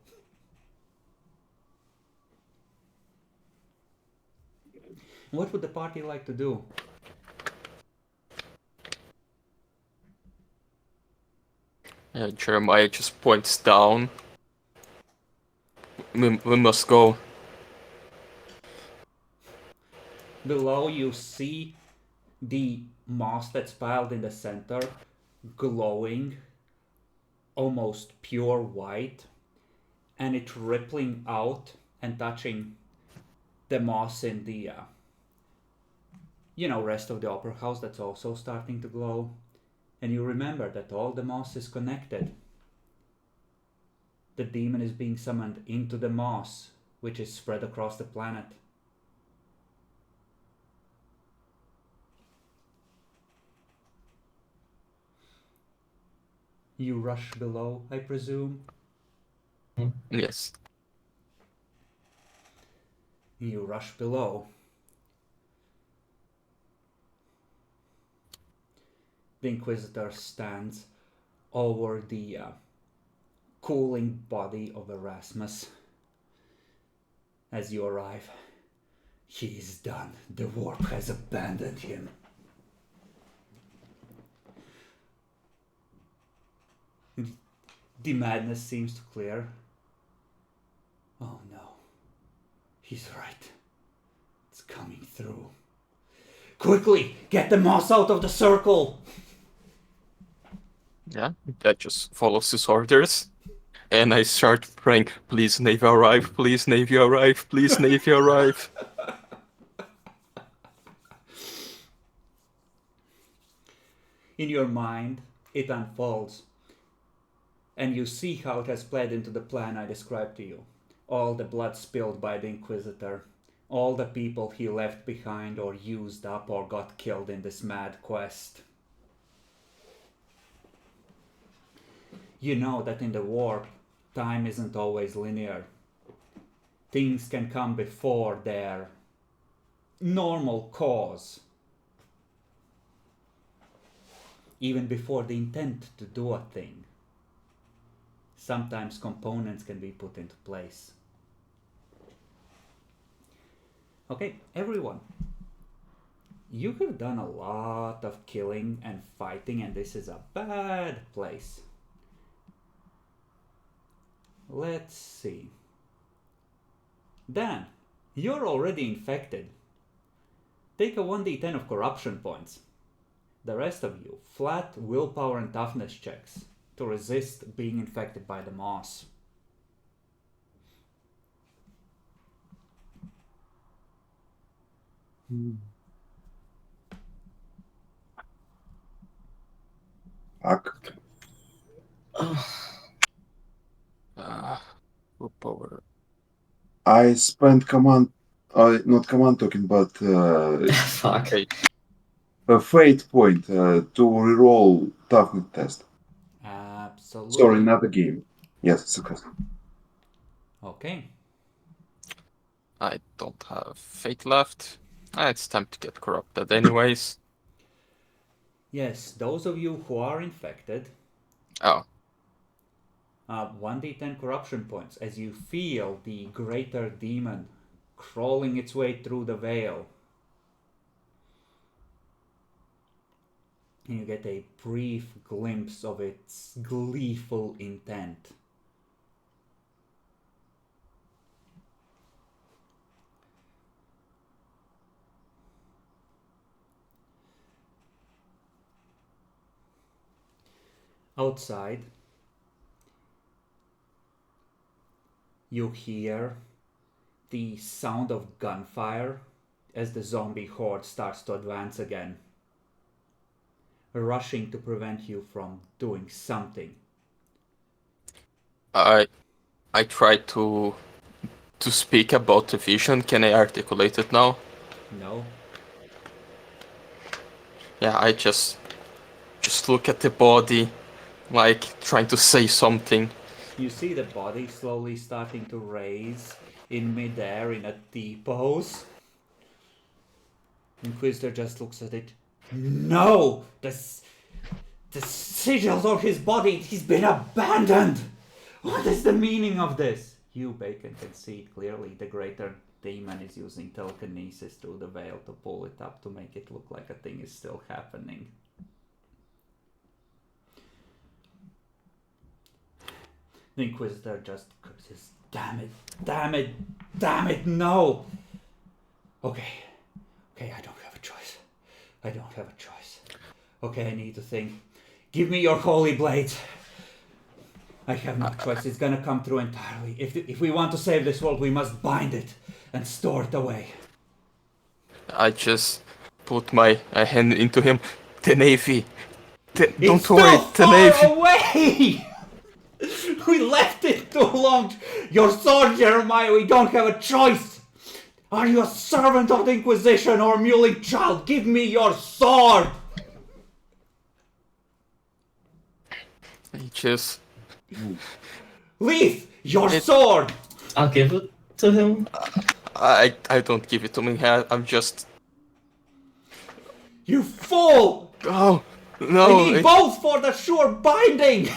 What would the party like to do? Jeremiah just points down. We must go. Below you see the moss that's piled in the center, glowing, almost pure white, and it rippling out and touching the moss in the rest of the opera house that's also starting to glow. And you remember that all the moss is connected. The demon is being summoned into the moss, which is spread across the planet. You rush below, I presume? Yes. You rush below. The Inquisitor stands over the cooling body of Erasmus as you arrive. He is done. The warp has abandoned him. The madness seems to clear. Oh no. He's right. It's coming through. Quickly, get the moss out of the circle! Yeah, that just follows his orders. and I start praying, please Navy arrive, please Navy arrive, please Navy arrive. In your mind, it unfolds, and you see how it has played into the plan I described to you. All the blood spilled by the Inquisitor, all the people he left behind or used up or got killed in this mad quest. You know that in the warp, time isn't always linear. Things can come before their normal cause, even before the intent to do a thing. Sometimes components can be put into place. Okay, everyone. You have done a lot of killing and fighting, and this is a bad place. Let's see. Dan, you're already infected. Take a 1d10 of corruption points. The rest of you, flat willpower and toughness checks to resist being infected by the moss. Fuck. Willpower. I spent not command token, but Fuck. Okay. a fate point to reroll toughness test. Absolutely. Sorry, not a game. Yes, success. Okay. I don't have fate left. It's time to get corrupted anyways. Yes, those of you who are infected, Oh, 1d10 corruption points as you feel the greater demon crawling its way through the veil. And you get a brief glimpse of its gleeful intent. Outside, you hear the sound of gunfire as the zombie horde starts to advance again, rushing to prevent you from doing something. I try to speak about the vision. Can I articulate it now? No? Yeah, I just look at the body, like trying to say something. You see the body slowly starting to raise in midair in a T pose. Inquisitor just looks at it. No! The sigils on his body, he's been abandoned! What is the meaning of this? You, Bacon, can see clearly the greater demon is using telekinesis through the veil to pull it up to make it look like a thing is still happening. The Inquisitor just curses, damn it, damn it, damn it, no! Okay, I don't have a choice. I don't have a choice. Okay, I need to think. Give me your holy blade. I have no choice, it's gonna come through entirely. If we want to save this world, we must bind it and store it away. I just put my hand into him. The Navy. Don't It's worry, too the far Navy. away! We left it too long! Your sword, Jeremiah, we don't have a choice! Are you a servant of the Inquisition or a mewling child? Give me your sword! I just... Leaf, your sword! I'll give it to him. I don't give it to me. I'm just... You fool! Oh, We no. need both for the sure binding!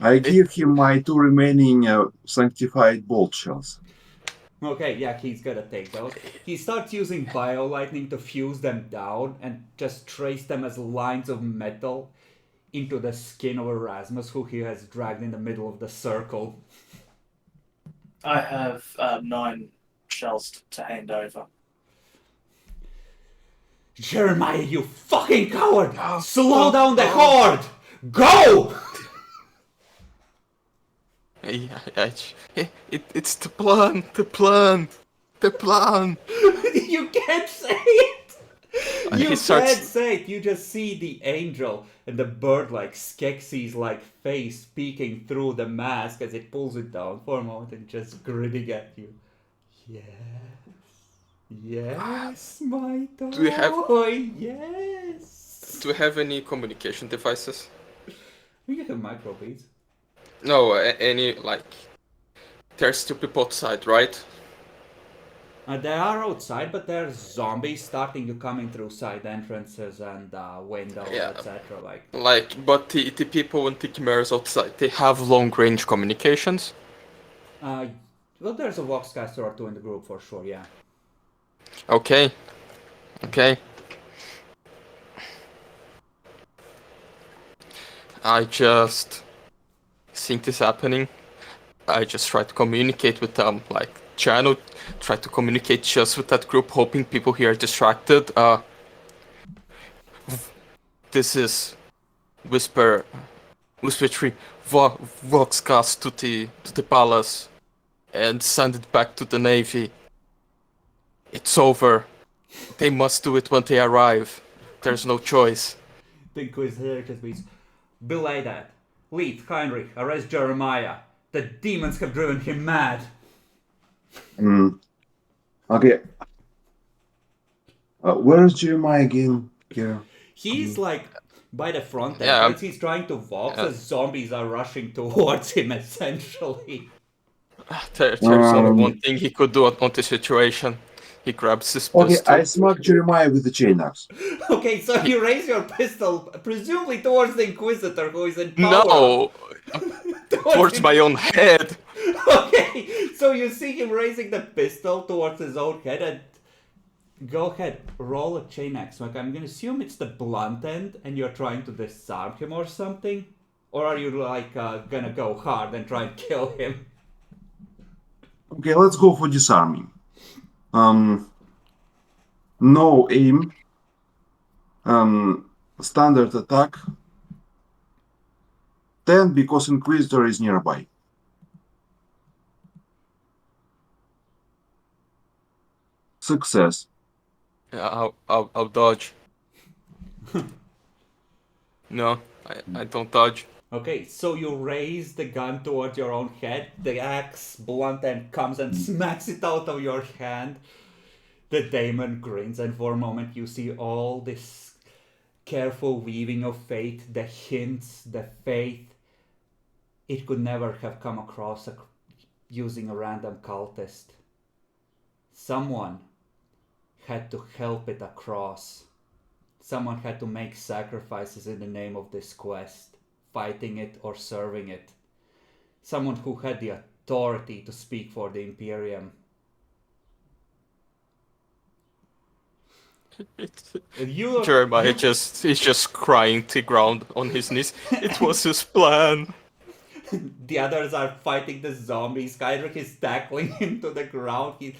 I give him my 2 remaining sanctified bolt shells. Okay, yeah, he's gonna take those. He starts using bio-lightning to fuse them down and just trace them as lines of metal into the skin of Erasmus, who he has dragged in the middle of the circle. I have 9 shells to hand over. Jeremiah, you fucking coward! Slow down the horde! Go! It's the plan. The plan. You can't say it! And You he starts. can't say it! You just see the angel and the bird-like Skeksis-like face peeking through the mask as it pulls it down for a moment and just grinning at you. Yes, my toy. Do we have- Yes. Do we have any communication devices? We have microbeads. No, any like. There's still people outside, right? They are outside, but there's zombies starting to coming through side entrances and windows, Yeah. etc. But the people in the chimeras outside, they have long-range communications. Well, there's a voxcaster or two in the group for sure. Yeah. Okay. I just think this happening. I just try to communicate with them, like channel, try to communicate just with that group, hoping people here are distracted. This is Whisper 3 Voxcast to the palace and send it back to the Navy. It's over. They must do it when they arrive. There's no choice. The Inquisitor just means, belay that. Leith, Heinrich, arrest Jeremiah. The demons have driven him mad. Okay. Where is Jeremiah again? Here. He's like by the front Yeah. entrance. He's trying to walk as zombies are rushing towards him, essentially. There's only one thing he could do on this situation. He grabs his pistol. Okay, I smack Jeremiah with the chain axe. Okay, so you raise your pistol, presumably towards the Inquisitor who is in power. No! Towards my own head! Okay, so you see him raising the pistol towards his own head and go ahead, roll a chain axe. Like, I'm gonna assume it's the blunt end and you're trying to disarm him or something? Or are you like gonna go hard and try and kill him? Okay, let's go for disarming. No aim. Standard attack. 10 because Inquisitor is nearby. Success. Yeah, I'll dodge. No, I don't dodge. Okay, so you raise the gun towards your own head, the axe blunt end comes and smacks it out of your hand. The daemon grins, and for a moment you see all this careful weaving of fate, the hints, the faith. It could never have come across using a random cultist. Someone had to help it across. Someone had to make sacrifices in the name of this quest, fighting it or serving it. Someone who had the authority to speak for the Imperium. Jeremiah is just crying to ground on his knees. It was his plan. The others are fighting the zombies. Heinrich is tackling him to the ground.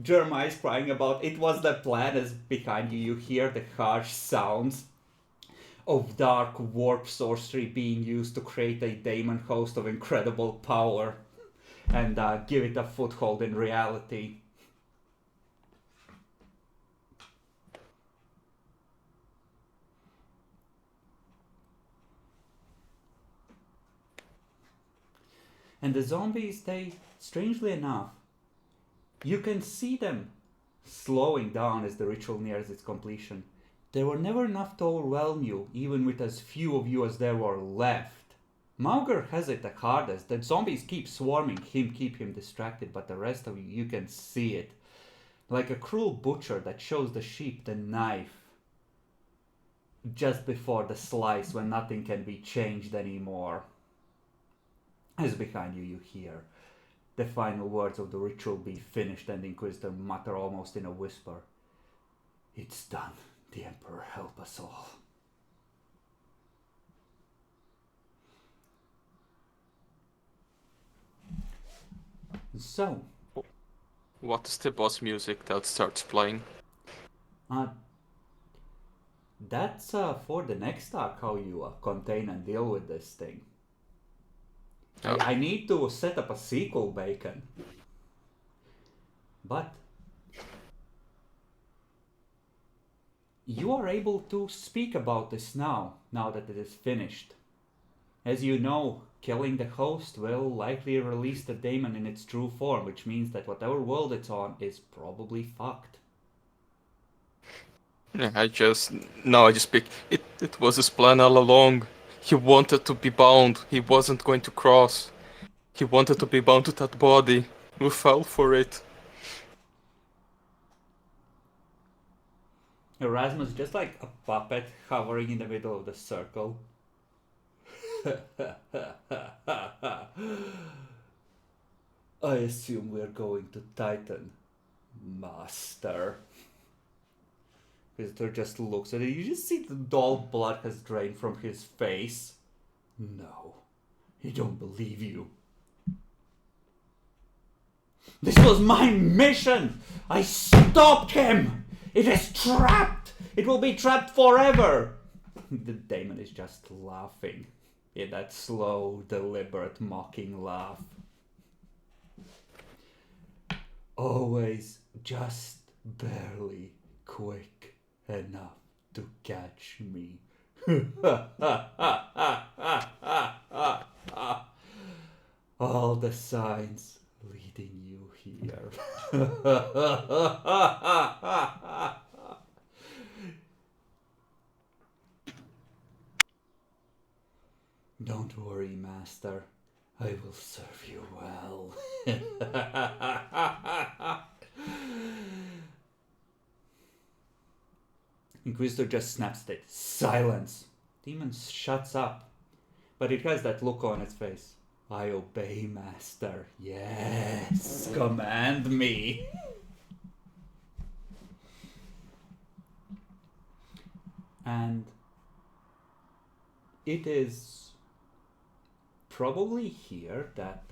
Jeremiah is crying about it was the plan. As behind you, you hear the harsh sounds of dark warp sorcery being used to create a daemon host of incredible power and give it a foothold in reality. And the zombies, they, strangely enough, you can see them slowing down as the ritual nears its completion. They were never enough to overwhelm you, even with as few of you as there were left. Mauger has it the hardest. The zombies keep swarming him, keep him distracted, but the rest of you, you can see it. Like a cruel butcher that shows the sheep the knife just before the slice when nothing can be changed anymore. As behind you, you hear the final words of the ritual be finished, and the Inquisitor mutter almost in a whisper, "It's done. The Emperor help us all." So, What is the boss music that starts playing? that's for the next arc, how you contain and deal with this thing. Oh. I need to set up a sequel, Bacon. But you are able to speak about this now that it is finished. As you know, killing the host will likely release the daemon in its true form, which means that whatever world it's on is probably fucked. Yeah, I just speak. It was his plan all along. He wanted to be bound. He wasn't going to cross. He wanted to be bound to that body. We fell for it. Erasmus just like a puppet hovering in the middle of the circle. I assume we're going to Titan, Master. Visitor just looks at it. You just see the dull blood has drained from his face. No, I don't believe you. This was my mission! I stopped him! It is trapped! It will be trapped forever! The daemon is just laughing. In that slow, deliberate, mocking laugh. Always just barely quick enough to catch me. All the signs leading you here. Don't worry, Master. I will serve you well. Inquisitor just snaps at it. Silence! Demon shuts up. But it has that look on its face. I obey, Master. Yes, command me. And it is probably here that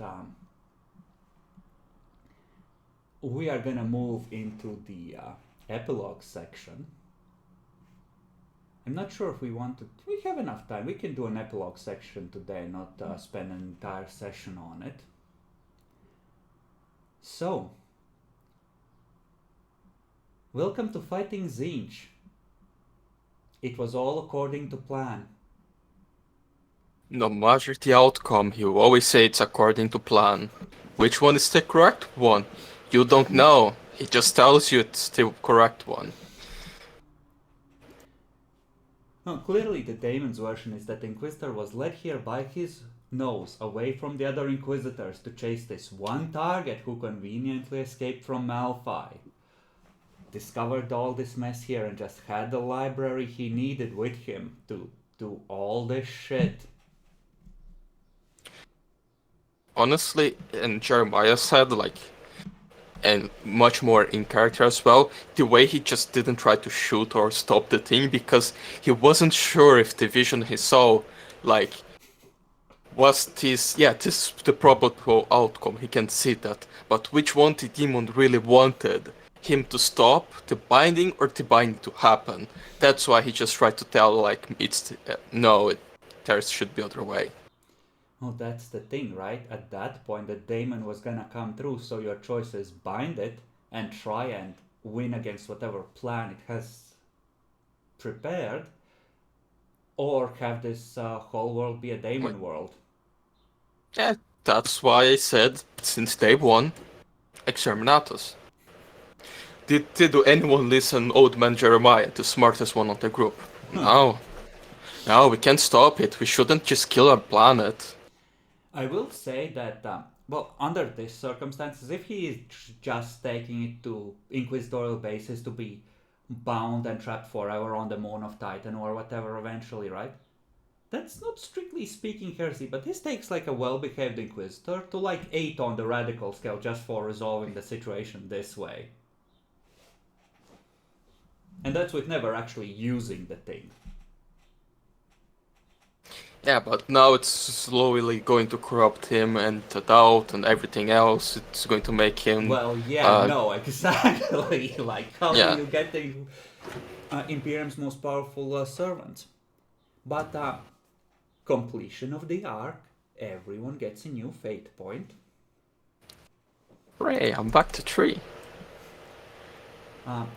we are gonna move into the epilogue section. I'm not sure if we want to. We have enough time. We can do an epilogue section today, not spend an entire session on it. So, welcome to Fighting Tzeentch. It was all according to plan. No matter the outcome, you always say it's according to plan. Which one is the correct one? You don't know. He just tells you it's the correct one. No, clearly the Daemon's version is that the Inquisitor was led here by his nose away from the other Inquisitors to chase this one target who conveniently escaped from Malphite. Discovered all this mess here and just had the library he needed with him to do all this shit. Honestly, and Jeremiah said, and much more in character as well, the way he just didn't try to shoot or stop the thing because he wasn't sure if the vision he saw, was this is the probable outcome, he can see that, but which one the demon really wanted? Him to stop the binding or the binding to happen? That's why he just tried to tell, there should be other way. Well, that's the thing, right? At that point, the daemon was gonna come through, so your choice is bind it and try and win against whatever plan it has prepared, or have this whole world be a daemon world. Yeah, that's why I said, since day one, exterminatus. Did anyone listen Old Man Jeremiah, the smartest one of the group? No. No, we can't stop it. We shouldn't just kill our planet. I will say that, under these circumstances, if he is just taking it to inquisitorial basis to be bound and trapped forever on the moon of Titan or whatever eventually, right? That's not strictly speaking heresy, but this takes a well-behaved inquisitor to 8 on the radical scale just for resolving the situation this way. And that's with never actually using the thing. Yeah, but now it's slowly going to corrupt him and the doubt and everything else. It's going to make him... Well, yeah, no, exactly. How Yeah. do you get the Imperium's most powerful servant? But completion of the arc, everyone gets a new fate point. Hooray, I'm back to 3.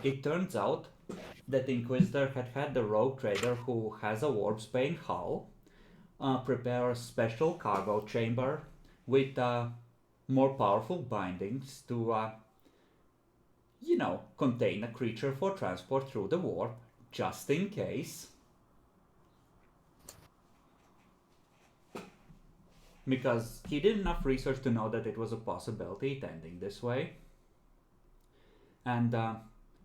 It turns out that the Inquisitor had the rogue trader who has a warpsbane hull prepare a special cargo chamber with more powerful bindings to, contain a creature for transport through the warp, just in case. Because he did enough research to know that it was a possibility it ending this way. And I'm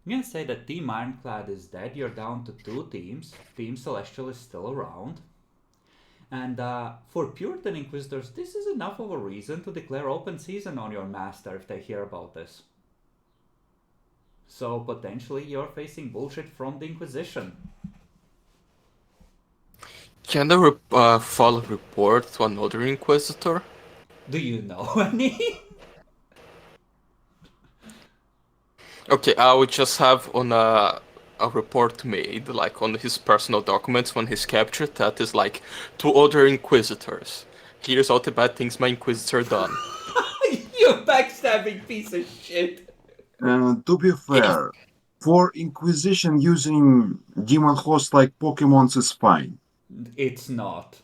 gonna say that Team Ironclad is dead. You're down to 2 teams. Team Celestial is still around. And for Puritan Inquisitors, this is enough of a reason to declare open season on your master if they hear about this. So potentially you're facing bullshit from the Inquisition. Can the file report to another Inquisitor? Do you know any? Okay, I would just have on a report made, like on his personal documents when he's captured, that is like, to other Inquisitors. Here's all the bad things my Inquisitor done. You backstabbing piece of shit. To be fair, for Inquisition using demon hosts like Pokemons is fine. It's not.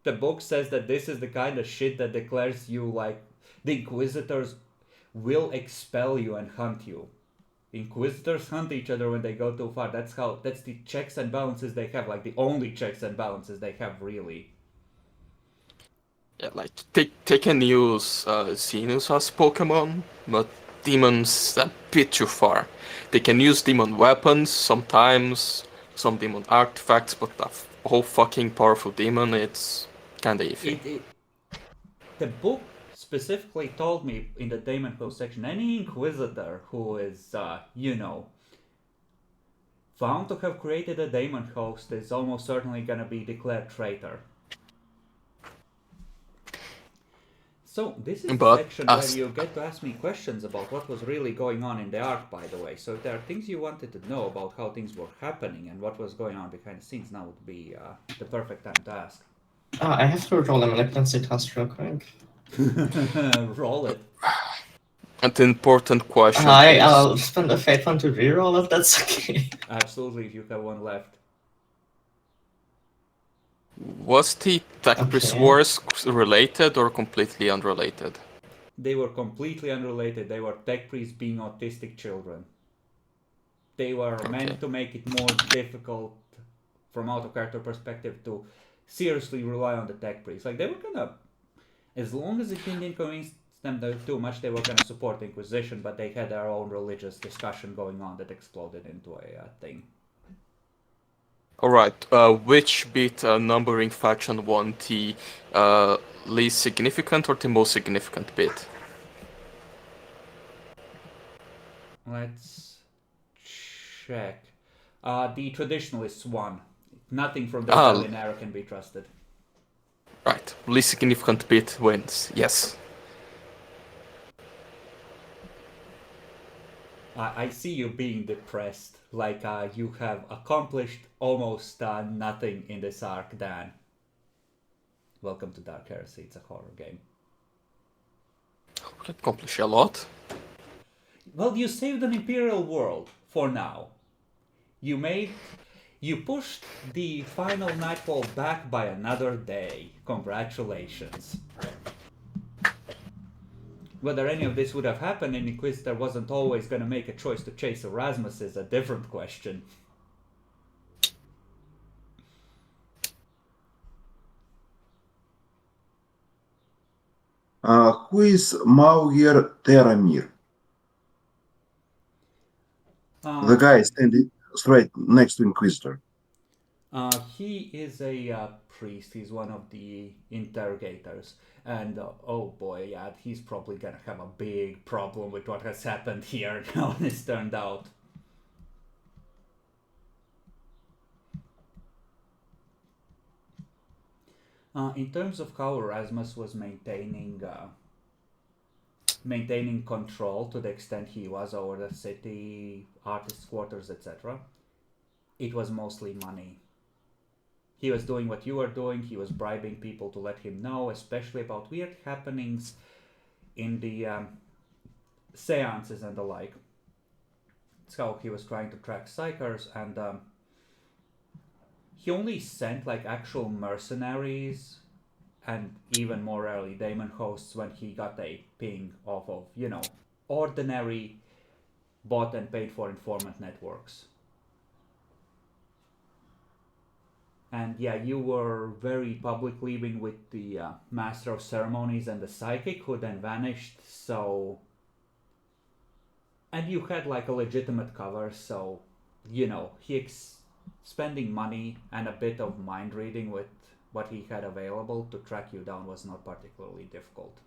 The book says that this is the kind of shit that declares you like the Inquisitors will expel you and hunt you. Inquisitors hunt each other when they go too far. That's the checks and balances they have, like the only checks and balances they have, really. Yeah, like, they can use Xenos as Pokemon, but demons a bit too far. They can use demon weapons sometimes, some demon artifacts, but a whole fucking powerful demon, it's kinda iffy. The book specifically told me in the Daemon Host section, any Inquisitor who is, found to have created a Daemon Host is almost certainly gonna be declared traitor. So this is the section where you get to ask me questions about what was really going on in the arc, by the way. So if there are things you wanted to know about how things were happening and what was going on behind the scenes, now would be the perfect time to ask. I have to roll a malignancy test real quick. Roll it. And the important question I'll spend a fate point to reroll if that's okay. Absolutely, if you have one left. was the Tech-Priest Wars related or completely unrelated? They were completely unrelated. They were tech priests being autistic children. They were meant to make it more difficult from out-of-character perspective to seriously rely on the tech priests. Like, they were gonna, as long as it didn't inconvenience them too much, they were gonna support the Inquisition, but they had their own religious discussion going on that exploded into a thing. Alright, which bit numbering faction won the least significant or the most significant bit? Let's check. The Traditionalists won. Nothing from the Italian era can be trusted. Right, least significant bit wins, yes. I see you being depressed, like you have accomplished almost nothing in this arc, Dan. Welcome to Dark Heresy, it's a horror game. We'll accomplish a lot. Well, you saved an Imperial world, for now. You pushed the final Nightfall back by another day. Congratulations. Whether any of this would have happened and Inquisitor wasn't always going to make a choice to chase Erasmus is a different question. Who is Mauger Teramir? The guy standing straight next to Inquisitor. He is a priest. He's one of the interrogators. And oh boy, yeah, he's probably gonna have a big problem with what has happened here now it's turned out. In terms of how Erasmus was maintaining control to the extent he was over the city, artists' quarters, etc., it was mostly money. he was doing what you were doing. He was bribing people to let him know, especially about weird happenings in the seances and the like. That's how he was trying to track psychers, and he only sent like actual mercenaries and even more rarely daemon hosts when he got a ping off of, ordinary bought and paid for informant networks. And yeah, you were very public leaving with the Master of Ceremonies and the Psychic, who then vanished, so... And you had like a legitimate cover, so, spending money and a bit of mind reading with what he had available to track you down was not particularly difficult.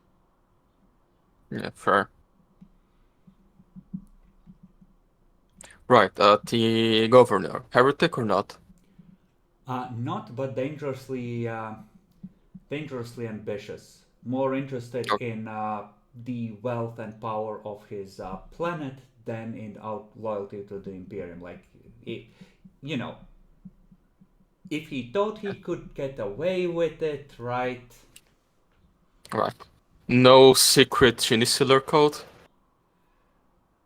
Yeah, fair. Right, the governor, heretic or not? Not, but dangerously ambitious. More interested Okay. in the wealth and power of his planet than in loyalty to the Imperium. Like, you know, if he thought he could get away with it, right? Right. No secret Genisular code?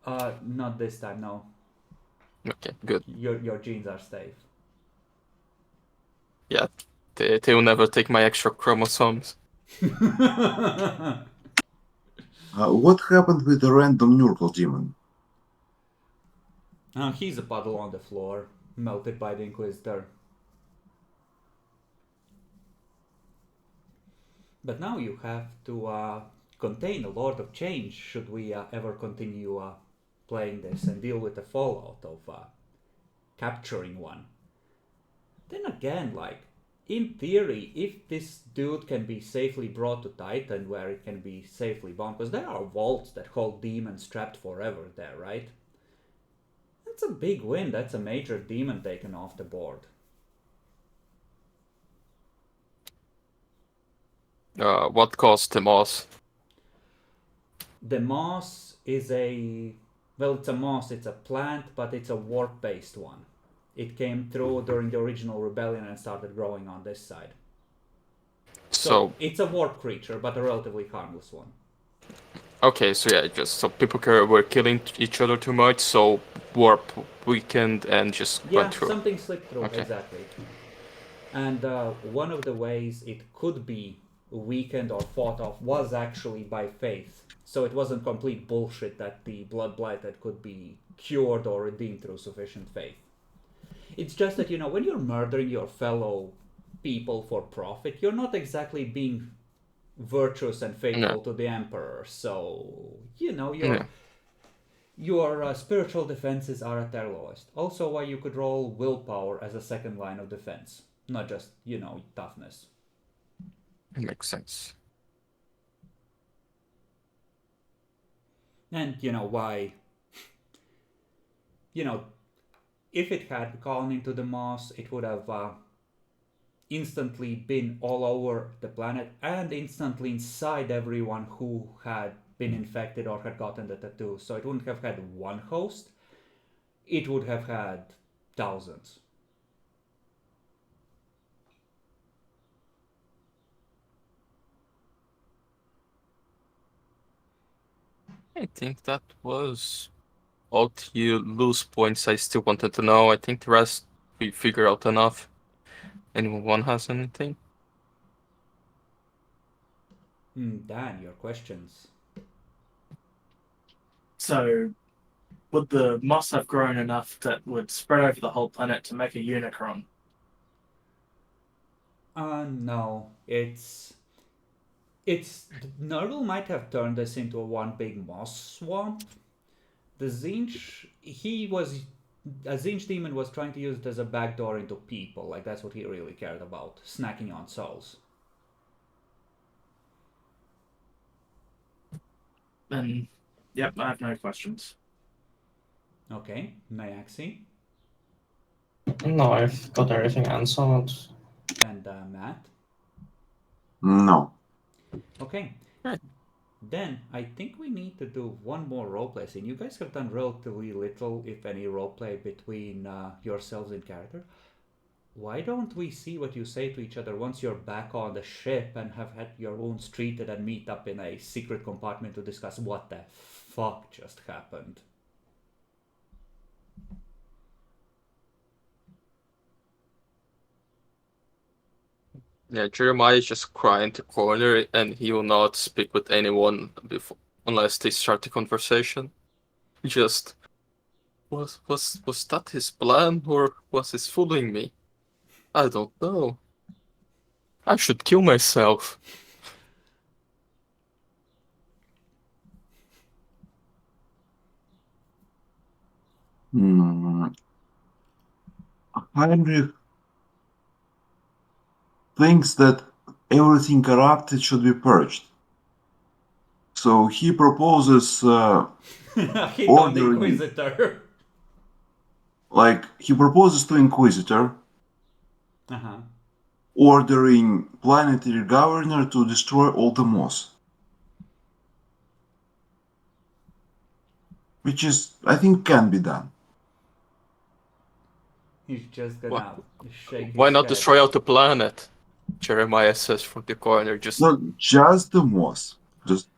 Not this time, no. Okay, good. Your genes are safe. Yeah, they will never take my extra chromosomes. What happened with the random Nurgle demon? He's a puddle on the floor, melted by the Inquisitor. But now you have to contain a Lord of Change should we ever continue playing this and deal with the fallout of capturing one. Then again, like, in theory, if this dude can be safely brought to Titan where it can be safely bound, because there are vaults that hold demons trapped forever there, right? That's a big win. That's a major demon taken off the board. What caused the moss? The moss is it's a moss, it's a plant, but it's a warp-based one. It came through during the original rebellion and started growing on this side. So it's a warp creature, but a relatively harmless one. Okay, so yeah, just so people were killing each other too much, so warp weakened and just went through. Yeah, something slipped through, Okay. exactly. And one of the ways it could be weakened or fought off was actually by faith. So it wasn't complete bullshit that the Blood Blighted could be cured or redeemed through sufficient faith. It's just that, when you're murdering your fellow people for profit, you're not exactly being virtuous and faithful to the Emperor. So, your spiritual defenses are at their lowest. Also why you could roll willpower as a second line of defense, not just, toughness. Makes sense. And, why... if it had gone into the moss, it would have instantly been all over the planet and instantly inside everyone who had been infected or had gotten the tattoo. So it wouldn't have had one host, it would have had thousands. I think that was all the loose points I still wanted to know. I think the rest we figured out enough. Anyone has anything? Dan, your questions. So, would the moss have grown enough that would spread over the whole planet to make a Unicron? No. It's Nurgle might have turned this into a one big moss swamp. The Zinch, a Zinch demon was trying to use it as a backdoor into people. Like, that's what he really cared about, snacking on souls. Then, yep, I have no questions. Okay, Mayaxi No, I've got everything answered. and Matt. No. Okay. Right. Then I think we need to do one more roleplay scene. You guys have done relatively little, if any, roleplay between yourselves in character. why don't we see what you say to each other once you're back on the ship and have had your wounds treated and meet up in a secret compartment to discuss what the fuck just happened? Yeah, Jeremiah is just crying in the corner, and he will not speak with anyone before unless they start the conversation. Just was that his plan, or was he fooling me? I don't know. I should kill myself. Heinrich thinks that everything corrupted should be purged. So he proposes Hit on the ordering, Inquisitor. he proposes to Inquisitor Uh-huh. ordering planetary governor to destroy all the moss. Which is, I think, can be done. He's just gonna shake Why his not head. destroy out the planet? Jeremiah says from the corner. Just Not just the moss. Just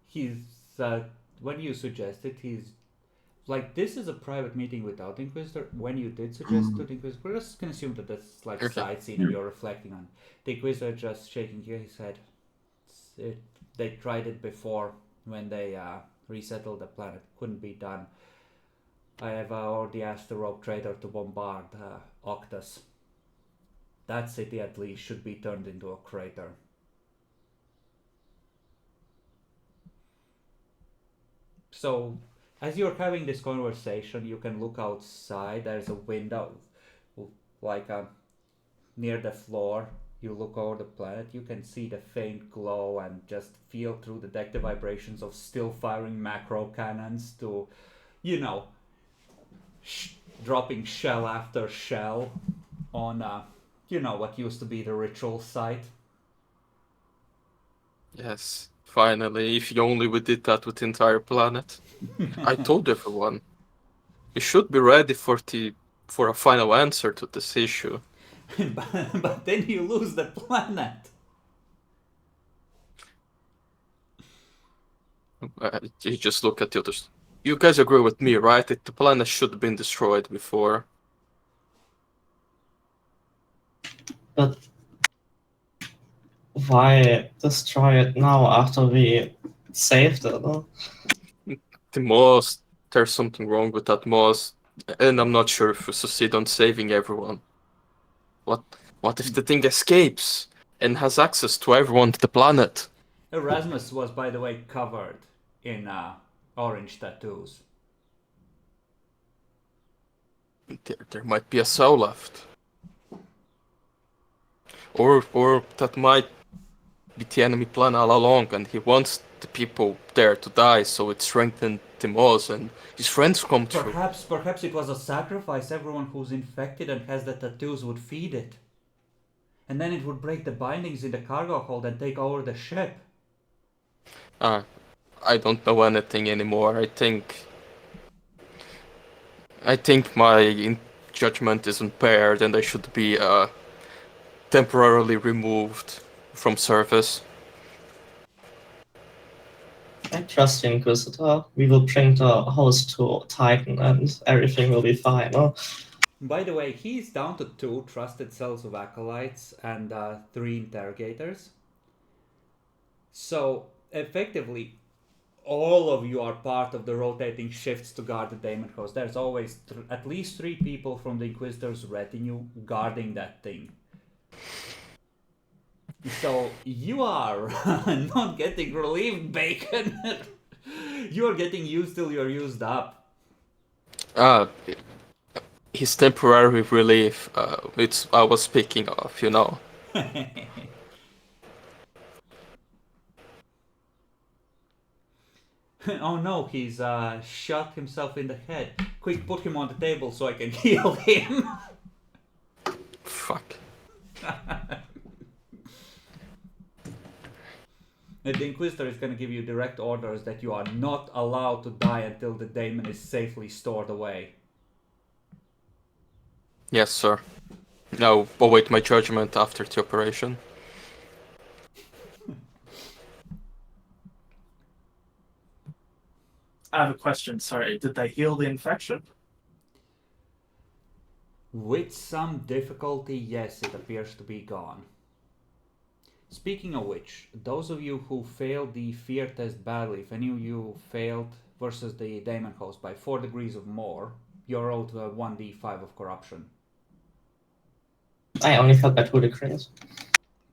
He's when you suggested, he's like, this is a private meeting without Inquisitor. When you did suggest to the Inquisitor, we're just gonna assume that that's like Okay. side scene and you're reflecting on the Inquisitor just shaking his head. They tried it before when they resettled the planet. Couldn't be done. I have already asked the Rogue Trader to bombard Octus. That city at least should be turned into a crater. So, as you're having this conversation, you can look outside. There's a window, like near the floor. You look over the planet. You can see the faint glow and just feel through the vibrations of still firing macro cannons to, you know, dropping shell after shell on, what used to be the ritual site. yes, finally, if only we did that with the entire planet. I told everyone. We should be ready for a final answer to this issue. but then you lose the planet. You just look at the others. You guys agree with me, right? That the planet should have been destroyed before. But why destroy it now after we saved it? Huh? The moss, there's something wrong with that moss, and I'm not sure if we succeed on saving everyone. What if the thing escapes and has access to everyone to the planet? Erasmus was, by the way, covered in orange tattoos. There might be a soul left. Or that might be the enemy plan all along, and he wants the people there to die, so it strengthened the moss and his friends come through. Perhaps it was a sacrifice. Everyone who's infected and has the tattoos would feed it. And then it would break the bindings in the cargo hold and take over the ship. I don't know anything anymore. I think my judgment is impaired and I should be temporarily removed from service. I trust the Inquisitor. We will bring the host to Titan and everything will be fine. Huh? By the way, he's down to 2 trusted cells of Acolytes and 3 interrogators. So, effectively, all of you are part of the rotating shifts to guard the Daemon Host. There's always at least 3 people from the Inquisitor's retinue guarding that thing. So, you are not getting relieved, Bacon. You are getting used till you're used up. His temporary relief, it's I was speaking of, you know. Oh no, he's shot himself in the head. Quick, put him on the table so I can heal him. Fuck. The Inquisitor is gonna give you direct orders that you are not allowed to die until the daemon is safely stored away. Yes, sir. Now await my judgment after the operation. I have a question. Sorry, did they heal the infection? With some difficulty, yes, it appears to be gone. Speaking of which, those of you who failed the fear test badly, if any of you failed versus the Daemon Host by 4 degrees or more, you're owed 1d5 of corruption. I only felt by 2 degrees. I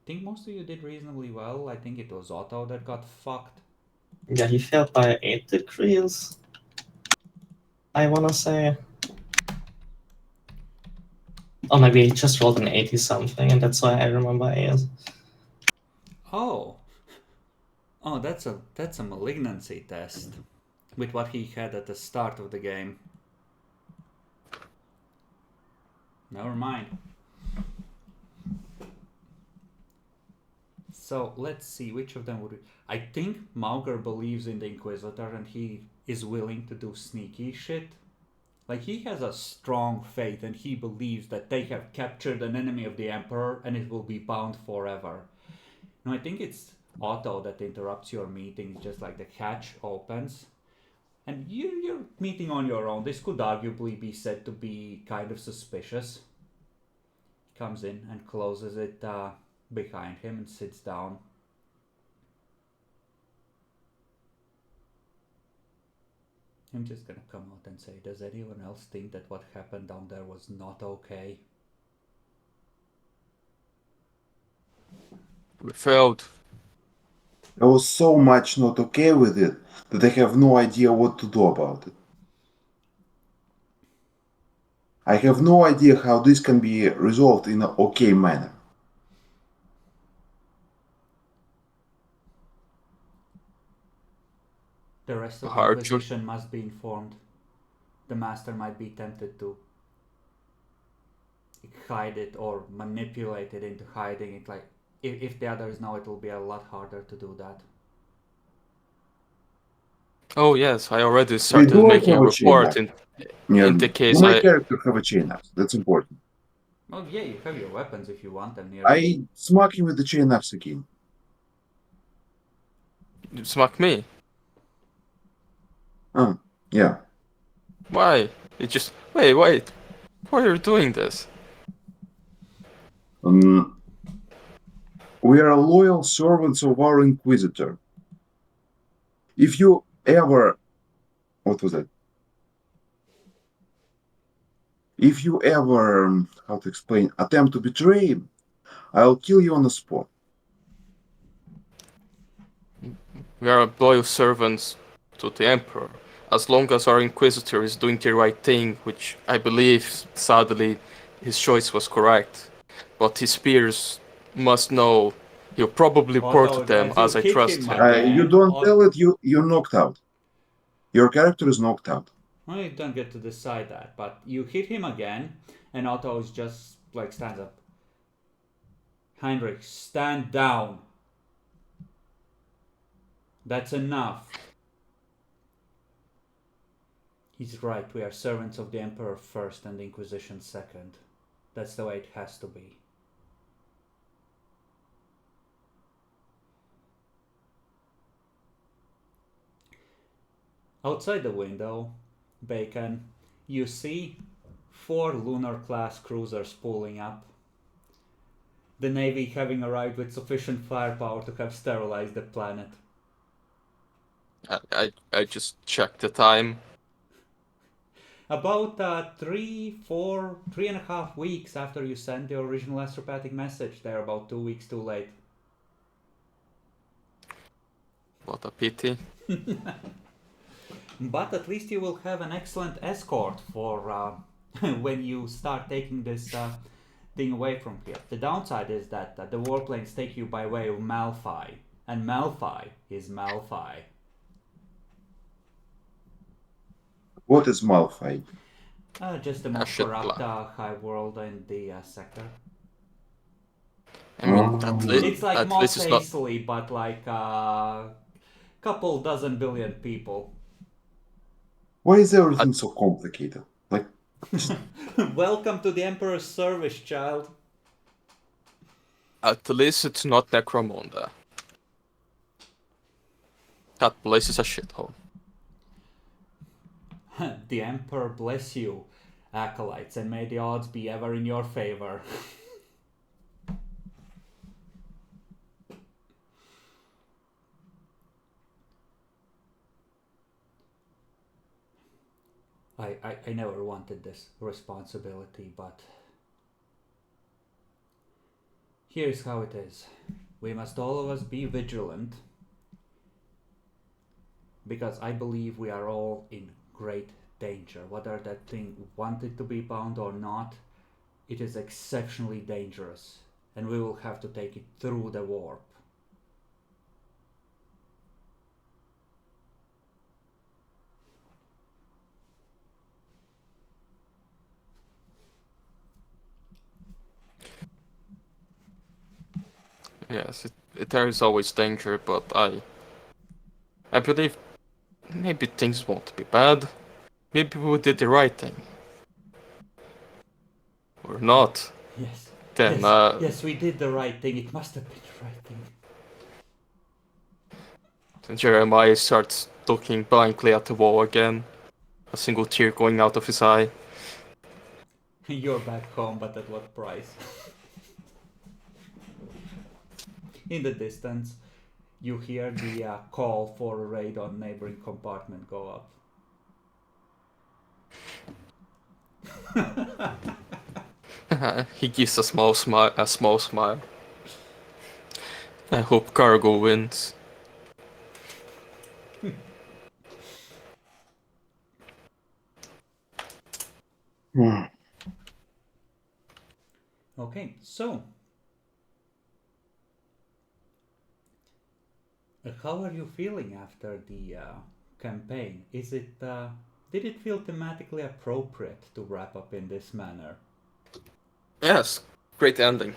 think most of you did reasonably well. I think it was Otto that got fucked. Yeah, he failed by 8 degrees. I wanna say. Or maybe he just rolled an 80 something, and that's why I remember 8. Oh. Oh, that's a malignancy test. With what he had at the start of the game. Never mind. So let's see which of them would. I think Mauger believes in the Inquisitor and he is willing to do sneaky shit. Like, he has a strong faith and he believes that they have captured an enemy of the Emperor and it will be bound forever. No, I think it's Otto that interrupts your meeting, just like the hatch opens. And you're meeting on your own. This could arguably be said to be kind of suspicious. Comes in and closes it behind him and sits down. I'm just gonna come out and say, does anyone else think that what happened down there was not okay? We failed. I was so much not okay with it that I have no idea what to do about it. I have no idea how this can be resolved in an okay manner. The rest of the Hard Inquisition must be informed. The Master might be tempted to hide it or manipulate it into hiding it. Like, if the others know, it will be a lot harder to do that. Oh yes, I already We started do making a have a chain report axe. in the case My I... character have a chain axe. That's important. Well, yeah, you have your weapons if you want them nearby. I smack him with the chain axe again. You smack me. Yeah. Why? It just... Wait. Why are you doing this? We are loyal servants of our Inquisitor. If you ever... What was that? If you ever, how to explain, attempt to betray him, I'll kill you on the spot. We are loyal servants to the Emperor. As long as our Inquisitor is doing the right thing, which I believe, sadly, his choice was correct. But his peers must know he'll probably report to them as I trust him. You don't tell it, you're knocked out. Your character is knocked out. Well, you don't get to decide that, but you hit him again, and Otto is just like stands up. Heinrich, stand down. That's enough. He's right, we are servants of the Emperor first and the Inquisition second. That's the way it has to be. Outside the window, Bacon, you see 4 lunar-class cruisers pulling up. The Navy having arrived with sufficient firepower to have sterilized the planet. I just checked the time. About 3.5 weeks after you sent the original astropathic message. They're about 2 weeks too late. What a pity. But at least you will have an excellent escort for when you start taking this thing away from here. The downside is that the warplanes take you by way of Malphai, and Malphai is Malphai. What is Malphite? Just the most corrupt high world in the sector. I mean, It's like at Mos least it's not... Eisley, but like couple dozen billion people. Why is everything so complicated? Like, Welcome to the Emperor's service, child. At least it's not Necromunda. That place is a shithole. The Emperor bless you, Acolytes, and may the odds be ever in your favor. I never wanted this responsibility, but here's how it is. We must all of us be vigilant, because I believe we are all in great danger. Whether that thing wanted to be bound or not, it is exceptionally dangerous, and we will have to take it through the warp. Yes, there is always danger, but I believe maybe things won't be bad. Maybe we did the right thing. Or not. Yes. Then, yes, we did the right thing. It must have been the right thing. then Jeremiah starts looking blankly at the wall again. A single tear going out of his eye. You're back home, but at what price? In the distance, you hear the call for a raid on neighboring compartment go up. He gives a small smile. I hope cargo wins. Okay, so how are you feeling after the campaign? Is it did it feel thematically appropriate to wrap up in this manner? Yes, great ending.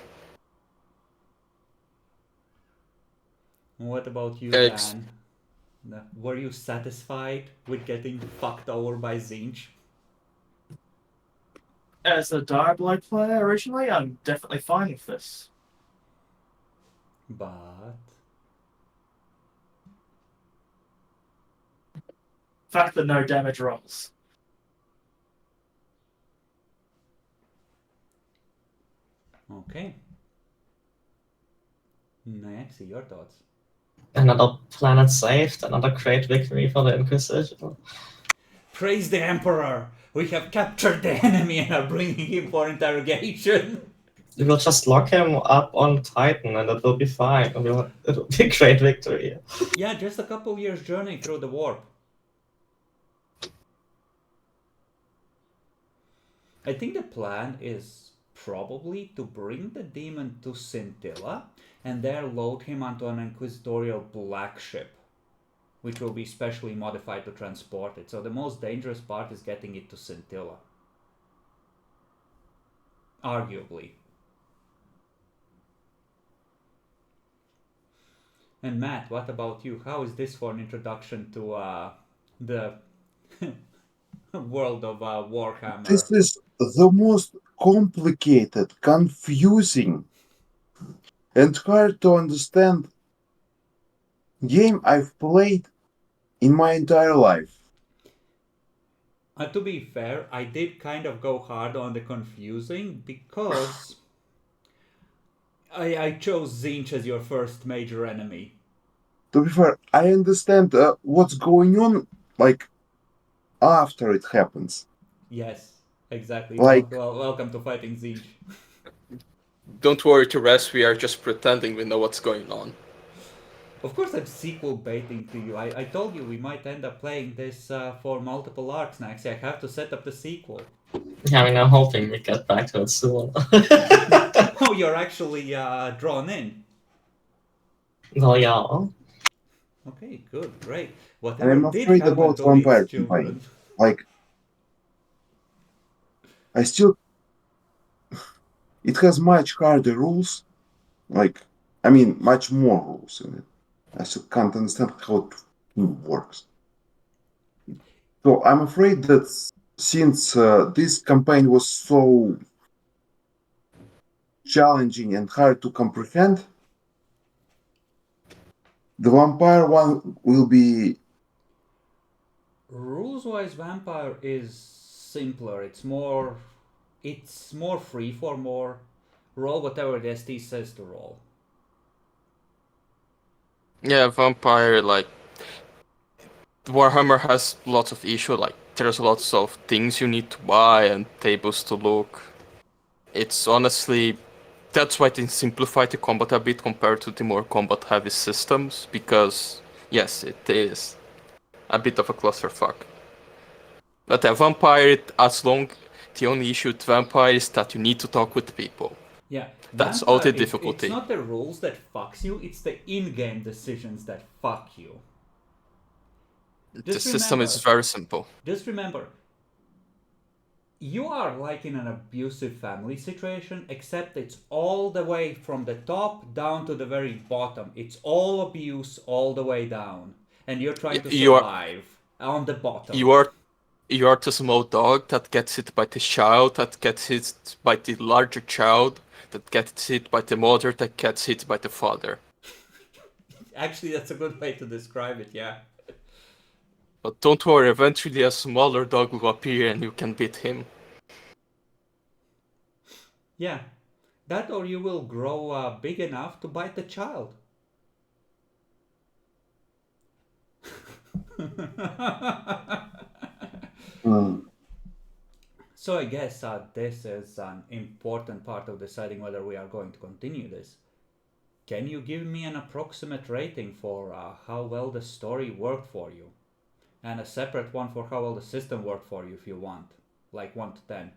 What about you, Ex- Dan? Were you satisfied with getting fucked over by Zinch? As a Diablo player originally, I'm definitely fine with this. But Fact that no damage rolls. okay. Nayaxi, your thoughts? Another planet saved, another great victory for the Inquisition. Praise the Emperor! We have captured the enemy and are bringing him for interrogation. We will just lock him up on Titan and it will be fine. It'll be a great victory. Yeah, just a couple years journey through the warp. I think the plan is probably to bring the demon to Scintilla and there load him onto an inquisitorial black ship, which will be specially modified to transport it. So the most dangerous part is getting it to Scintilla. Arguably. And Matt, what about you? How is this for an introduction to the world of Warhammer? This is the most complicated, confusing, and hard to understand game I've played in my entire life. To be fair, I did kind of go hard on the confusing because I chose Zinch as your first major enemy. To be fair, I understand what's going on, like, after it happens. Yes, exactly. Like- welcome to fighting Zinch. Don't worry, to rest, we are just pretending we know what's going on. Of course I'm sequel baiting to you. I told you we might end up playing this for multiple arcs next. I have to set up the sequel. Yeah, I mean, I'm hoping we get back to it soon. Oh, you're actually drawn in. Well, yeah. Okay, good, great. And Whatever I'm did afraid happen about to vampire these children? campaign. Like, I still. It has much harder rules. Like, I mean, much more rules in it. I still can't understand how it works. So I'm afraid that since this campaign was so challenging and hard to comprehend, the vampire one will be Rules-wise, vampire is simpler. It's more free for more. Roll whatever the ST says to roll. Yeah, vampire, like, Warhammer has lots of issue, like, there's lots of things you need to buy and tables to look. It's honestly, that's why they simplified the combat a bit compared to the more combat-heavy systems, because, yes, it is a bit of a clusterfuck. But a vampire, the only issue with vampire is that you need to talk with people. Yeah, That's all the vampire. It's difficulty. not the rules that fucks you. It's the in-game decisions that fuck you. The system is very simple. Just remember, you are like in an abusive family situation, except it's all the way from the top down to the very bottom. It's all abuse all the way down, and you're trying to survive on the bottom. You are the small dog that gets hit by the child, that gets hit by the larger child, that gets hit by the mother, that gets hit by the father. Actually, that's a good way to describe it, yeah. But don't worry, eventually a smaller dog will appear and you can beat him. Yeah, that or you will grow big enough to bite the child. So I guess this is an important part of deciding whether we are going to continue this. Can you give me an approximate rating for how well the story worked for you? And a separate one for how well the system worked for you if you want. Like 1 to 10.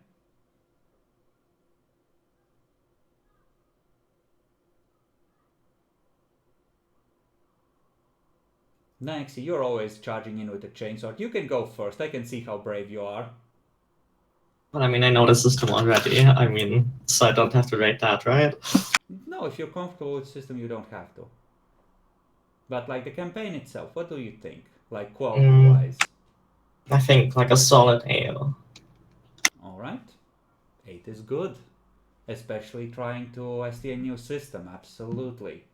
Nexi, you're always charging in with a chainsword. You can go first. I can see how brave you are. Well, I mean, I know the system already. I mean, so I don't have to rate that, right? No, if you're comfortable with the system, you don't have to. But like the campaign itself, what do you think? Like quality-wise? I think like a solid 8. Alright. 8 is good. Especially trying to ST a new system, absolutely.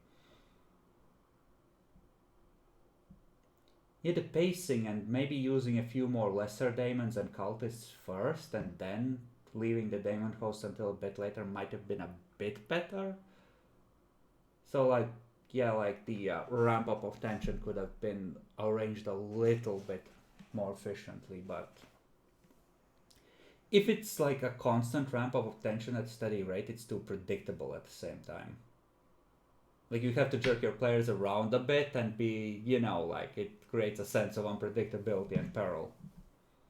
Yeah, the pacing and maybe using a few more lesser daemons and cultists first and then leaving the daemon host until a bit later might have been a bit better. So like, yeah, like the ramp up of tension could have been arranged a little bit more efficiently, but if it's like a constant ramp up of tension at a steady rate, it's too predictable at the same time. Like you have to jerk your players around a bit and be, like it creates a sense of unpredictability and peril.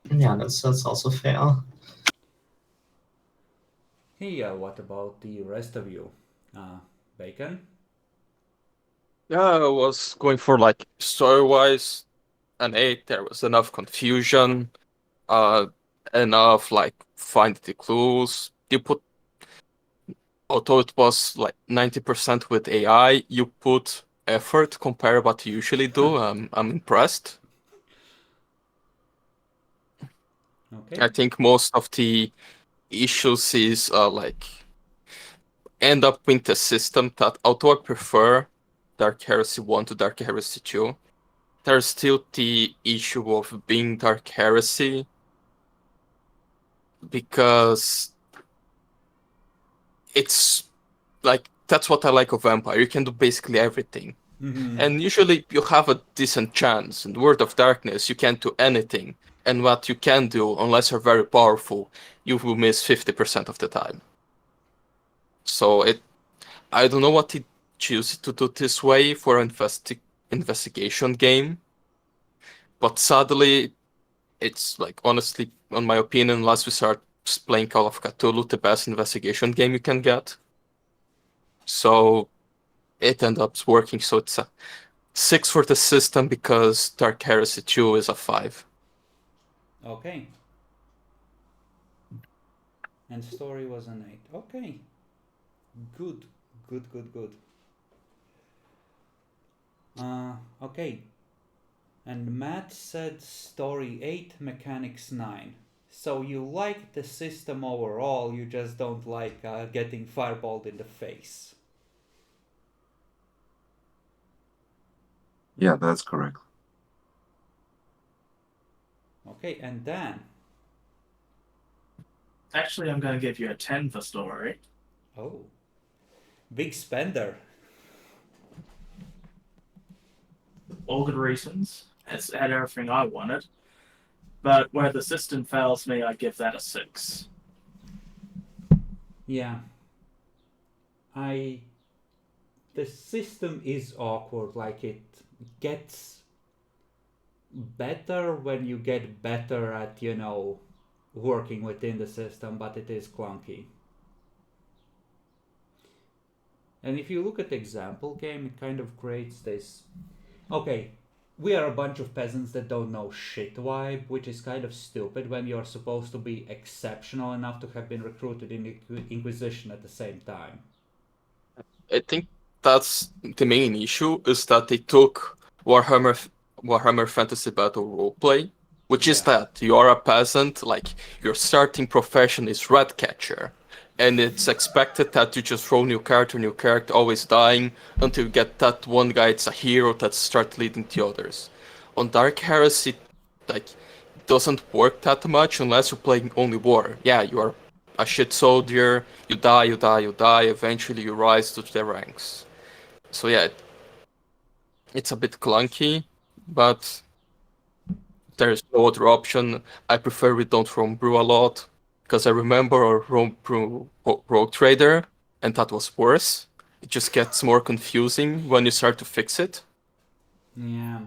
Yeah, that's also fair. Hey, what about the rest of you? Bacon? Yeah, I was going for like story-wise an 8. There was enough confusion, enough like find the clues. You put, although it was like 90% with AI, you put effort compared what you usually do. I'm impressed. Okay. I think most of the issues is like end up with the system that, although I prefer Dark Heresy 1 to Dark Heresy 2, there's still the issue of being Dark Heresy, because it's like, that's what I like of Vampire. You can do basically everything. Mm-hmm. And usually you have a decent chance. In World of Darkness, you can't do anything. And what you can do, unless you're very powerful, you will miss 50% of the time. So I don't know what it chooses to do this way for an investigation game. But sadly, it's like, honestly, on my opinion, unless we start playing Call of Cthulhu, the best investigation game you can get. So it ends up working. So it's a 6 for the system because Dark Heresy 2 is a 5. Okay. And story was an 8. Okay. Good. Good. Okay. And Matt said story 8, mechanics 9. So you like the system overall, you just don't like getting fireballed in the face. Yeah, that's correct. Okay, and Dan. Actually, I'm going to give you a 10 for story. Oh, big spender. All good reasons. It's had everything I wanted. But where the system fails me, I give that a 6. Yeah. The system is awkward, like it gets better when you get better at, working within the system, but it is clunky. And if you look at the example game, it kind of creates this, okay, we are a bunch of peasants that don't know shit vibe, which is kind of stupid when you're supposed to be exceptional enough to have been recruited in the Inquisition at the same time. I think that's the main issue, is that they took Warhammer Fantasy Battle roleplay, which is that you are a peasant, like your starting profession is rat catcher, and it's expected that you just roll new character, always dying, until you get that one guy, it's a hero that starts leading the others. On Dark Heresy, like, it doesn't work that much unless you're playing only war. Yeah, you are a shit soldier, you die, eventually you rise to the ranks. So yeah, it's a bit clunky, but there's no other option. I prefer we don't homebrew a lot, because I remember a homebrew rogue trader, and that was worse. It just gets more confusing when you start to fix it. Yeah.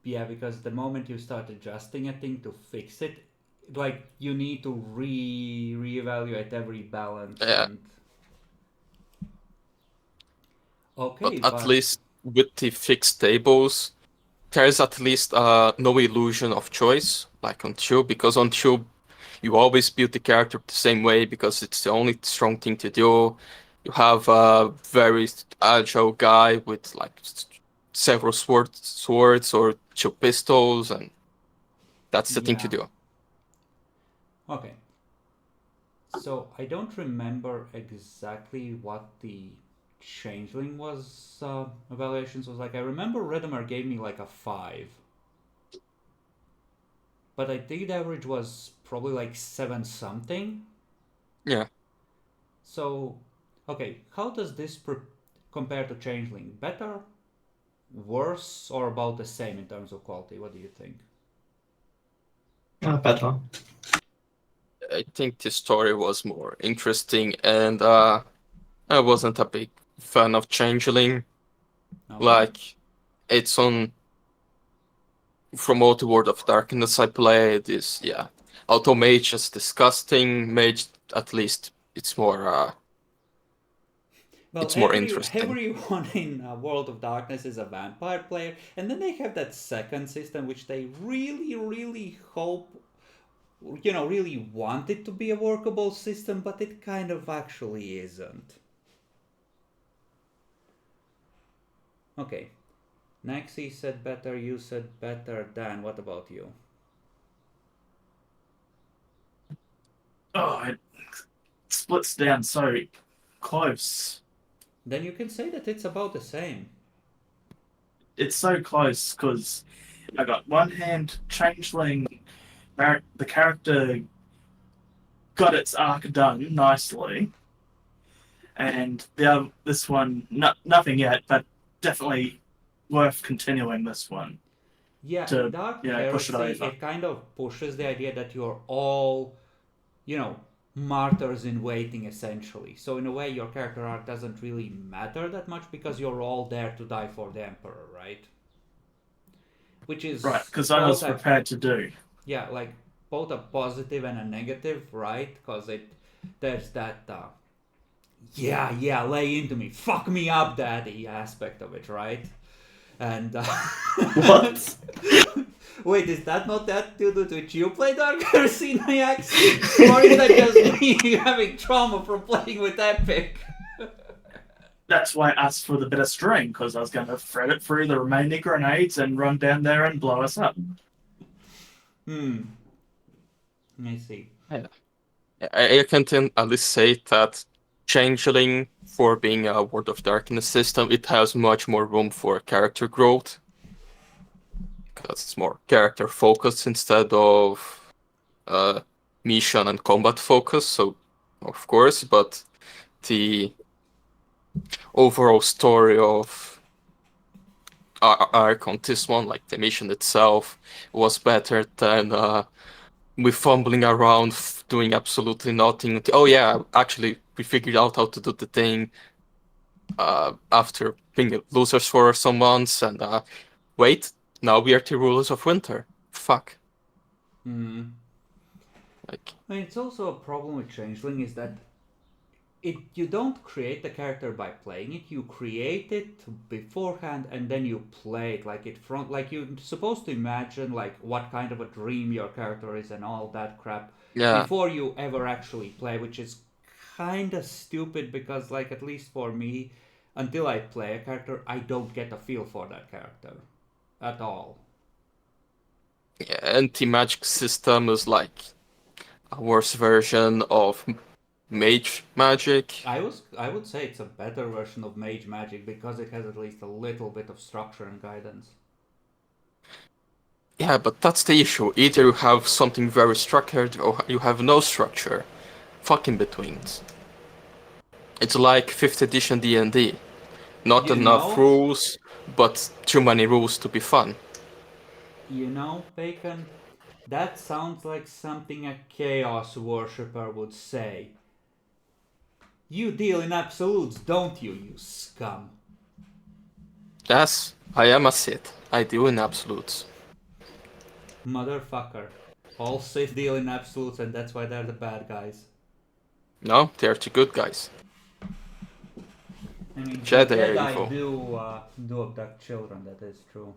Yeah, because the moment you start adjusting a thing to fix it, like you need to reevaluate every balance. Yeah. And... Okay, but at least with the fixed tables, there's at least no illusion of choice, like on Tube, because on Tube, you always build the character the same way because it's the only strong thing to do. You have a very agile guy with like several swords or 2 pistols, and that's the thing to do. Okay. So I don't remember exactly what the Changeling was evaluations was like. I remember Redemer gave me like a 5. But I think the average was probably like 7 something. Yeah. So, okay, how does this compare to Changeling? Better, worse, or about the same in terms of quality? What do you think? Better. I think the story was more interesting, and I wasn't a big fan of Changeling. Okay. Like, it's on... From all the World of Darkness I played is, yeah. Auto Mage is disgusting. Mage, at least, it's more... it's more interesting. Everyone in World of Darkness is a vampire player, and then they have that second system which they really, really hope, really want it to be a workable system, but it kind of actually isn't. Okay. Naxi said better, you said better. Dan, what about you? Oh, it splits down so close. Then you can say that it's about the same. It's so close because I got one hand Changeling, the character got its arc done nicely, and this one, nothing yet, but definitely worth continuing this one. Yeah, to, in Dark push it Heresy, over. it kind of pushes the idea that you're all, martyrs in waiting, essentially. So in a way, your character arc doesn't really matter that much because you're all there to die for the Emperor, right? Which is... Right, because I was prepared to do. Yeah, like, both a positive and a negative, right? Because there's that, lay into me, fuck me up, daddy aspect of it, right? And What? Wait, is that not the attitude with which you play Dark Heresy, Nayax? Or is that just me having trauma from playing with Epic? That's why I asked for the bit of string, because I was going to thread it through the remaining grenades and run down there and blow us up. I see. I can at least say that Changeling, for being a World of Darkness system, it has much more room for character growth. Because it's more character focused instead of mission and combat focus, so of course, but the overall story of arc on this one, like the mission itself, was better than we fumbling around doing absolutely nothing. Oh yeah, actually we figured out how to do the thing after being losers for some months, and wait, now we are the rulers of winter. Fuck. Like, I mean, it's also a problem with Changeling is that you don't create the character by playing it. You create it beforehand and then you play it like you're supposed to imagine like what kind of a dream your character is and all that crap yeah. before you ever actually play, which is kind of stupid because like at least for me, until I play a character, I don't get a feel for that character at all. Yeah, anti-magic system is like a worse version of mage magic. I would say it's a better version of mage magic because it has at least a little bit of structure and guidance. Yeah, but that's the issue. Either you have something very structured or you have no structure. Fuck in betweens. It's like 5th edition D&D. Not You enough know? rules, but too many rules to be fun. You know, Bacon, that sounds like something a chaos worshipper would say. You deal in absolutes, don't you, you scum? Yes, I am a Sith. I deal in absolutes. Motherfucker. All Sith deal in absolutes and that's why they're the bad guys. No, they're the good guys. I mean, Jedi are evil. do abduct children, that is true.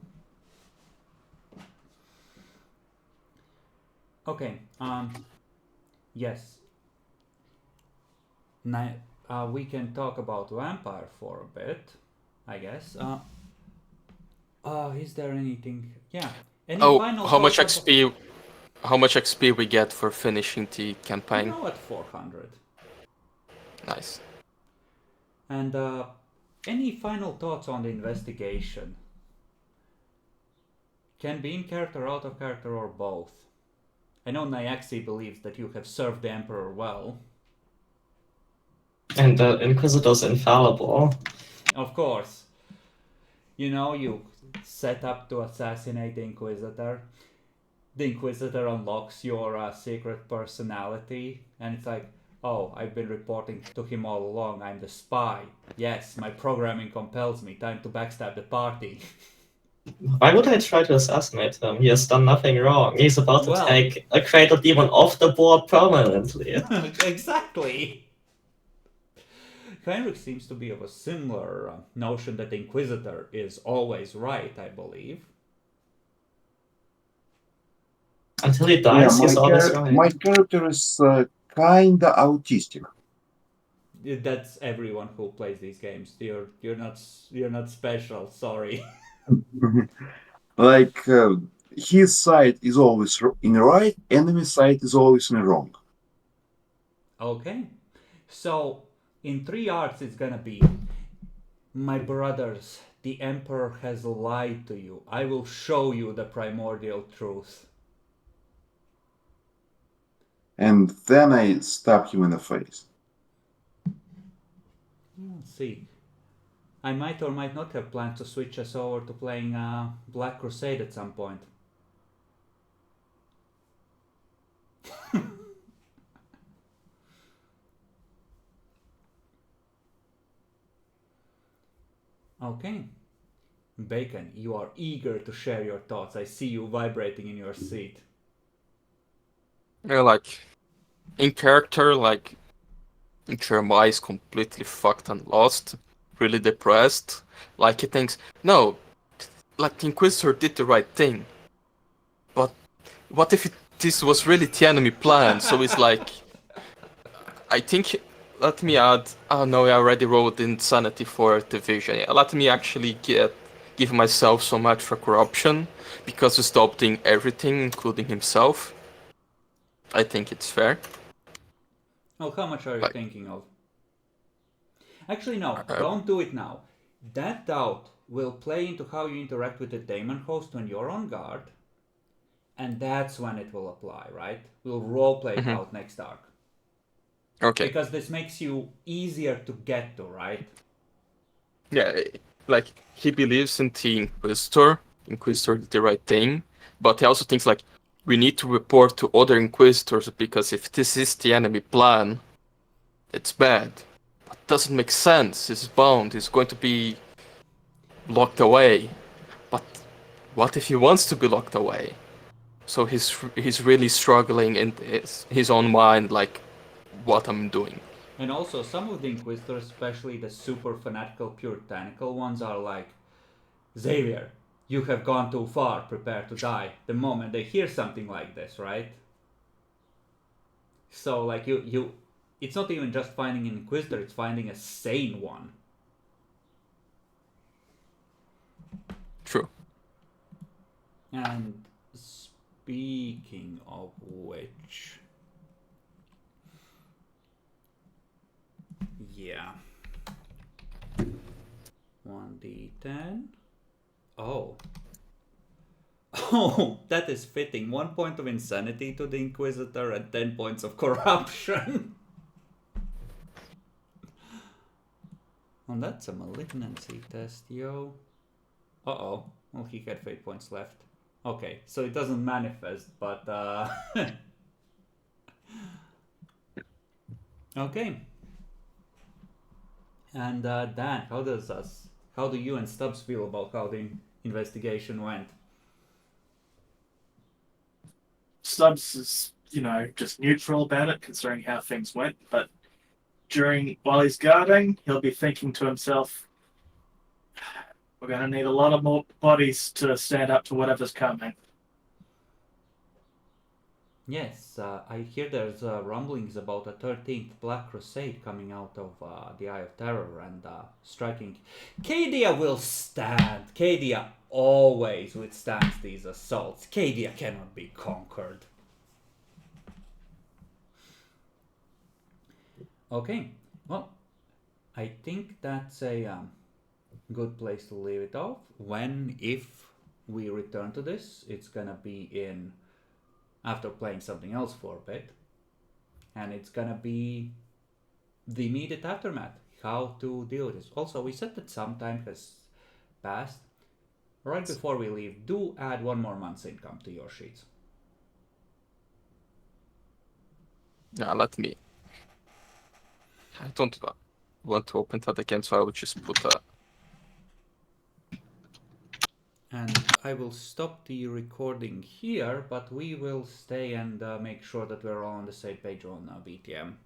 Okay, yes. We can talk about Vampire for a bit, I guess. Is there anything? Yeah. Any final how much thoughts XP? How much XP we get for finishing the campaign? Now at 400. Nice. And any final thoughts on the investigation? Can be in character, out of character, or both. I know Nyaxi believes that you have served the Emperor well. And the Inquisitor's infallible. Of course. You know, you set up to assassinate the Inquisitor. The Inquisitor unlocks your secret personality, and it's like, oh, I've been reporting to him all along, I'm the spy. Yes, my programming compels me, time to backstab the party. Why would I try to assassinate him? He has done nothing wrong. He's about to take a Cradle Demon off the board permanently. Exactly! Heinrich seems to be of a similar notion that the Inquisitor is always right, I believe. Until he dies, he's always right. My character is kinda autistic. That's everyone who plays these games. You're not special. Sorry. Like his side is always in the right, enemy side is always in the wrong. Okay, so in 3 arcs it's gonna be, my brothers, the Emperor has lied to you. I will show you the primordial truth. And then I stab him in the face. Let's see. I might or might not have planned to switch us over to playing Black Crusade at some point. Okay. Bacon, you are eager to share your thoughts. I see you vibrating in your seat. Yeah, like, in character, like, Jeremiah is completely fucked and lost, really depressed. Like, he thinks, no, like, the Inquisitor did the right thing. But what if this was really the enemy plan? So it's like, I think, let me add, oh no, I already wrote Insanity for Division. Yeah, let me actually get give myself so much for corruption because he's adopting everything, including himself. I think it's fair. Oh, how much are you Like- thinking of? Actually, no, Uh, don't do it now. That doubt will play into how you interact with the daemon host when you're on guard, and that's when it will apply, right? We'll roleplay it out next arc. Okay. Because this makes you easier to get to, right? Yeah, like he believes in the Inquisitor. Inquisitor did the right thing, but he also thinks like we need to report to other Inquisitors because if this is the enemy plan, it's bad. But doesn't make sense. He's bound. He's going to be locked away. But what if he wants to be locked away? So he's really struggling in his own mind, like what I'm doing. And also, some of the Inquisitors, especially the super fanatical, puritanical ones, are like, Xavier, you have gone too far, prepare to die. The moment they hear something like this, right? So, like, it's not even just finding an Inquisitor, it's finding a sane one. True. And speaking of which... Yeah. 1d10. Oh. Oh, that is fitting. 1 point of insanity to the Inquisitor and 10 points of corruption. Oh, that's a malignancy test, yo. Uh-oh. Well, he had fate points left. Okay, so it doesn't manifest, but okay. And Dan, how do you and Stubbs feel about how the investigation went? Stubbs is, just neutral about it, considering how things went. But while he's guarding, he'll be thinking to himself, "We're going to need a lot of more bodies to stand up to whatever's coming." Yes, I hear there's rumblings about a 13th Black Crusade coming out of the Eye of Terror and striking. Cadia will stand. Cadia always withstands these assaults. Cadia cannot be conquered. Okay, well, I think that's a good place to leave it off. If we return to this, it's gonna be after playing something else for a bit, and it's gonna be the immediate aftermath, how to deal with this. Also, we said that some time has passed. Right before we leave, do add 1 more month's income to your sheets. Yeah, let me. I don't want to open that again, so I would just put a. And I will stop the recording here, but we will stay and make sure that we're all on the same page on VTM.